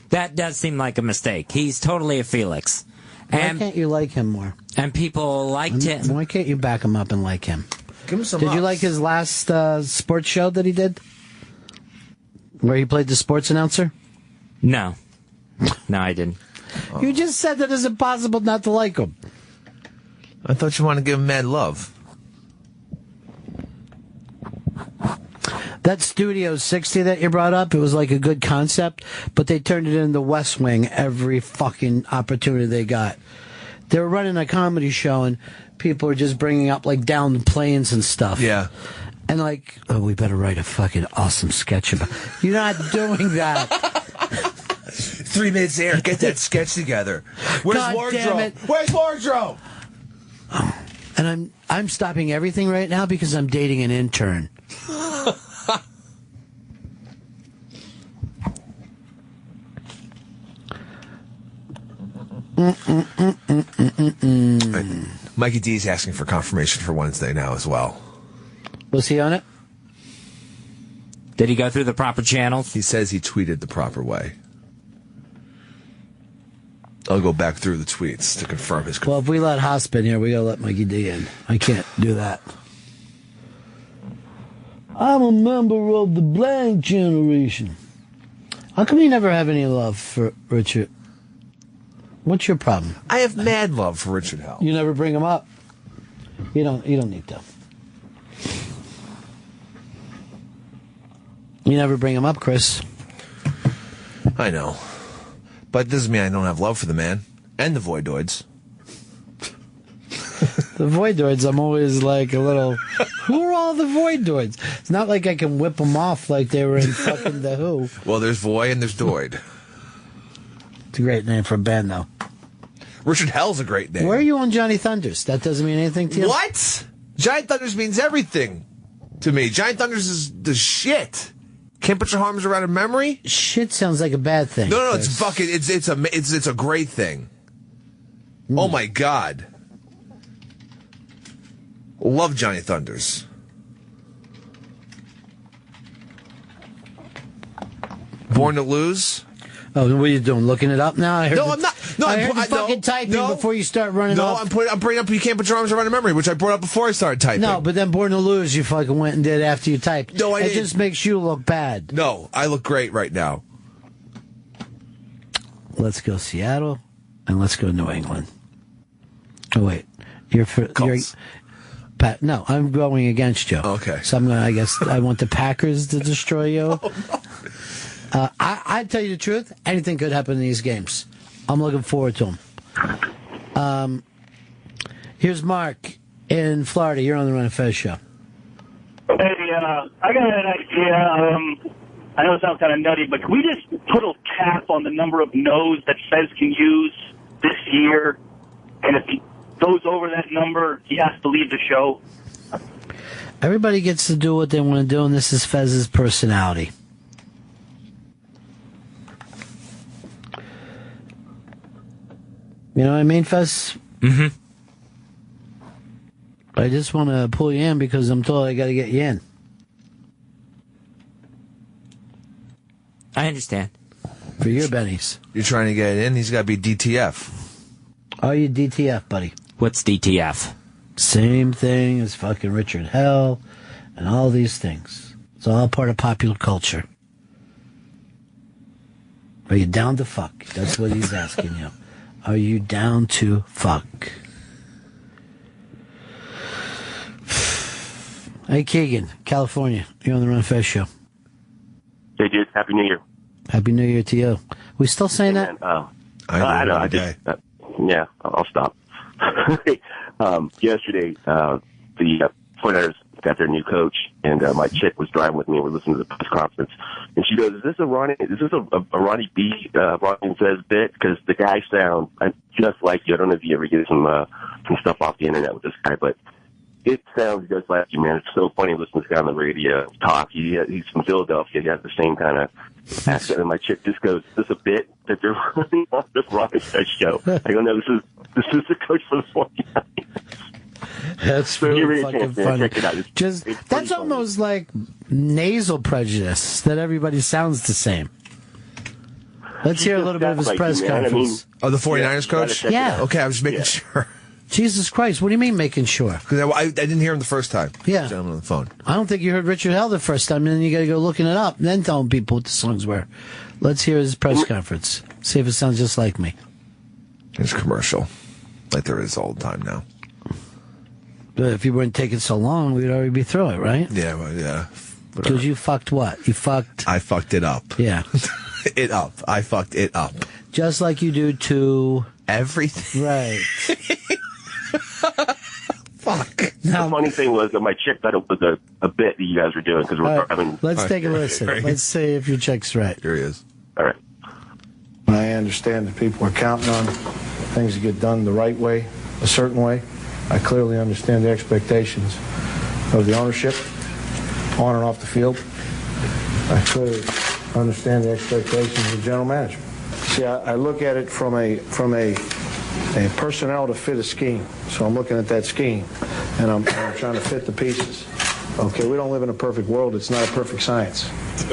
Speaker 4: That does seem like a mistake. He's totally a Felix.
Speaker 1: Why can't you like him more?
Speaker 4: And people liked him.
Speaker 1: Why can't you back him up and like him?
Speaker 2: Give him some
Speaker 1: Did you
Speaker 2: ups.
Speaker 1: like his last sports show that he did? Where he played the sports announcer?
Speaker 4: No. No, I didn't.
Speaker 1: You just said that it's impossible not to like him.
Speaker 2: I thought you wanted to give him mad love.
Speaker 1: That Studio 60 that you brought up, it was like a good concept, but they turned it into West Wing every fucking opportunity they got. They were running a comedy show and people were just bringing up like downed planes and stuff.
Speaker 2: Yeah.
Speaker 1: And like, oh, we better write a fucking awesome sketch about. You're not doing that.
Speaker 2: 3 minutes there. Get that sketch together. Where's
Speaker 1: God
Speaker 2: wardrobe?
Speaker 1: damn it.
Speaker 2: Where's wardrobe?
Speaker 1: And I'm stopping everything right now because I'm dating an intern.
Speaker 2: Mikey D's asking for confirmation for Wednesday now as well.
Speaker 1: Was he on it?
Speaker 4: Did he go through the proper channels?
Speaker 2: He says he tweeted the proper way. I'll go back through the tweets to confirm his.
Speaker 1: Well, if we let Hosp in here, we gotta let Mikey D in. I can't do that. I'm a member of the blank generation. How come you never have any love for Richard? What's your problem?
Speaker 2: I have mad love for Richard Hell.
Speaker 1: You never bring him up. You don't need to. You never bring him up, Chris.
Speaker 2: I know. But it doesn't mean I don't have love for the man. And the Voidoids.
Speaker 1: The Voidoids, I'm always like a little... Who are all the Voidoids? It's not like I can whip them off like they were in fucking The Who.
Speaker 2: Well, there's Voy and there's Doid.
Speaker 1: It's a great name for a band, though.
Speaker 2: Richard Hell's a great name.
Speaker 1: Where are you on Johnny Thunders? That doesn't mean anything to you?
Speaker 2: What? Giant Thunders means everything to me. Giant Thunders is the shit. Can't put your arms around a memory?
Speaker 1: Shit sounds like a bad thing.
Speaker 2: No, it's fucking it's a great thing. Oh my god. Love Johnny Thunders. Born to Lose?
Speaker 1: Oh, what are you doing? Looking it up now? I heard
Speaker 2: I'm not. No,
Speaker 1: I heard you fucking typing before you start running off.
Speaker 2: I'm bringing up You Can't Put Your Arms Around a Memory, which I brought up before I started typing.
Speaker 1: No, but then Born to Lose, you fucking went and did after you typed.
Speaker 2: No, I
Speaker 1: didn't. It just makes you look bad.
Speaker 2: No, I look great right now.
Speaker 1: Let's go Seattle, and let's go New England. Oh, wait. No, I'm going against you.
Speaker 2: Okay.
Speaker 1: So I'm going to, I guess, I want the Packers to destroy you. I tell you the truth, anything could happen in these games. I'm looking forward to them. Here's Mark in Florida. You're on the Run of Fez show.
Speaker 5: Hey, I got an idea. I know it sounds kind of nutty, but can we just put a cap on the number of no's that Fez can use this year? And if he goes over that number, he has to leave the show.
Speaker 1: Everybody gets to do what they want to do, and this is Fez's personality. You know what I mean, Fez?
Speaker 4: Mm-hmm.
Speaker 1: I just want to pull you in because I'm told I got to get you in.
Speaker 4: I understand.
Speaker 1: For your bennies.
Speaker 2: You're trying to get it in? He's got to be DTF.
Speaker 1: Are you DTF, buddy?
Speaker 4: What's DTF?
Speaker 1: Same thing as fucking Richard Hell and all these things. It's all part of popular culture. Are you down to fuck? That's what he's asking you. Are you down to fuck? Hey, Keegan, California. You're on the Ron Fez Show.
Speaker 21: Hey, dude. Happy New Year.
Speaker 1: Happy New Year to you. We still saying that?
Speaker 21: I know. I just, yeah, I'll stop. Yesterday, the 49ers got their new coach, and my chick was driving with me, and we're listening to the press conference, and she goes, "Is this a Ronnie B. Ronnie Fez bit? Because the guy sounds just like you. I don't know if you ever get some stuff off the internet with this guy, but it sounds just like you, man. It's so funny listening to this guy on the radio talk. He's from Philadelphia. He has the same kind of accent, and my chick just goes, "Is this a bit that they're running on this Ronnie Fez show?" I go, "No, this is the coach for the 49ers."
Speaker 1: That's really fucking funny. That's almost like nasal prejudice that everybody sounds the same. Let's hear a little bit of his press conference.
Speaker 2: Oh, the 49ers coach?
Speaker 1: Yeah.
Speaker 2: Okay, I was just making sure.
Speaker 1: Jesus Christ, what do you mean making sure?
Speaker 2: Because I didn't hear him the first time.
Speaker 1: Yeah.
Speaker 2: Gentleman on the phone.
Speaker 1: I don't think you heard Richard Hell the first time, and then you got to go looking it up, and then telling people what the songs were. Let's hear his press conference. See if it sounds just like me.
Speaker 2: It's commercial, like there is all the time now.
Speaker 1: But if you weren't taking so long, we'd already be through it, right?
Speaker 2: Yeah, well, yeah.
Speaker 1: Because you fucked what? You fucked...
Speaker 2: I fucked it up.
Speaker 1: Yeah.
Speaker 2: It up. I fucked it up.
Speaker 1: Just like you do to...
Speaker 2: everything.
Speaker 1: Right.
Speaker 21: Fuck. The funny thing was that my chick thought it was a bit that you guys were doing. Because
Speaker 1: let's take a listen.
Speaker 21: Right.
Speaker 1: Let's see if your chick's right.
Speaker 2: Here he is.
Speaker 21: All right.
Speaker 22: I understand that people are counting on things to get done the right way, a certain way. I clearly understand the expectations of the ownership on and off the field. I clearly understand the expectations of general management. See, I look at it from a personnel to fit a scheme. So I'm looking at that scheme, and I'm trying to fit the pieces. Okay, we don't live in a perfect world. It's not a perfect science.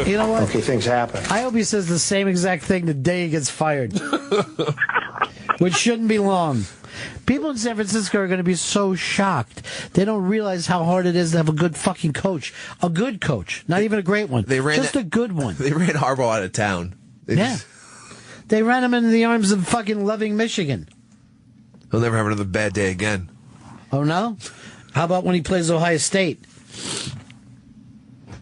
Speaker 1: You know what?
Speaker 22: Okay, things happen.
Speaker 1: I hope he says the same exact thing the day he gets fired. Which shouldn't be long. People in San Francisco are going to be so shocked. They don't realize how hard it is to have a good fucking coach. A good coach. Not even a great one. Just a good one.
Speaker 2: They ran Harbaugh out of town.
Speaker 1: They ran him into the arms of fucking Loving, Michigan.
Speaker 2: He'll never have another bad day again.
Speaker 1: Oh, no? How about when he plays Ohio State?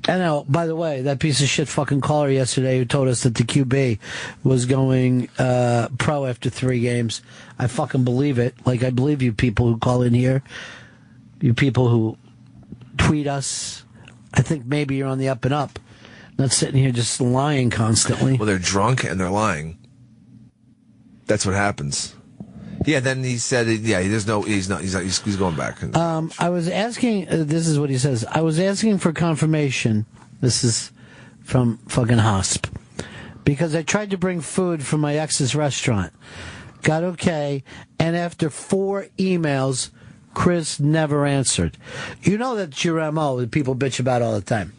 Speaker 1: And now, by the way, that piece of shit fucking caller yesterday who told us that the QB was going pro after 3 games, I fucking believe it. Like, I believe you people who call in here, you people who tweet us. I think maybe you're on the up and up, not sitting here just lying constantly.
Speaker 2: Well, they're drunk and they're lying. That's what happens. Yeah, then he said, he's going back.
Speaker 1: I was asking, this is what he says, I was asking for confirmation, this is from fucking Hosp, because I tried to bring food from my ex's restaurant, got okay, and after 4 emails, Chris never answered. You know that's your MO that people bitch about all the time.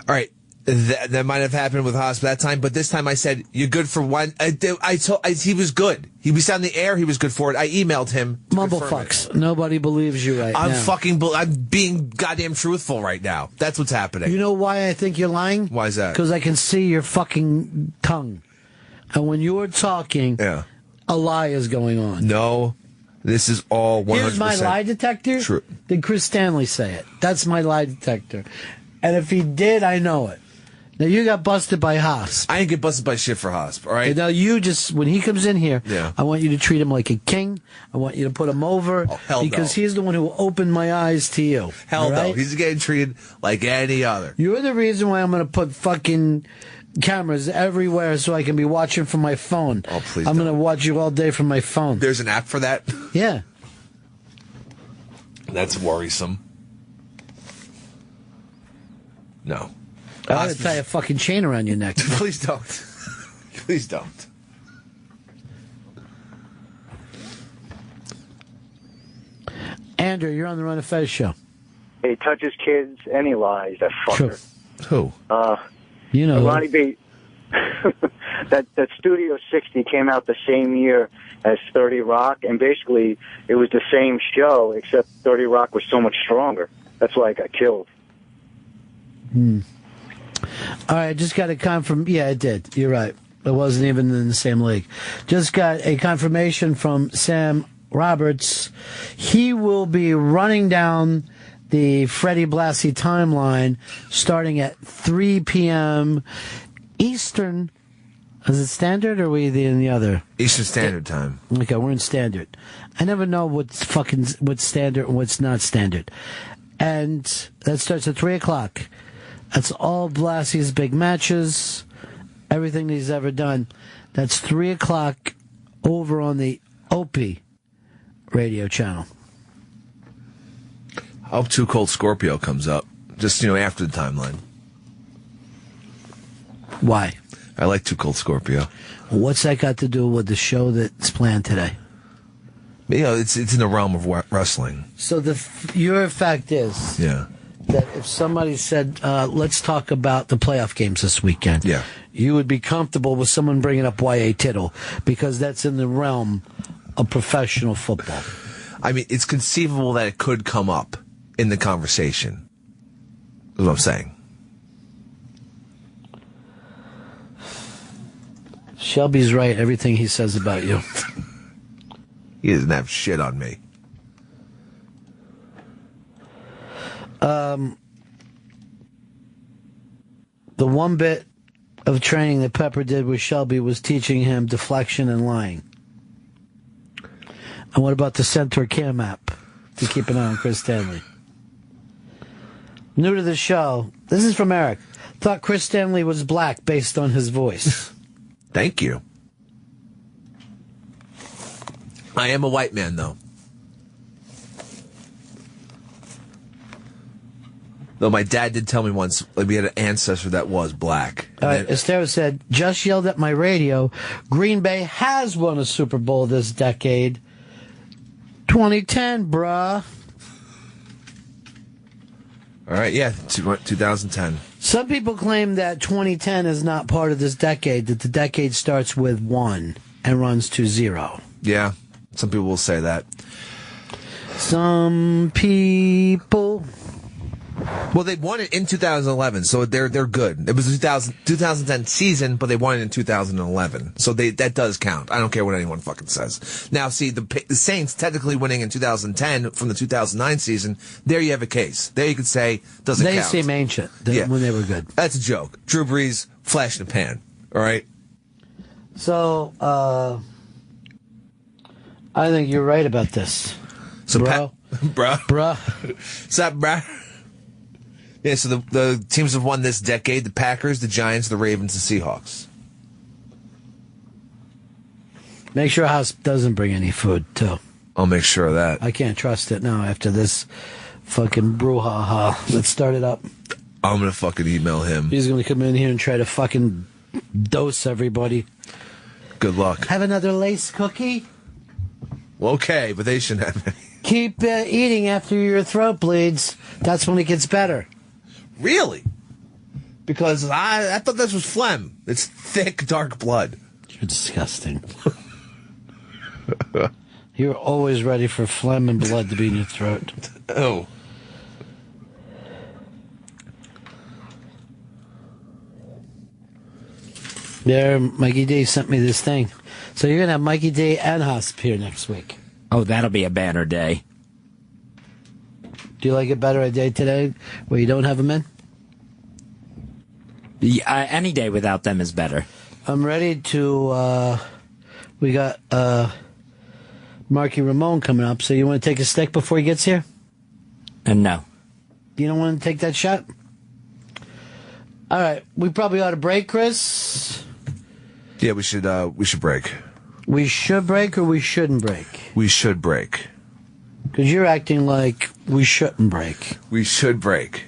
Speaker 2: All right. That might have happened with Haas that time, but this time I said, you're good for one. He was good. He was on the air. He was good for it. I emailed him.
Speaker 1: Mumblefucks. Nobody believes you right now.
Speaker 2: I'm being goddamn truthful right now. That's what's happening.
Speaker 1: You know why I think you're lying?
Speaker 2: Why is that?
Speaker 1: Because I can see your fucking tongue. And when you're talking, a lie is going on.
Speaker 2: No, this is all 100%.
Speaker 1: Here's my lie detector.
Speaker 2: True.
Speaker 1: Did Chris Stanley say it? That's my lie detector. And if he did, I know it. Now, you got busted by Haas.
Speaker 2: I didn't get busted by shit for Haas, all right?
Speaker 1: And now, you just, when he comes in here,
Speaker 2: Yeah.
Speaker 1: I want you to treat him like a king. I want you to put him over.
Speaker 2: hell
Speaker 1: because
Speaker 2: no.
Speaker 1: he's the one who opened my eyes to you.
Speaker 2: Hell
Speaker 1: all
Speaker 2: no.
Speaker 1: right?
Speaker 2: He's getting treated like any other.
Speaker 1: You're the reason why I'm going to put fucking cameras everywhere so I can be watching from my phone.
Speaker 2: Oh, please
Speaker 1: I'm going to watch you all day from my phone.
Speaker 2: There's an app for that?
Speaker 1: Yeah.
Speaker 2: That's worrisome. No.
Speaker 1: I ought to tie a fucking chain around your neck.
Speaker 2: Please don't. Please don't.
Speaker 1: Andrew, you're on the Run of Fez show.
Speaker 23: He touches kids and he lies. That fucker.
Speaker 2: Who?
Speaker 1: You know.
Speaker 23: Ronnie B. that Studio 60 came out the same year as 30 Rock, and basically it was the same show, except 30 Rock was so much stronger. That's why I got killed.
Speaker 1: All right, I just got to confirm. Yeah, it did. You're right. It wasn't even in the same league. Just got a confirmation from Sam Roberts. He will be running down the Freddie Blassie timeline starting at 3 p.m. Eastern. Is it standard or are we in the other?
Speaker 2: Eastern Standard Time.
Speaker 1: Okay, we're in standard. I never know what's standard and what's not standard. And that starts at 3 o'clock. That's all Blassie's big matches, everything he's ever done. That's 3 o'clock over on the Opie radio channel.
Speaker 2: I hope Too Cold Scorpio comes up, just, after the timeline.
Speaker 1: Why?
Speaker 2: I like Too Cold Scorpio.
Speaker 1: What's that got to do with the show that's planned today?
Speaker 2: It's in the realm of wrestling.
Speaker 1: So your fact is
Speaker 2: that
Speaker 1: if somebody said, let's talk about the playoff games this weekend, you would be comfortable with someone bringing up Y.A. Tittle because that's in the realm of professional football.
Speaker 2: I mean, it's conceivable that it could come up in the conversation. Is what I'm saying.
Speaker 1: Shelby's right. Everything he says about you.
Speaker 2: He doesn't have shit on me.
Speaker 1: The one bit of training that Pepper did with Shelby was teaching him deflection and lying. And what about the center cam app to keep an eye on Chris Stanley? New to the show. This is from Eric. Thought Chris Stanley was black based on his voice.
Speaker 2: Thank you. I am a white man, though. Though my dad did tell me once we had an ancestor that was black.
Speaker 1: Esther said, just yelled at my radio, Green Bay has won a Super Bowl this decade. 2010, bruh.
Speaker 2: All right, 2010.
Speaker 1: Some people claim that 2010 is not part of this decade, that the decade starts with 1 and runs to 0.
Speaker 2: Yeah, some people will say that.
Speaker 1: Some people.
Speaker 2: Well, they won it in 2011, so they're good. It was a 2010 season, but they won it in 2011, so that does count. I don't care what anyone fucking says. Now, see, the Saints technically winning in 2010 from the 2009 season, there you have a case. There you could say, doesn't count.
Speaker 1: They seem ancient when they were good.
Speaker 2: That's a joke. Drew Brees, flash in the pan, all right?
Speaker 1: So, I think you're right about this.
Speaker 2: So,
Speaker 1: bro.
Speaker 2: Bruh. What's up, bruh? Yeah, so the teams have won this decade: the Packers, the Giants, the Ravens, the Seahawks.
Speaker 1: Make sure House doesn't bring any food, too.
Speaker 2: I'll make sure of that.
Speaker 1: I can't trust it now after this fucking brouhaha that started up.
Speaker 2: I'm going to fucking email him.
Speaker 1: He's going to come in here and try to fucking dose everybody.
Speaker 2: Good luck.
Speaker 1: Have another lace cookie?
Speaker 2: Well, okay, but they shouldn't have any.
Speaker 1: Keep eating after your throat bleeds. That's when it gets better.
Speaker 2: Really? Because I thought this was phlegm. It's thick, dark blood.
Speaker 1: You're disgusting. You're always ready for phlegm and blood to be in your throat.
Speaker 2: Oh.
Speaker 1: There, Mikey D sent me this thing. So you're going to have Mikey D and Husp here next week.
Speaker 4: Oh, that'll be a banner day.
Speaker 1: Do you like it better a day today where you don't have them in?
Speaker 4: Yeah, any day without them is better.
Speaker 1: I'm ready to, we got Marky Ramone coming up, so you want to take a stick before he gets here?
Speaker 4: No.
Speaker 1: You don't want to take that shot? All right, we probably ought to break, Chris.
Speaker 2: Yeah, we should break.
Speaker 1: We should break or we shouldn't break?
Speaker 2: We should break.
Speaker 1: Because you're acting like we shouldn't break.
Speaker 2: We should break.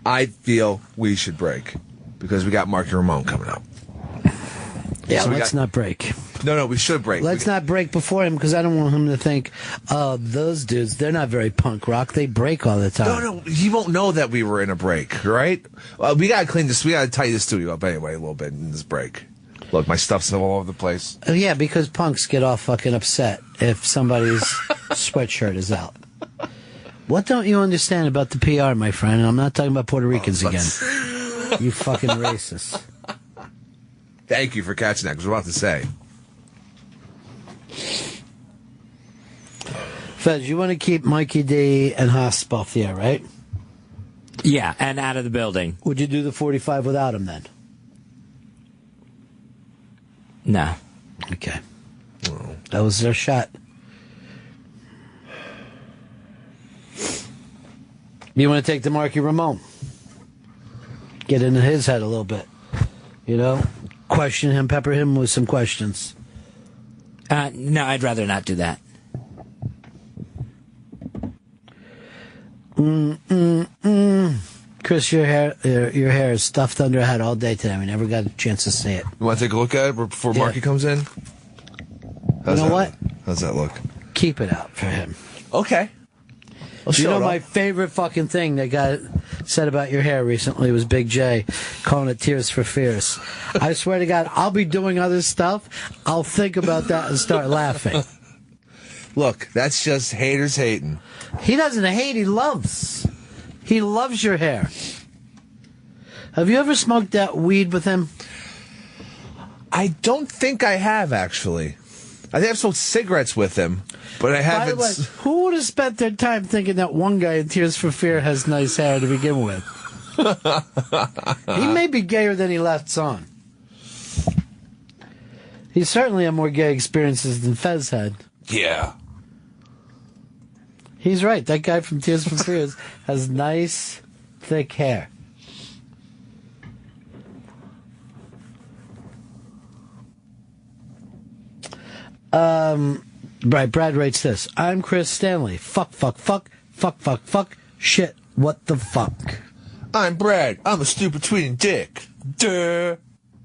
Speaker 2: I feel we should break because we got Marky Ramone coming up.
Speaker 1: Yeah, so let's not break.
Speaker 2: No, we should break.
Speaker 1: Let's not break before him because I don't want him to think, those dudes, they're not very punk rock. They break all the time.
Speaker 2: No, he won't know that we were in a break, right? We got to clean this. We got to tidy the studio up anyway a little bit in this break. Look, my stuff's all over the place.
Speaker 1: Yeah, because punks get all fucking upset if somebody's sweatshirt is out. What don't you understand about the PR, my friend? And I'm not talking about Puerto Ricans again. You fucking racist.
Speaker 2: Thank you for catching that, because we're about to say.
Speaker 1: Fez, you want to keep Mikey D and Haas both there, right?
Speaker 4: Yeah, and out of the building.
Speaker 1: Would you do the 45 without him then?
Speaker 4: No.
Speaker 1: Okay. That was their shot. You want to take the Marky Ramone? Get into his head a little bit. You know? Question him, pepper him with some questions.
Speaker 4: No, I'd rather not do that.
Speaker 1: Chris, your hair is stuffed under a hat all day today. We never got a chance to see it.
Speaker 2: You want to take a look at it before Marky comes in?
Speaker 1: You know what?
Speaker 2: How's that look?
Speaker 1: Keep it out for him.
Speaker 2: Okay.
Speaker 1: You know, my favorite fucking thing that got said about your hair recently was Big J calling it Tears for Fears. I swear to God, I'll be doing other stuff. I'll think about that and start laughing.
Speaker 2: Look, that's just haters hating.
Speaker 1: He doesn't hate, he loves. He loves your hair. Have you ever smoked that weed with him?
Speaker 2: I don't think I have, actually. I think I've smoked cigarettes with him, but I haven't.
Speaker 1: By the way, who would have spent their time thinking that one guy in Tears for Fear has nice hair to begin with? He may be gayer than he lets on. He certainly had more gay experiences than Fez had.
Speaker 2: Yeah.
Speaker 1: He's right. That guy from Tears for Fears has nice, thick hair. Right, Brad writes this. I'm Chris Stanley. Fuck, shit, what the fuck?
Speaker 2: I'm Brad. I'm a stupid tweeting dick. Duh.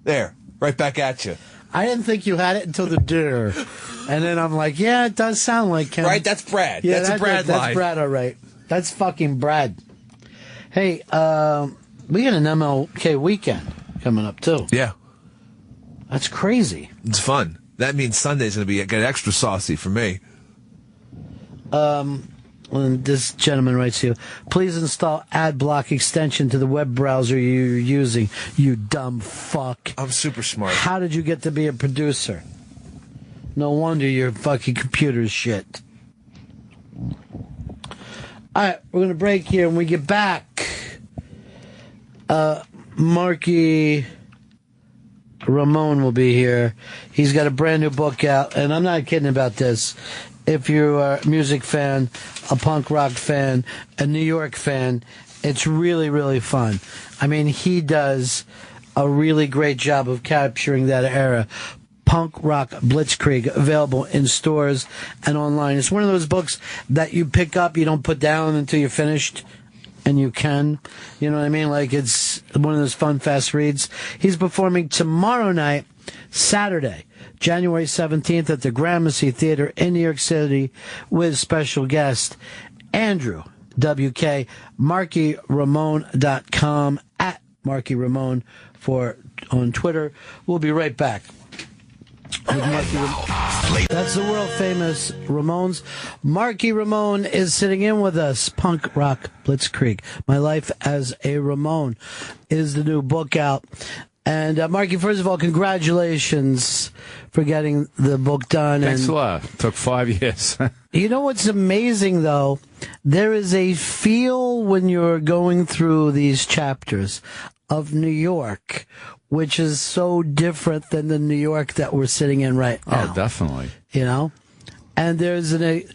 Speaker 2: There, right back at you.
Speaker 1: I didn't think you had it until the duh. And then I'm like, yeah, it does sound like him.
Speaker 2: Right, that's Brad.
Speaker 1: Yeah,
Speaker 2: that's a Brad line.
Speaker 1: That's Brad, all right. That's fucking Brad. Hey, we got an MLK weekend coming up, too.
Speaker 2: Yeah.
Speaker 1: That's crazy.
Speaker 2: It's fun. That means Sunday's going to get extra saucy for me.
Speaker 1: And this gentleman writes to you, please install AdBlock extension to the web browser you're using, you dumb fuck.
Speaker 2: I'm super smart.
Speaker 1: How did you get to be a producer? No wonder your fucking computer's shit. All right, we're going to break here. When we get back, Marky Ramone will be here. He's got a brand new book out, and I'm not kidding about this. If you're a music fan, a punk rock fan, a New York fan, it's really, really fun. I mean, he does a really great job of capturing that era. Punk Rock Blitzkrieg, available in stores and online. It's one of those books that you pick up, you don't put down until you're finished. And you can, you know what I mean? Like, it's one of those fun, fast reads. He's performing tomorrow night, Saturday, January 17th at the Gramercy Theater in New York City with special guest Andrew WK, MarkyRamone.com, at Marky Ramone on Twitter. We'll be right back. That's the world famous Ramones. Marky Ramone is sitting in with us. Punk Rock Blitzkrieg. My Life as a Ramone is the new book out. And Marky, first of all, congratulations for getting the book done.
Speaker 7: Thanks a lot. It took 5 years.
Speaker 1: You know what's amazing, though? There is a feel when you're going through these chapters of New York, which is so different than the New York that we're sitting in right now.
Speaker 7: Oh, definitely.
Speaker 1: You know? And there's the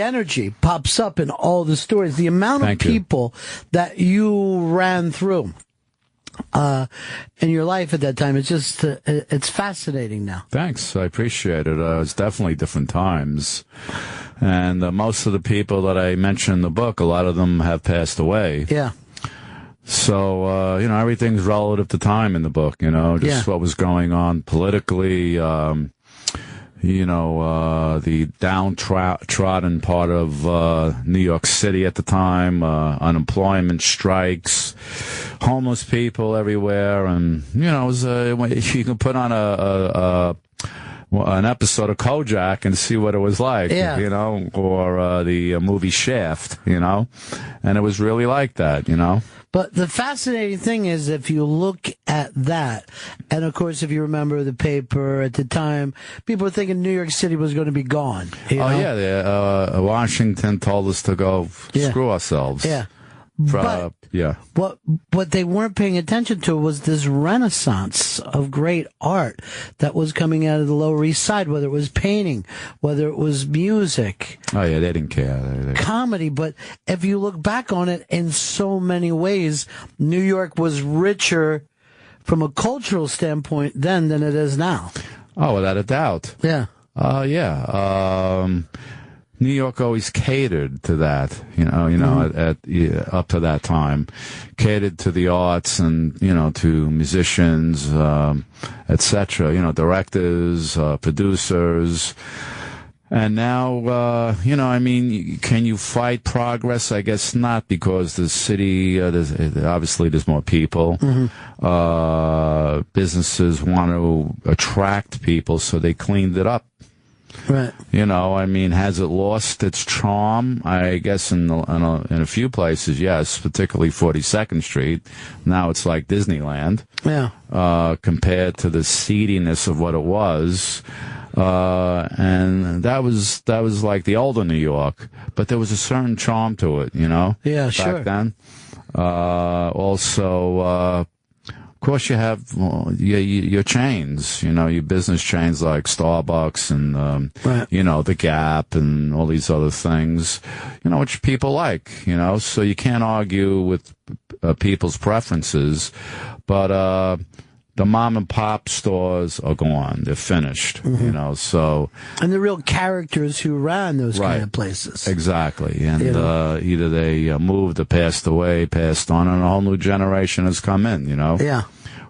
Speaker 1: energy pops up in all the stories. The amount of people that you ran through in your life at that time, it's just, it's fascinating now.
Speaker 7: Thanks. I appreciate it. It's definitely different times. And most of the people that I mentioned in the book, a lot of them have passed away.
Speaker 1: Yeah.
Speaker 7: So, everything's relative to time in the book, just what was going on politically, the downtrodden part of New York City at the time, unemployment, strikes, homeless people everywhere. And, it was, you can put on an episode of Kojak and see what it was like,
Speaker 1: Yeah.
Speaker 7: you know, or the movie Shaft, you know, and it was really like that, you know.
Speaker 1: But the fascinating thing is, if you look at that, and of course, if you remember the paper at the time, people were thinking New York City was going to be gone. You know?
Speaker 7: Yeah, Washington told us to go screw ourselves.
Speaker 1: Yeah.
Speaker 7: But, yeah.
Speaker 1: What they weren't paying attention to was this renaissance of great art that was coming out of the Lower East Side, whether it was painting, whether it was music.
Speaker 7: Oh, yeah, they didn't care.
Speaker 1: Comedy, but if you look back on it in so many ways, New York was richer from a cultural standpoint then than it is now.
Speaker 7: Oh, without a doubt.
Speaker 1: Yeah.
Speaker 7: New York always catered to that, up to that time, catered to the arts and, to musicians, etc., directors, producers. And now, can you fight progress? I guess not, because the city, obviously there's more people. Businesses want to attract people, so they cleaned it up.
Speaker 1: Right.
Speaker 7: Has it lost its charm? I guess in a few places, yes, particularly 42nd Street. Now it's like Disneyland.
Speaker 1: Yeah.
Speaker 7: Compared to the seediness of what it was. And that was like the older New York, but there was a certain charm to it,
Speaker 1: Yeah,
Speaker 7: back
Speaker 1: sure.
Speaker 7: then. Of course, you have your chains, your business chains like Starbucks and, the Gap and all these other things, which people like, so you can't argue with people's preferences, but the mom and pop stores are gone. They're finished, so.
Speaker 1: And the real characters who ran those kind of places.
Speaker 7: Exactly. And either they moved or passed away, passed on, and a whole new generation has come in,
Speaker 1: Yeah.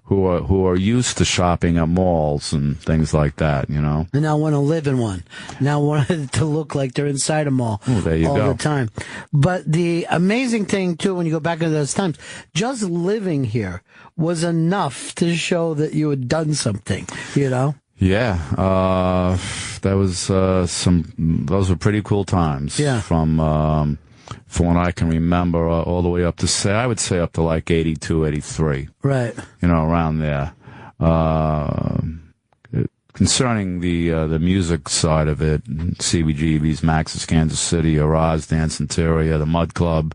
Speaker 7: who are used to shopping at malls and things like that,
Speaker 1: And now want to live in one. Now want it to look like they're inside a mall
Speaker 7: there you
Speaker 1: all
Speaker 7: go.
Speaker 1: the time. But the amazing thing, too, when you go back into those times, just living here was enough to show that you had done something,
Speaker 7: Yeah, that was those were pretty cool times.
Speaker 1: Yeah.
Speaker 7: From what I can remember, all the way up to I would say up to like 82, 83.
Speaker 1: Right.
Speaker 7: Around there. Concerning the music side of it, CBGB's, Max's Kansas City, Araz, Dance Interior, the Mud Club,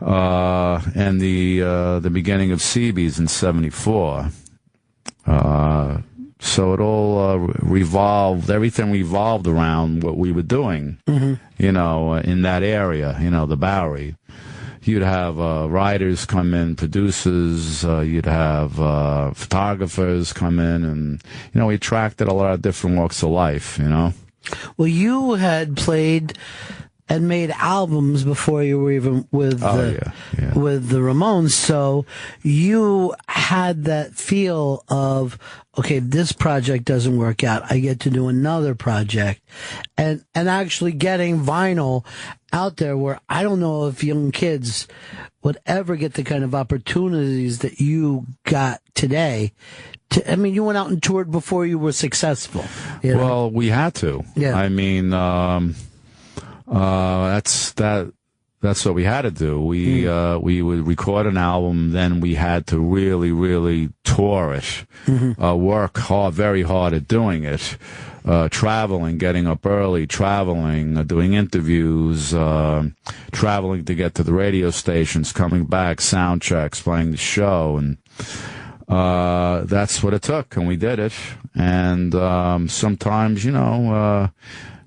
Speaker 7: and the beginning of CB's in 74. So it all everything revolved around what we were doing, in that area, the Bowery. You'd have writers come in, producers, you'd have photographers come in, and, we attracted a lot of different walks of life,
Speaker 1: Well, you had played and made albums before you were even with with the Ramones, so you had that feel of, okay, this project doesn't work out, I get to do another project, and actually getting vinyl out there, where I don't know if young kids would ever get the kind of opportunities that you got today. You went out and toured before you were successful.
Speaker 7: Well, we had to.
Speaker 1: Yeah.
Speaker 7: That's what we had to do. We would record an album, then we had to really, really tour it, work hard, very hard at doing it, traveling, getting up early, traveling, doing interviews, traveling to get to the radio stations, coming back, sound checks, playing the show, and that's what it took, and we did it. And sometimes,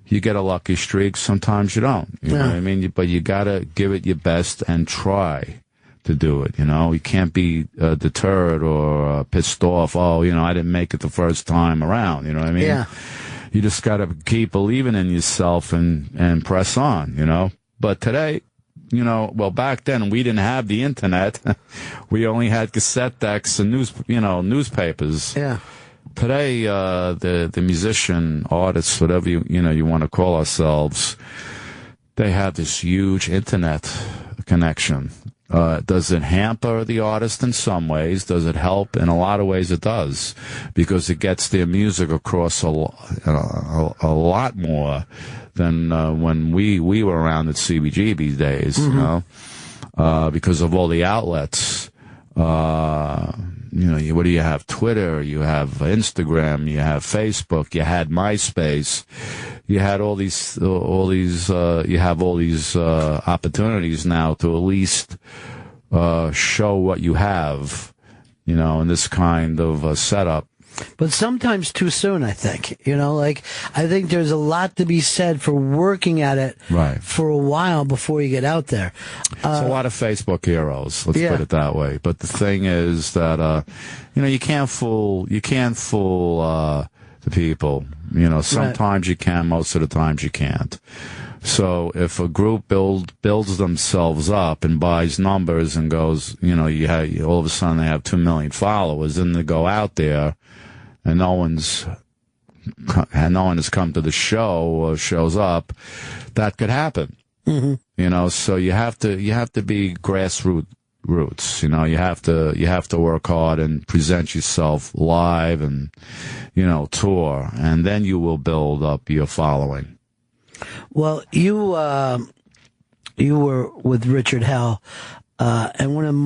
Speaker 7: you get a lucky streak, sometimes you don't. You know what I mean? But you gotta give it your best and try to do it, You can't be deterred or pissed off, I didn't make it the first time around, you know what I mean?
Speaker 1: Yeah.
Speaker 7: You just gotta keep believing in yourself and press on, But today, back then we didn't have the internet. We only had cassette decks and newspapers.
Speaker 1: Yeah.
Speaker 7: Today, the musician, artists, whatever you want to call ourselves, they have this huge internet connection. Does it hamper the artist in some ways? Does it help? In a lot of ways it does, because it gets their music across a lot more than when we were around at CBGB days, you know, because of all the outlets. What do you have? Twitter, you have Instagram, you have Facebook, you had MySpace, you had all these opportunities now to at least show what you have, in this kind of setup.
Speaker 1: But sometimes too soon, I think. I think there's a lot to be said for working at it for a while before you get out there.
Speaker 7: It's a lot of Facebook heroes, let's put it that way. But the thing is that, you can't fool the people. Sometimes you can, most of the times you can't. So if a group builds themselves up and buys numbers and goes, all of a sudden they have 2 million followers, then they go out there and no one has come to the show or shows up, that could happen. Mm-hmm. So you have to be grassroots. You have to work hard and present yourself live and tour, and then you will build up your following.
Speaker 1: Well, you were with Richard Hell. And one of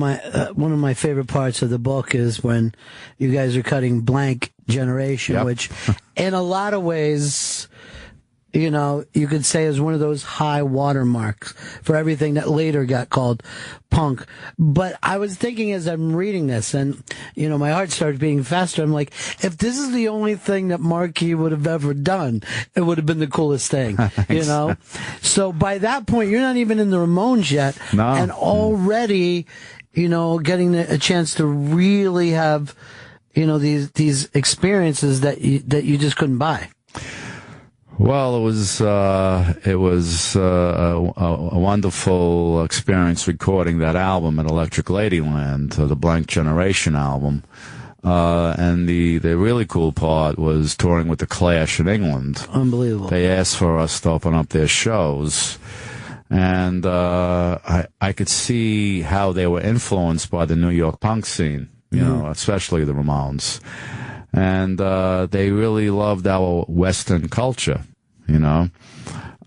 Speaker 1: my favorite parts of the book is when you guys are cutting Blank Generation, which in a lot of ways, you could say is one of those high watermarks for everything that later got called punk. But I was thinking as I'm reading this, and my heart started beating faster. I'm like, if this is the only thing that Marky would have ever done, it would have been the coolest thing, So by that point, you're not even in the Ramones yet, and already, getting a chance to really have, these experiences that you just couldn't buy.
Speaker 7: Well, it was a wonderful experience recording that album at Electric Ladyland, the Blank Generation album. And the really cool part was touring with the Clash in England.
Speaker 1: Unbelievable.
Speaker 7: They asked for us to open up their shows. And I could see how they were influenced by the New York punk scene, especially the Ramones. And they really loved our Western culture, and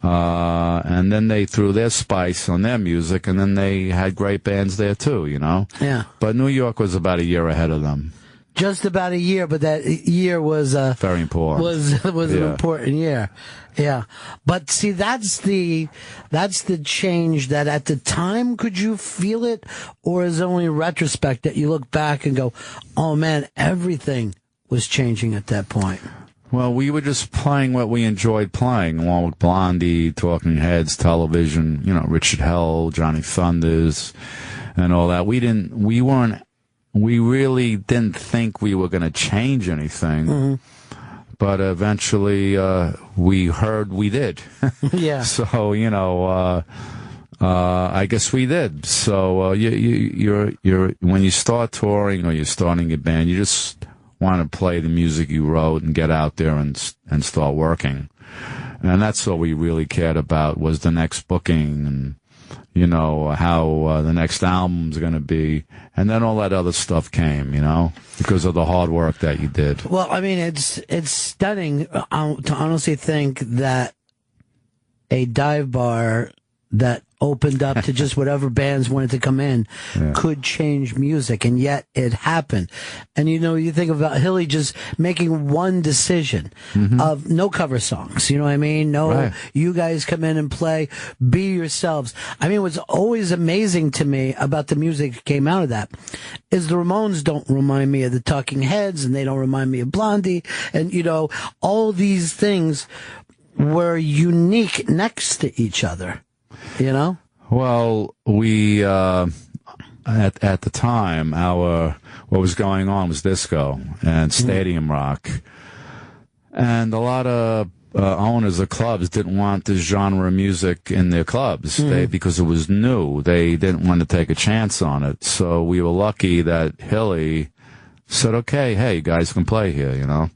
Speaker 7: then they threw their spice on their music, and then they had great bands there too,
Speaker 1: Yeah.
Speaker 7: But New York was about a year ahead of them.
Speaker 1: Just about a year, but that year was
Speaker 7: very important.
Speaker 1: Was an important year. Yeah. But see, that's the change that at the time, could you feel it, or is it only in retrospect that you look back and go, oh man, everything was changing at that point?
Speaker 7: Well, we were just playing what we enjoyed playing, along with Blondie, Talking Heads, Television, Richard Hell, Johnny Thunders, and all that. We really didn't think we were going to change anything. Mm-hmm. But eventually, we heard we did.
Speaker 1: Yeah.
Speaker 7: So, I guess we did. So, you're when you start touring or you're starting a band, you just want to play the music you wrote and get out there and start working. And that's all we really cared about, was the next booking and, how the next album's going to be. And then all that other stuff came, because of the hard work that you did.
Speaker 1: Well, I mean, it's stunning to honestly think that a dive bar that opened up to just whatever bands wanted to come in could change music, and yet it happened. And you think about Hilly just making one decision of no cover songs, you know what I mean? No, you guys come in and play, be yourselves. I mean, what's always amazing to me about the music that came out of that is the Ramones don't remind me of the Talking Heads, and they don't remind me of Blondie, and all these things were unique next to each other.
Speaker 7: Well, we at the time, what was going on was disco and stadium rock, and a lot of owners of clubs didn't want this genre of music in their clubs because it was new. They didn't want to take a chance on it. So we were lucky that Hilly said, "Okay, hey, you guys can play here,"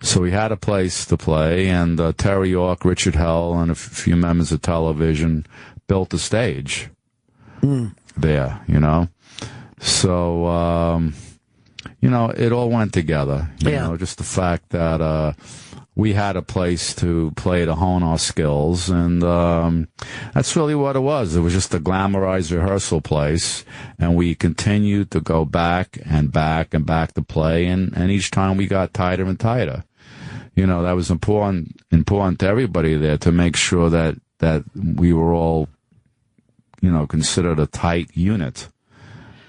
Speaker 7: So we had a place to play, and Terry York, Richard Hell, and a few members of Television built the stage. there, So, it all went together. You know, just the fact that we had a place to play to hone our skills, and that's really what it was. It was just a glamorized rehearsal place, and we continued to go back and back and back to play, and each time we got tighter and tighter. That was important to everybody there to make sure that we were all, considered a tight unit,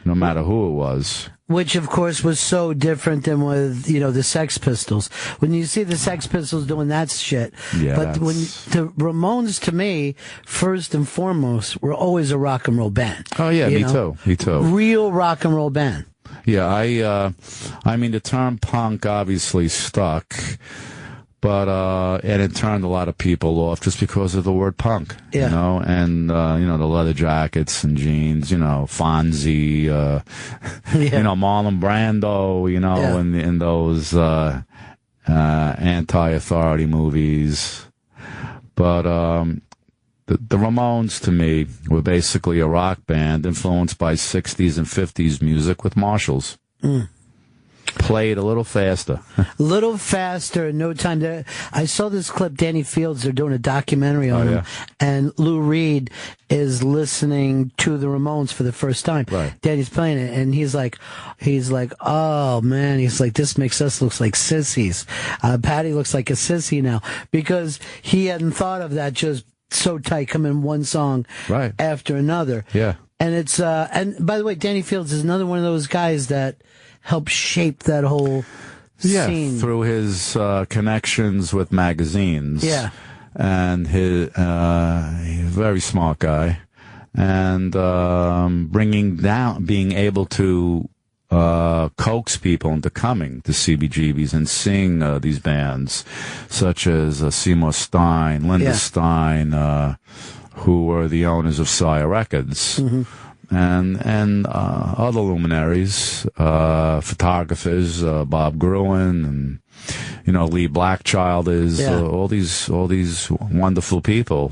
Speaker 7: no matter who it was.
Speaker 1: Which, of course, was so different than with, the Sex Pistols. When you see the Sex Pistols doing that shit.
Speaker 7: Yeah,
Speaker 1: but when the Ramones, to me, first and foremost, were always a rock and roll band.
Speaker 7: Oh, yeah, me too.
Speaker 1: Real rock and roll band.
Speaker 7: Yeah, I mean, the term punk obviously stuck, but, and it turned a lot of people off just because of the word punk, and, the leather jackets and jeans, Fonzie, Marlon Brando, in those, anti-authority movies. But, the Ramones, to me, were basically a rock band influenced by 60s and 50s music with Marshalls. Played a little faster.
Speaker 1: In no time. I saw this clip, Danny Fields, they're doing a documentary on him, and Lou Reed is listening to the Ramones for the first time.
Speaker 7: Right.
Speaker 1: Danny's playing it, and he's like, oh man, he's like, this makes us look like sissies. Patty looks like a sissy now, because he hadn't thought of that, just so tight, coming one song after another.
Speaker 7: Yeah.
Speaker 1: And it's, and by the way, Danny Fields is another one of those guys that helped shape that whole scene.
Speaker 7: Through his connections with magazines.
Speaker 1: Yeah.
Speaker 7: And he's a very smart guy. And being able to coax people into coming to CBGBs and seeing these bands, such as Seymour Stein, Linda Stein, who were the owners of Sire Records. And other luminaries, photographers, Bob Gruen, and Lee Blackchild is all these wonderful people.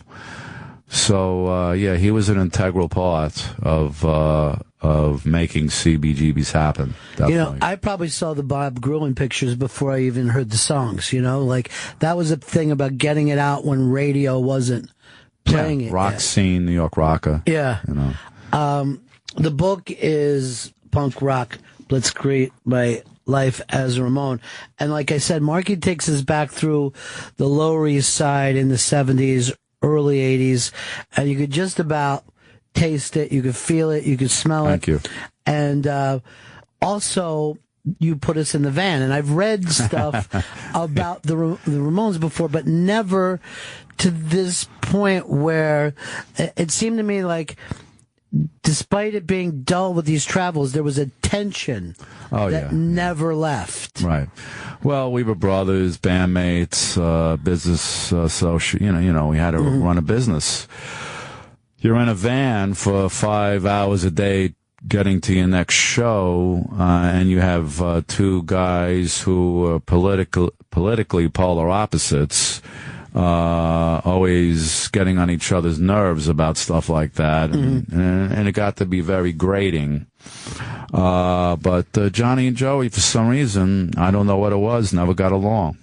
Speaker 7: So he was an integral part of making CBGBs happen. Definitely.
Speaker 1: I probably saw the Bob Gruen pictures before I even heard the songs. Like that was a thing about getting it out when radio wasn't playing it.
Speaker 7: Rock scene, New York rocker.
Speaker 1: Yeah. The book is Punk Rock Blitzkrieg, My Life as a Ramone. And like I said, Marky takes us back through the Lower East Side in the 70s, early 80s, and you could just about taste it, you could feel it, you could smell it.
Speaker 7: Thank you.
Speaker 1: And also, you put us in the van. And I've read stuff about the Ramones before, but never to this point where it seemed to me like, despite it being dull with these travels, there was a tension that never left.
Speaker 7: Right. Well, we were brothers, bandmates, business associates. We had to run a business. You're in a van for 5 hours a day getting to your next show, and you have two guys who are politically polar opposites, always getting on each other's nerves about stuff like that, and it got to be very grating. But Johnny and Joey, for some reason, I don't know what it was, never got along.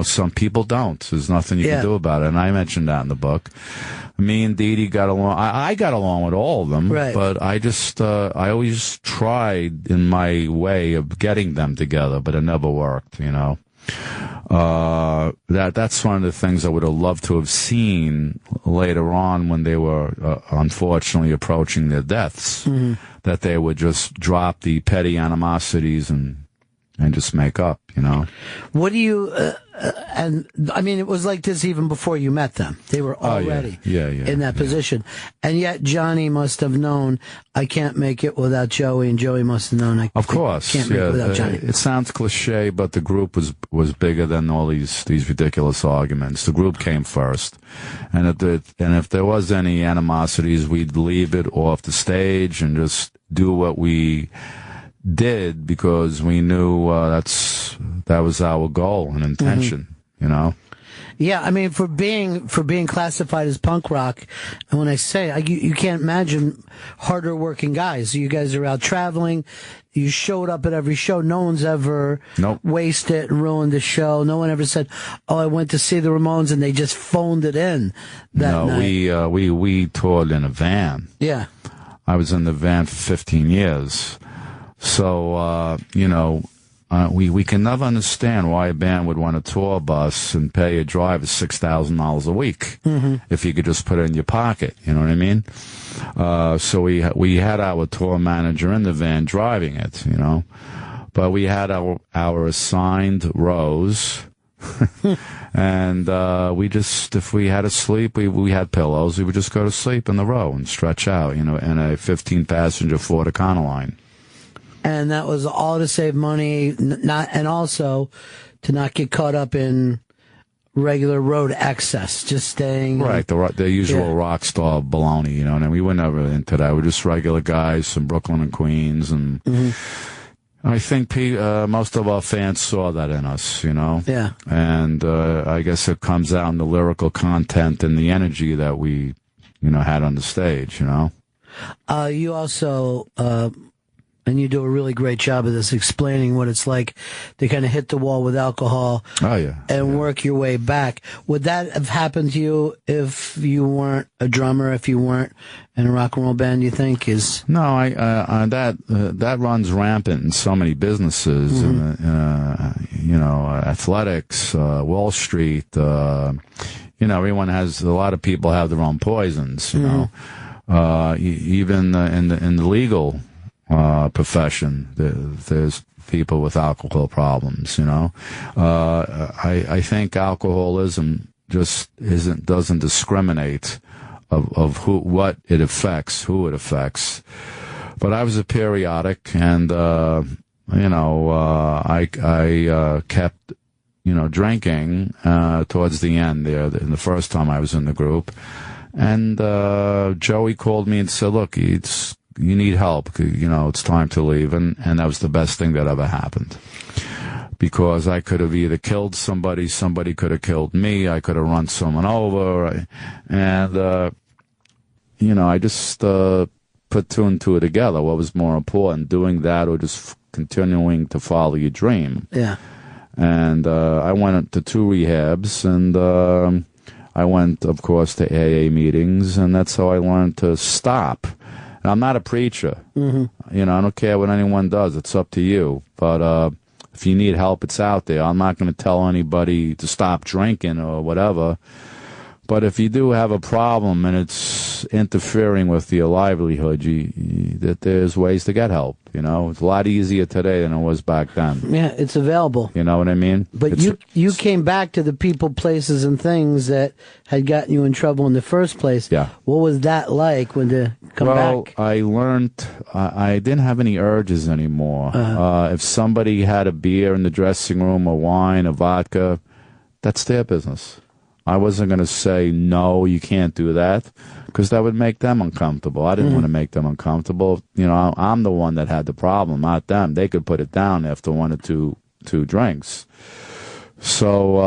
Speaker 7: Some people don't. There's nothing you can do about it, and I mentioned that in the book. Me and Dee Dee got along. I got along with all of them, but I just I always tried in my way of getting them together, but it never worked. That's one of the things I would have loved to have seen later on when they were unfortunately approaching their deaths, that they would just drop the petty animosities and just make up,
Speaker 1: What do you, and I mean, it was like this even before you met them. They were already in that position. And yet Johnny must have known, I can't make it without Joey, and Joey must have known,
Speaker 7: of course,
Speaker 1: can't make it without Johnny.
Speaker 7: It sounds cliche, but the group was bigger than all these ridiculous arguments. The group came first. And if there was any animosities, we'd leave it off the stage and just do what we did, because we knew that was our goal and intention,
Speaker 1: Yeah, I mean, for being classified as punk rock, and when I say you can't imagine harder working guys. You guys are out traveling. You showed up at every show. No one's ever wasted and ruined the show. No one ever said, "Oh, I went to see the Ramones," and they just phoned it in that night.
Speaker 7: We toured in a van.
Speaker 1: Yeah,
Speaker 7: I was in the van for 15 years. So we can never understand why a band would want a tour bus and pay a driver $6,000 a week if you could just put it in your pocket. You know what I mean? So we had our tour manager in the van driving it, but we had our assigned rows. And if we had to sleep, we had pillows. We would just go to sleep in the row and stretch out, in a 15-passenger Ford Econoline.
Speaker 1: And that was all to save money, and also to not get caught up in regular road access, just staying.
Speaker 7: Right, the usual rock star baloney, and we were never into that. We're just regular guys from Brooklyn and Queens, and I think most of our fans saw that in us,
Speaker 1: Yeah.
Speaker 7: And I guess it comes out in the lyrical content and the energy that we, had on the stage,
Speaker 1: You also, and you do a really great job of this, explaining what it's like to kind of hit the wall with alcohol and work your way back. Would that have happened to you if you weren't a drummer, if you weren't in a rock and roll band, you think?
Speaker 7: No, that runs rampant in so many businesses, athletics, Wall Street, everyone has, a lot of people have their own poisons, even in the legal profession, there's people with alcohol problems. I think alcoholism just doesn't discriminate of what it affects, who it affects. But I was a periodic, and I kept drinking towards the end there. The first time I was in the group, and Joey called me and said, "Look, you need help, it's time to leave," and that was the best thing that ever happened, because I could have either killed somebody could have killed me, I could have run someone over, and I just put two and two together. What was more important, doing that or just continuing to follow your dream?
Speaker 1: Yeah.
Speaker 7: And I went to 2 rehabs, and I went, of course, to AA meetings, and that's how I learned to stop. And I'm not a preacher. I don't care what anyone does. It's up to you. But if you need help, it's out there. I'm not going to tell anybody to stop drinking or whatever. But if you do have a problem and it's interfering with your livelihood, that there's ways to get help. It's a lot easier today than it was back then.
Speaker 1: Yeah, it's available.
Speaker 7: You know what I mean?
Speaker 1: But you came back to the people, places, and things that had gotten you in trouble in the first place.
Speaker 7: Yeah.
Speaker 1: What was that like when to come back?
Speaker 7: Well, I learned I didn't have any urges anymore. If somebody had a beer in the dressing room, or wine, or vodka, that's their business. I wasn't going to say, no, you can't do that, because that would make them uncomfortable. I didn't want to make them uncomfortable. I'm the one that had the problem, not them. They could put it down after 1 or 2 drinks. So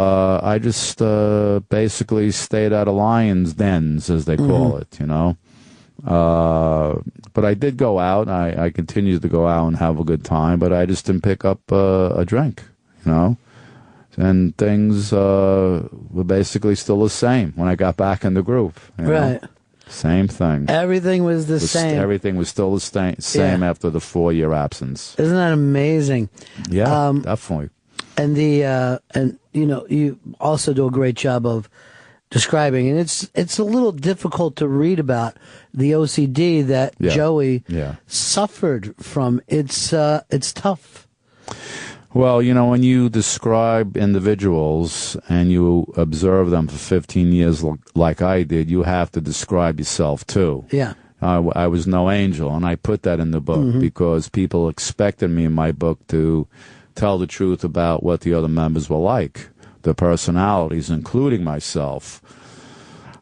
Speaker 7: I just basically stayed out of lions' dens, as they call it, But I did go out. I continued to go out and have a good time, but I just didn't pick up a drink, And things were basically still the same when I got back in the group.
Speaker 1: Right.
Speaker 7: Same thing.
Speaker 1: Everything was the same.
Speaker 7: Everything was still the same after the 4-year absence.
Speaker 1: Isn't that amazing?
Speaker 7: Yeah, definitely.
Speaker 1: And you also do a great job of describing, and it's a little difficult to read about the OCD that Joey suffered from. It's tough.
Speaker 7: Well, when you describe individuals and you observe them for 15 years like I did, you have to describe yourself too.
Speaker 1: Yeah.
Speaker 7: I was no angel, and I put that in the book because people expected me in my book to tell the truth about what the other members were like, their personalities, including myself.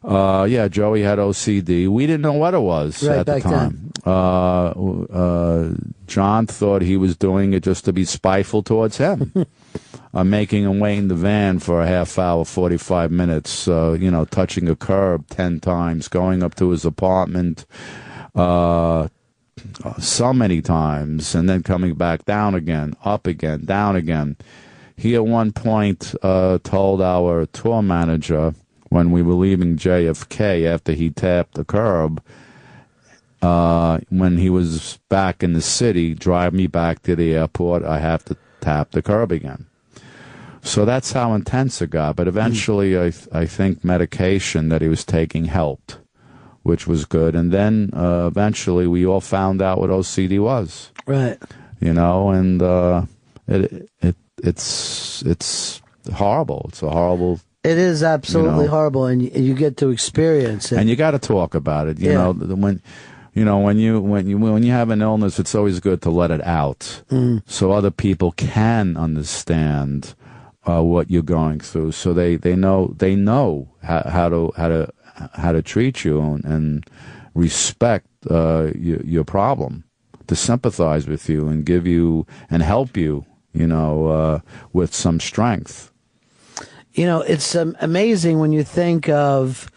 Speaker 7: Joey had OCD. We didn't know what it was at the time. John thought he was doing it just to be spiteful towards him. making him wait in the van for a half hour, 45 minutes, touching a curb 10 times, going up to his apartment so many times, and then coming back down again, up again, down again. He at one point told our tour manager when we were leaving JFK after he tapped the curb, when he was back in the city, drive me back to the airport, I have to tap the curb again. So that's how intense it got. But eventually, I think medication that he was taking helped, which was good. And then eventually we all found out what OCD was.
Speaker 1: Right.
Speaker 7: And it's horrible. It's a horrible.
Speaker 1: It is absolutely horrible, and you get to experience it.
Speaker 7: And you got to talk about it. You know, when you have an illness, it's always good to let it out, so other people can understand what you're going through. So they know how to treat you and respect your problem, to sympathize with you and give you and help you, with some strength.
Speaker 1: It's amazing when you think of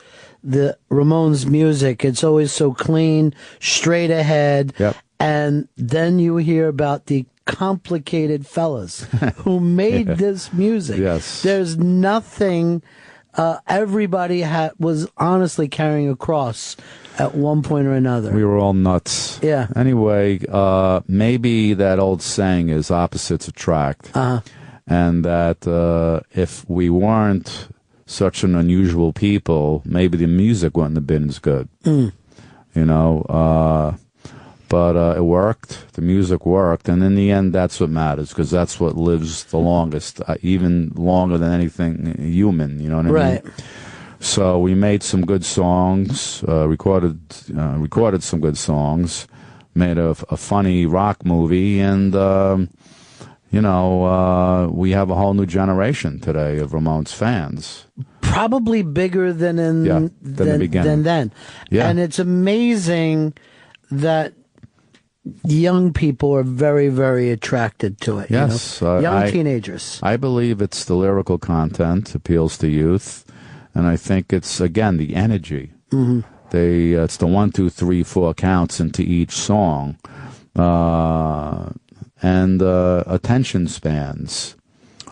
Speaker 1: the Ramones music. It's always so clean, straight ahead.
Speaker 7: Yep.
Speaker 1: And then you hear about the complicated fellas who made this music.
Speaker 7: Yes.
Speaker 1: There's nothing everybody was honestly carrying a cross at one point or another.
Speaker 7: We were all nuts.
Speaker 1: Yeah.
Speaker 7: Anyway, maybe that old saying is opposites attract.
Speaker 1: Uh-huh.
Speaker 7: And that if we weren't such an unusual people, maybe the music wouldn't have been as good. But it worked. The music worked. And in the end, that's what matters, because that's what lives the longest, even longer than anything human, you know what I mean?
Speaker 1: Right.
Speaker 7: So we made some good songs, recorded some good songs, made a funny rock movie, and we have a whole new generation today of Ramones fans.
Speaker 1: Probably bigger than
Speaker 7: the beginning.
Speaker 1: Than then.
Speaker 7: Yeah.
Speaker 1: And it's amazing that young people are very, very attracted to it.
Speaker 7: Yes.
Speaker 1: Young teenagers.
Speaker 7: I believe it's the lyrical content appeals to youth, and I think it's, again, the energy.
Speaker 1: Mm-hmm.
Speaker 7: It's the 1, 2, 3, 4 counts into each song. And attention spans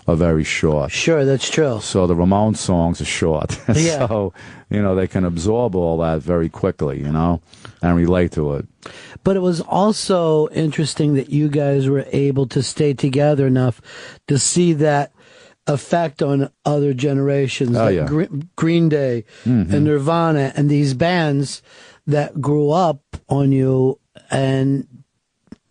Speaker 7: are very short.
Speaker 1: Sure, that's true.
Speaker 7: So the Ramones songs are short.
Speaker 1: Yeah.
Speaker 7: So, they can absorb all that very quickly, and relate to it.
Speaker 1: But it was also interesting that you guys were able to stay together enough to see that effect on other generations, like Green Day and Nirvana and these bands that grew up on you, and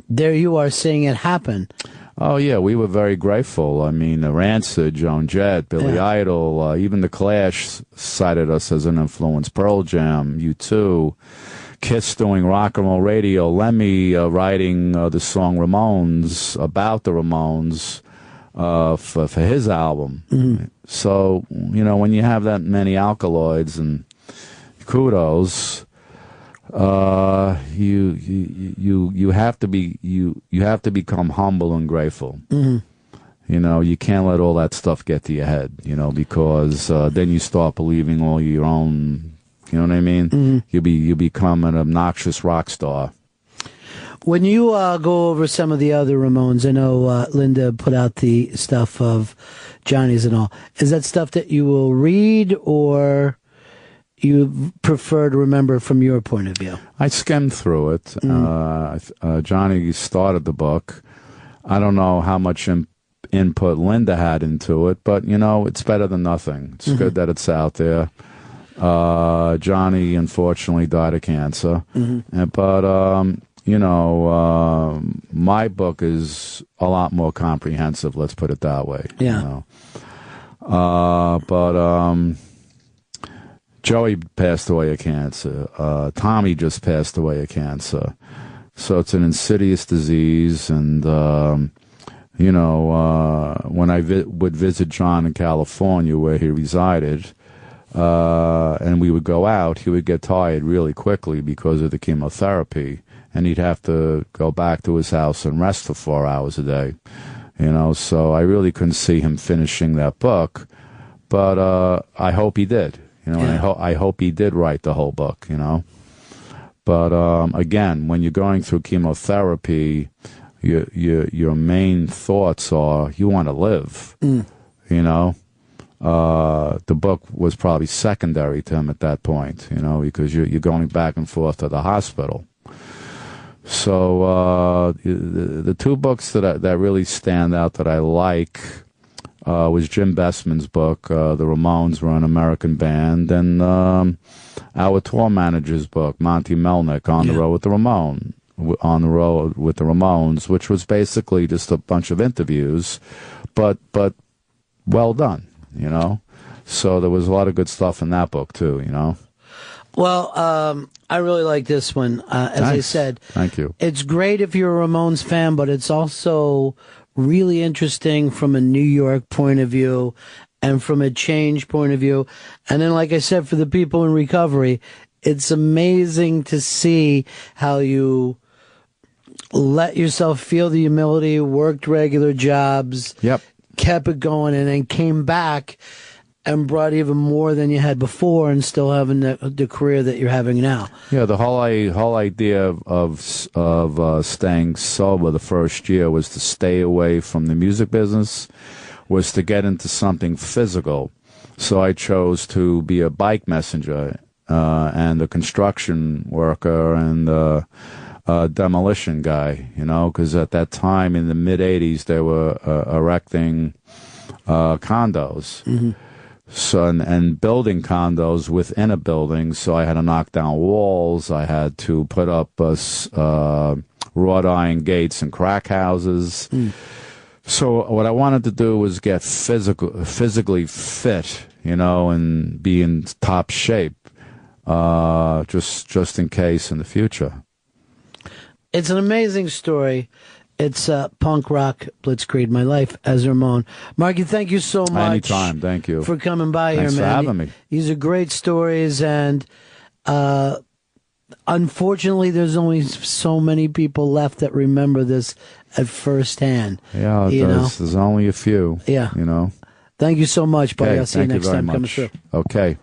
Speaker 1: there you are seeing it happen.
Speaker 7: Oh, yeah, we were very grateful. I mean, Rancid, Joan Jett, Billy Idol, even The Clash cited us as an influence, Pearl Jam, U2, Kiss doing rock and roll radio, Lemmy writing the song Ramones, about the Ramones for his album.
Speaker 1: Mm-hmm.
Speaker 7: So, when you have that many alkaloids, and kudos, you have to become humble and grateful.
Speaker 1: Mm-hmm.
Speaker 7: You can't let all that stuff get to your head, because then you start believing all your own, you know what I mean?
Speaker 1: Mm-hmm.
Speaker 7: You become an obnoxious rock star.
Speaker 1: When you go over some of the other Ramones, I know Linda put out the stuff of Johnny's and all. Is that stuff that you will read, or you prefer to remember from your point of view?
Speaker 7: I skimmed through it. Johnny started the book. I don't know how much input Linda had into it, but, it's better than nothing. It's good that it's out there. Johnny, unfortunately, died of cancer. But, my book is a lot more comprehensive, let's put it that way.
Speaker 1: Yeah.
Speaker 7: Joey passed away of cancer. Tommy just passed away of cancer. So it's an insidious disease. And, when I would visit John in California where he resided, and we would go out, he would get tired really quickly because of the chemotherapy. And he'd have to go back to his house and rest for 4 hours a day. You know, so I really couldn't see him finishing that book, but I hope he did. You know, and I hope he did write the whole book. You know, but again, when you're going through chemotherapy, your main thoughts are you want to live. You know, the book was probably secondary to him at that point. You know, because you're going back and forth to the hospital. So the two books that really stand out that I like was Jim Bestman's book, The Ramones Were an American Band, and our tour manager's book, Monty Melnick, On the Road with the Ramones, which was basically just a bunch of interviews, but well done, you know. So there was a lot of good stuff in that book too, you know.
Speaker 1: Well, I really like this one. As I said,
Speaker 7: thank you.
Speaker 1: It's great if you're a Ramones fan, but it's also really interesting from a New York point of view and from a change point of view. And then, like I said, for the people in recovery, it's amazing to see how you let yourself feel the humility, worked regular jobs, kept it going, and then came back and brought even more than you had before, and still having the career that you're having now.
Speaker 7: Yeah, the whole idea of staying sober the first year was to stay away from the music business, was to get into something physical. So I chose to be a bike messenger and a construction worker and a demolition guy, you know, because at that time in the mid-'80s they were erecting condos. Mm-hmm. So and building condos within a building, so I had to knock down walls. I had to put up wrought iron gates and crack houses. So what I wanted to do was get physically fit, you know, and be in top shape, just in case in the future.
Speaker 1: It's an amazing story. It's punk rock blitzkrieg, my life as Ramon. Marky, thank you so much.
Speaker 7: Anytime, thank you
Speaker 1: for coming by.
Speaker 7: Thanks
Speaker 1: here, man.
Speaker 7: for having me.
Speaker 1: These are great stories, and unfortunately, there's only so many people left that remember this at first hand.
Speaker 7: Yeah, there's only a few.
Speaker 1: Yeah,
Speaker 7: you know.
Speaker 1: Thank you so much, buddy.
Speaker 7: Okay,
Speaker 1: I'll see you next time.
Speaker 7: Much.
Speaker 1: Coming through.
Speaker 7: Okay.